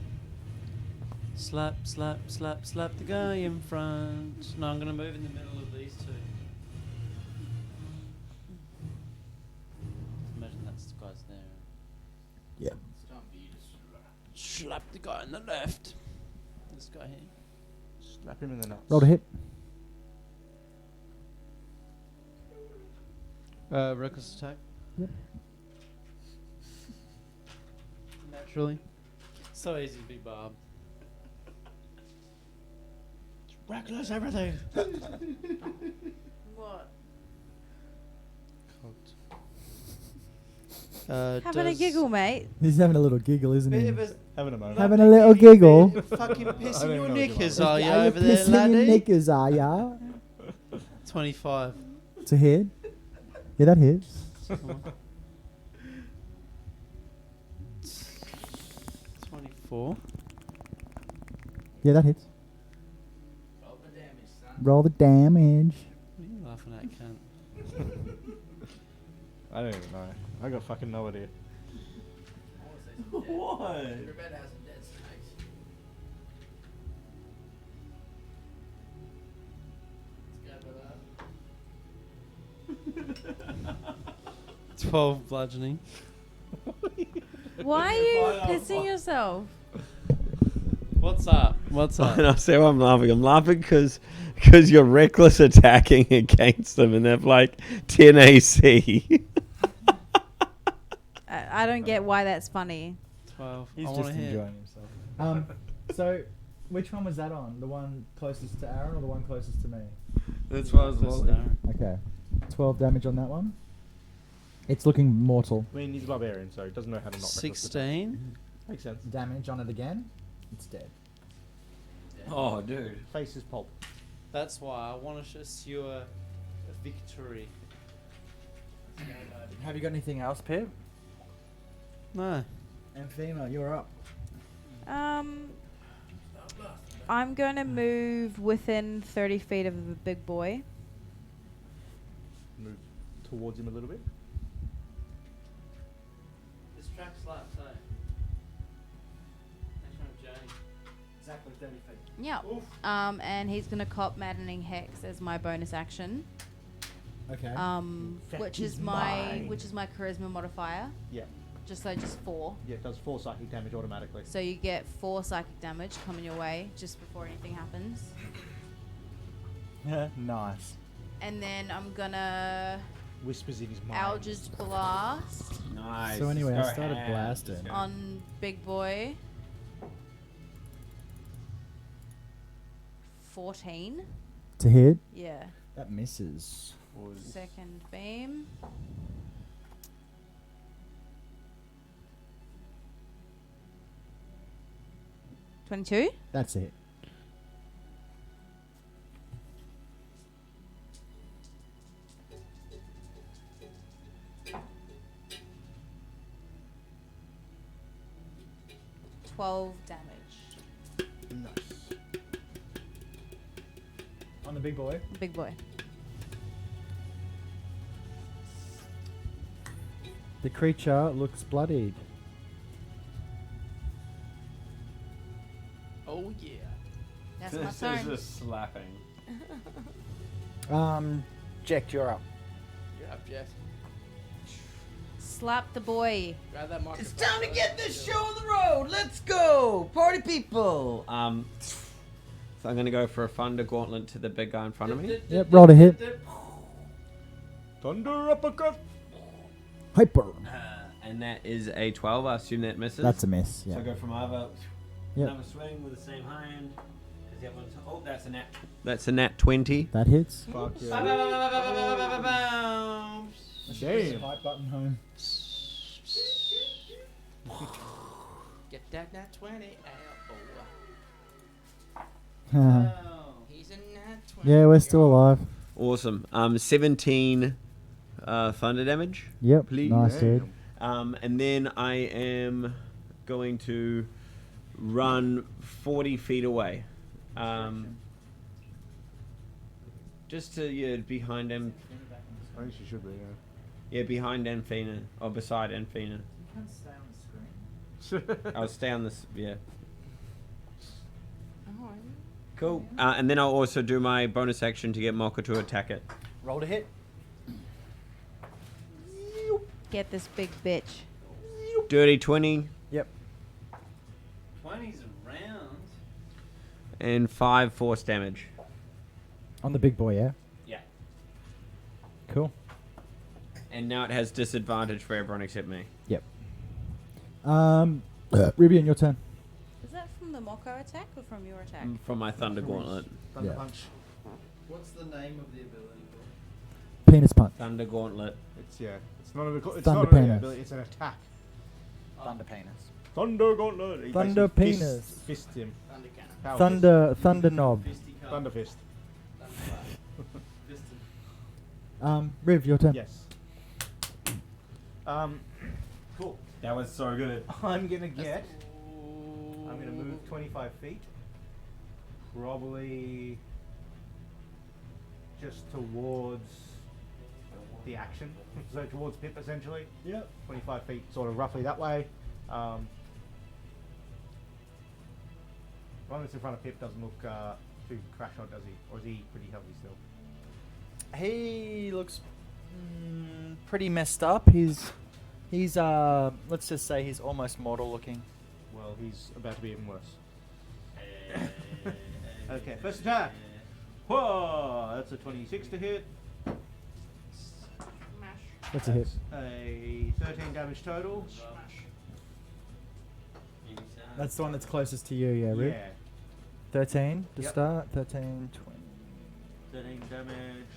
Slap, slap, slap, slap the guy in front. No, I'm going to move in the middle of these two. Imagine that's the guy's there. Yeah. It's time for you to Slap the guy on the left. This guy here. Slap him in the nuts. Roll to hit. Reckless attack. Yep. Naturally. So easy to be Bob. Reckless everything. What? Having a giggle, mate. He's having a little giggle, isn't he? Having a moment. Having a little giggle. Fucking I pissing don't your know knickers, what are you Are you over there, pissing your laddie? knickers, are ya? 25. It's a hit. Yeah, that hits. 24. Yeah, that hits. roll the damage, son. Roll the damage. What are you laughing at, cunt? I don't even know. I got fucking no idea. What? Rebecca has some dead snakes. 12 bludgeoning. Why are you pissing yourself? What's up? What's up? And I say why I'm laughing. I'm laughing because you're reckless attacking against them, and they're like 10 AC. I don't get why that's funny. 12. He's I just want to hear. enjoying himself. So, which one was that on? The one closest to Aaron or the one closest to me? That's why I was listening. Okay. 12 damage on that one. It's looking mortal. I mean, he's a barbarian, so he doesn't know how to not reckless attack. 16. Makes sense. Damage on it again. It's dead. Oh, dude. Face is pulp. That's why I want to assure a victory. Have you got anything else, Pip? No. Amphema, you're up. I'm going to move within 30 feet of the big boy. Move towards him a little bit. This track slaps, eh? Next one, Johnny. Exactly 30 feet. Yeah. And he's going to cop Maddening Hex as my bonus action. Okay. Which is my charisma modifier. Yeah. Just 4. Yeah, it does 4 psychic damage automatically. So you get 4 psychic damage coming your way just before anything happens. Nice. And then I'm gonna Whispers in his mind. Eldritch Blast Nice. So anyway, Let's I go started ham. blasting. on Big Boy. 14. To hit? Yeah. That misses. Second beam. $22. That's it. $12 damage. Nice. On the big boy? Big Boy. The creature looks bloodied. Oh yeah. That's my This is turn. just slapping. Jack, you're up. You're up, Jeff. Slap the boy. Grab that microphone. It's time to brother. get this show on the road. Let's go, party people. So I'm gonna go for a thunder gauntlet to the big guy in front of me. Yep, roll to hit. Thunder uppercut. Hyper. And that is a 12. I assume that misses. That's a miss, So yeah. I go from either Yep. another swing with the same hand. 'Cause the other one's, oh, that's a nat. That's a nat 20. That hits. Fuck Damn. Pipe button home. Get that nat 20 out. He's a nat 20. Yeah, we're still alive. Awesome. 17 thunder damage. Yep, Please. nice, dude. And then I am going to run 40 feet away. Just to behind him. I think she should be, yeah. Yeah, behind Anfina or beside Anfina. can't stay on the screen. I'll stay on this. Yeah. Alright. Cool. And then I'll also do my bonus action to get Mocha to attack it. Roll to hit. Get this big bitch. Dirty 20 Yep. 20's around. and 5 force damage. On the big boy, yeah? Yeah. Cool. And now it has disadvantage for everyone except me. Yep. Rivian, your turn. Is that from the Moko attack or from your attack? From my Thunder Gauntlet. Thunder Yeah. punch. What's the name of the ability called? Penis punch. Thunder Gauntlet. It's yeah. It's not a. It's Thunder not an penis. ability. It's an attack. Thunder penis. Thunder gauntlet. He Thunder basically penis. Fist him. Thunder cannon. Power Thunder knob. Fisty fist. cup. Thunder fist. Thunder clap. Fisted. Riv, your turn. Yes. Cool. That was so good. I'm gonna get. I'm gonna move 25 feet. Probably just towards the action. So towards Pip, essentially. Yep. 25 feet, sort of roughly that way. One that's in front of Pip doesn't look too crash on, does he? Or is he pretty healthy still? He looks pretty messed up. He's let's just say he's almost mortal looking. Well, he's about to be even worse. Okay, first attack. Whoa, that's a 26 to hit. That's a hit. A 13 damage total. That's the one that's closest to you, yeah, Rick? Yeah. 13 to Yep. start. 13, 20. 13 damage.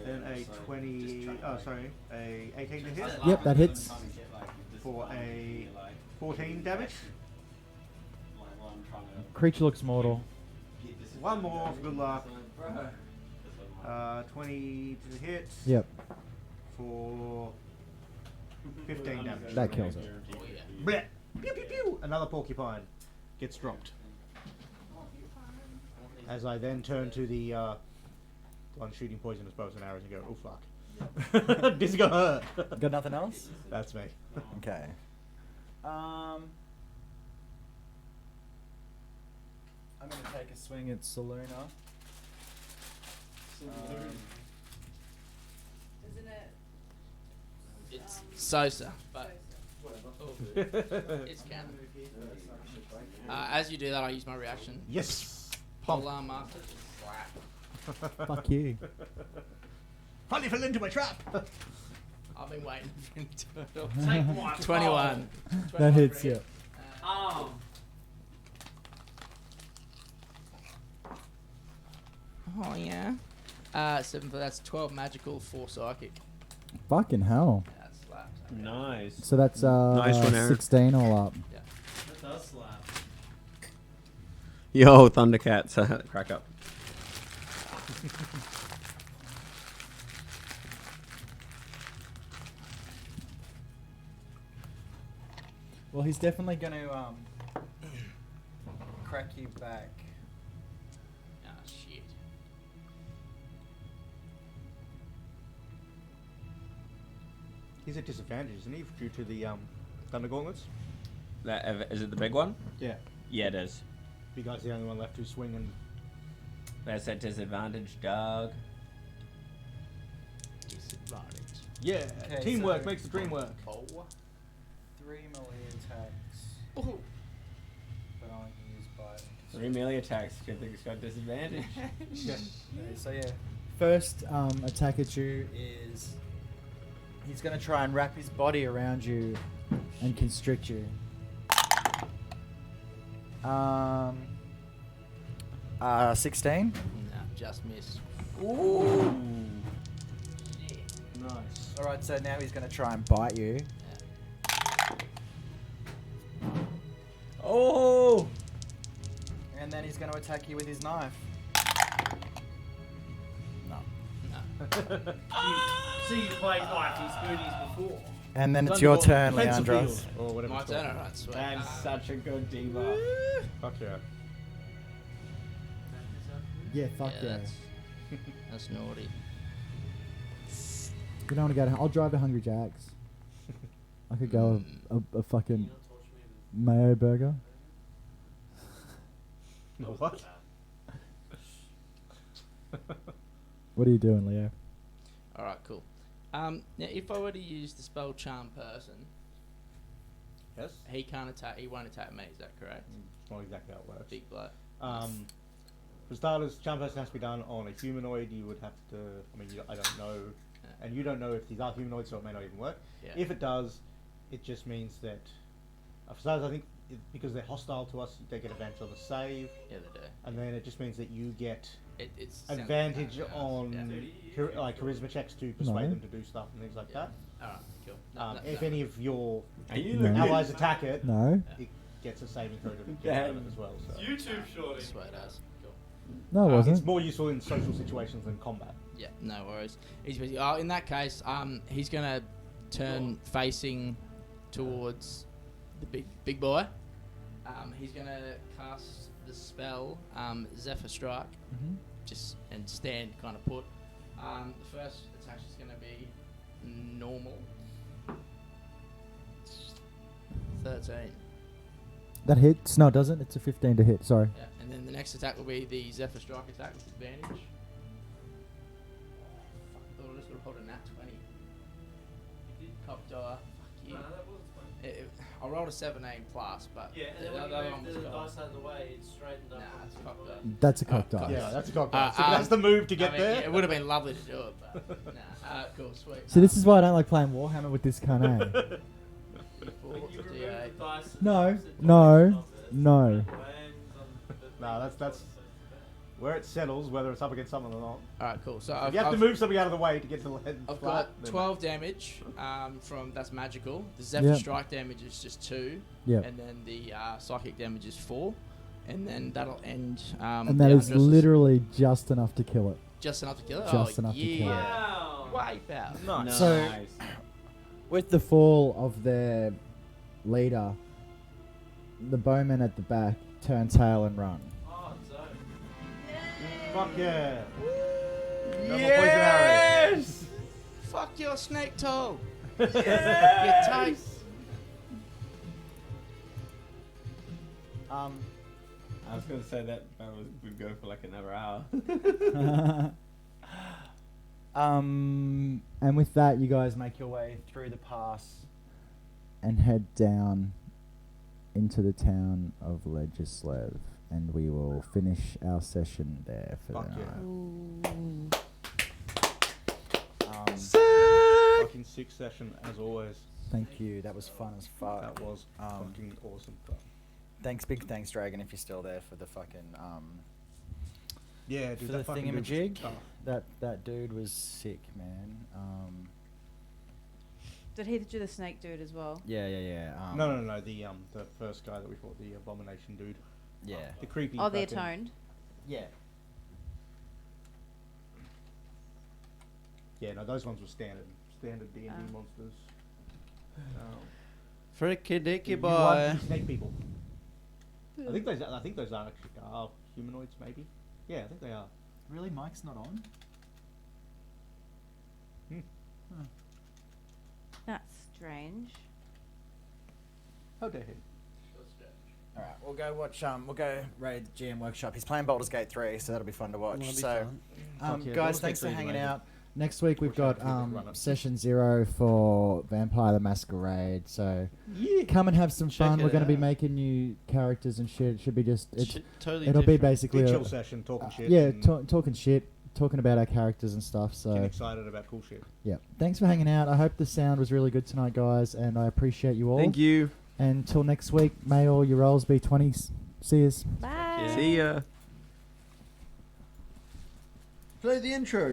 Then a 20. Oh, sorry. A 18 to hit. Yep, that hits. For a 14 damage. Creature looks mortal. One more for good luck. 20 to hit. Yep. For 15 damage. That kills it. Blech. Pew pew pew. Another porcupine gets dropped. As I then turn to the one shooting poisonous bows and arrows and go, oh fuck. This is gonna hurt. Got nothing else? That's me. Okay. I'm gonna take a swing at Saluna. Isn't it? It's Sosa, but it's canon. As you do that, I use my reaction. Yes. Polearm Master. Slap. Fuck you. Finally fell into my trap. I've been waiting for him to Take one. 21. That hits, yeah. Oh. Oh yeah. 7 for that's 12 magical, 4 psychic. Fucking hell. That slaps. Nice. So that's Nice one, Aaron. 16 all up. Yeah. That does slap. Yo, Thundercats, crack up. Well, he's definitely going to crack you back. Ah, shit. He's at disadvantage, isn't he, due to the Thunder Gauntlets? Is it the big one? Yeah. Yeah, it is. You guys are the only one left who's swinging. That's at disadvantage, dog. Disadvantage. Yeah. Okay, Teamwork so- makes the dream work. Oh. 3 melee attacks. Ooh. But I'll use bite. 3 melee attacks. Good thing it's got disadvantage. Okay, so yeah. First attack at you is he's going to try and wrap his body around you and constrict you. 16. Nah, just missed. Ooh. Nice. All right, so now he's going to try and bite you. Oh! And then he's going to attack you with his knife. No. See, you played Knifey Spoonies before. And then it's your turn, Defensive Leandros. field, or whatever My it's turn, called. alright, sweet. That's such a good debuff. Fuck yeah. Yeah, fuck yeah. That's naughty. You don't want to go to... I'll drive to Hungry Jack's. I could go a fucking mayo burger. What? What are you doing, Leo? Alright, cool. Now, if I were to use the spell Charm Person, Yes? he can't attack. He won't attack me. Is that correct? It's not exactly how it works. Big blow. For starters, Charm Person has to be done on a humanoid. You would have to... I mean, I don't know. And you don't know if these are humanoids, so it may not even work. Yeah. If it does, it just means that... for starters, I think because they're hostile to us, they get advantage on the save. Yeah, they do. And then it just means that you get It's advantage sounds- on charisma checks to persuade them to do stuff and things like that. Alright, cool. No, If no. any of your Are you No. allies attack it, No. it gets a saving throw to get out of it as well. So. YouTube shorty. Sweet as. Cool. No, it It's wasn't. more useful in social situations than combat. Yeah, no worries. He's busy. In that case, he's gonna turn facing towards the big boy. He's gonna cast the spell Zephyr Strike, Mhm. just and stand kind of put. The first attack is gonna be normal. 13. That hits. No, it doesn't. It's a 15 to hit. Sorry. Yeah. And then the next attack will be the Zephyr Strike attack with advantage. Fuck, I thought I just would have rolled a nat 20. Cop die. Fuck you. I rolled a 17 plus, but Yeah, and then the when other you one move was the gone. dice out of the way, it's straightened up. Nah, it's cocked up. That's a cock cock die. Yeah, that's a cock Uh, die. So that's the move to get I mean, there. yeah, it would have been lovely to do it, but nah. Cool, sweet. See, this is why I don't like playing Warhammer with this cunt, eh? Four, When you remove D8. the dice, No, opposite no, direction of it, no. it lands on the No, thing that's where it settles, whether it's up against someone or not. Alright, cool. So If you have to move something out of the way to get to the land I've flat, got then- 12 damage from that's magical. The Zephyr Yep. Strike damage is just 2, Yep. and then the psychic damage is 4, and then that'll end. And that the is undresses. literally just enough to kill it. Just enough to kill it. Just oh, enough to yeah. kill it. Wow. Wipe out. Nice. So- With the fall of their leader, the bowmen at the back turn tail and run. Oh, so. Fuck yeah. No more poison arrows. Fuck your snake toe. Yes! Get tight. I was going to say that would go for like another hour. And with that, you guys make your way through the pass and head down into the town of Legislev, and we will finish our session there for Fuck the yeah. night. Fucking sick session as always. Thank you. That was fun as fuck. That was fucking awesome. Big thanks, Dragon, if you're still there for the fucking Yeah, dude, for that the fucking dude was thingamajig. tough. That dude was sick, man. Did he do the snake dude as well? Yeah. No. The first guy that we fought, the abomination dude. Yeah. The creepy. Oh, the fucking- atoned. Yeah. Yeah, no, those ones were standard D&D monsters. Freaky dicky You boy. like snake people. I think those are actually humanoids, maybe. Yeah, I think they are. Really, Mike's not on? That's strange. How dare he? All right, we'll go watch. We'll go raid GM Workshop. He's playing Baldur's Gate 3, so that'll be fun to watch. That'll be So, fun. Fuck yeah, guys, Baldur's thanks Gate 3 for is hanging amazing. out. Next week we've got Unfortunately, run it. session 0 for Vampire the Masquerade. So Yeah. come and have some Check fun. it We're going to be out. making new characters and shit. It should be just Totally it'll be different. basically Big a, chill session, talking shit. yeah, and talking shit, talking about our characters and stuff. getting So excited about cool shit. yeah, thanks for hanging out. I hope the sound was really good tonight, guys, and I appreciate you all. Thank you. Until next week, may all your rolls be 20s. See yous. Bye. See ya. Play the intro.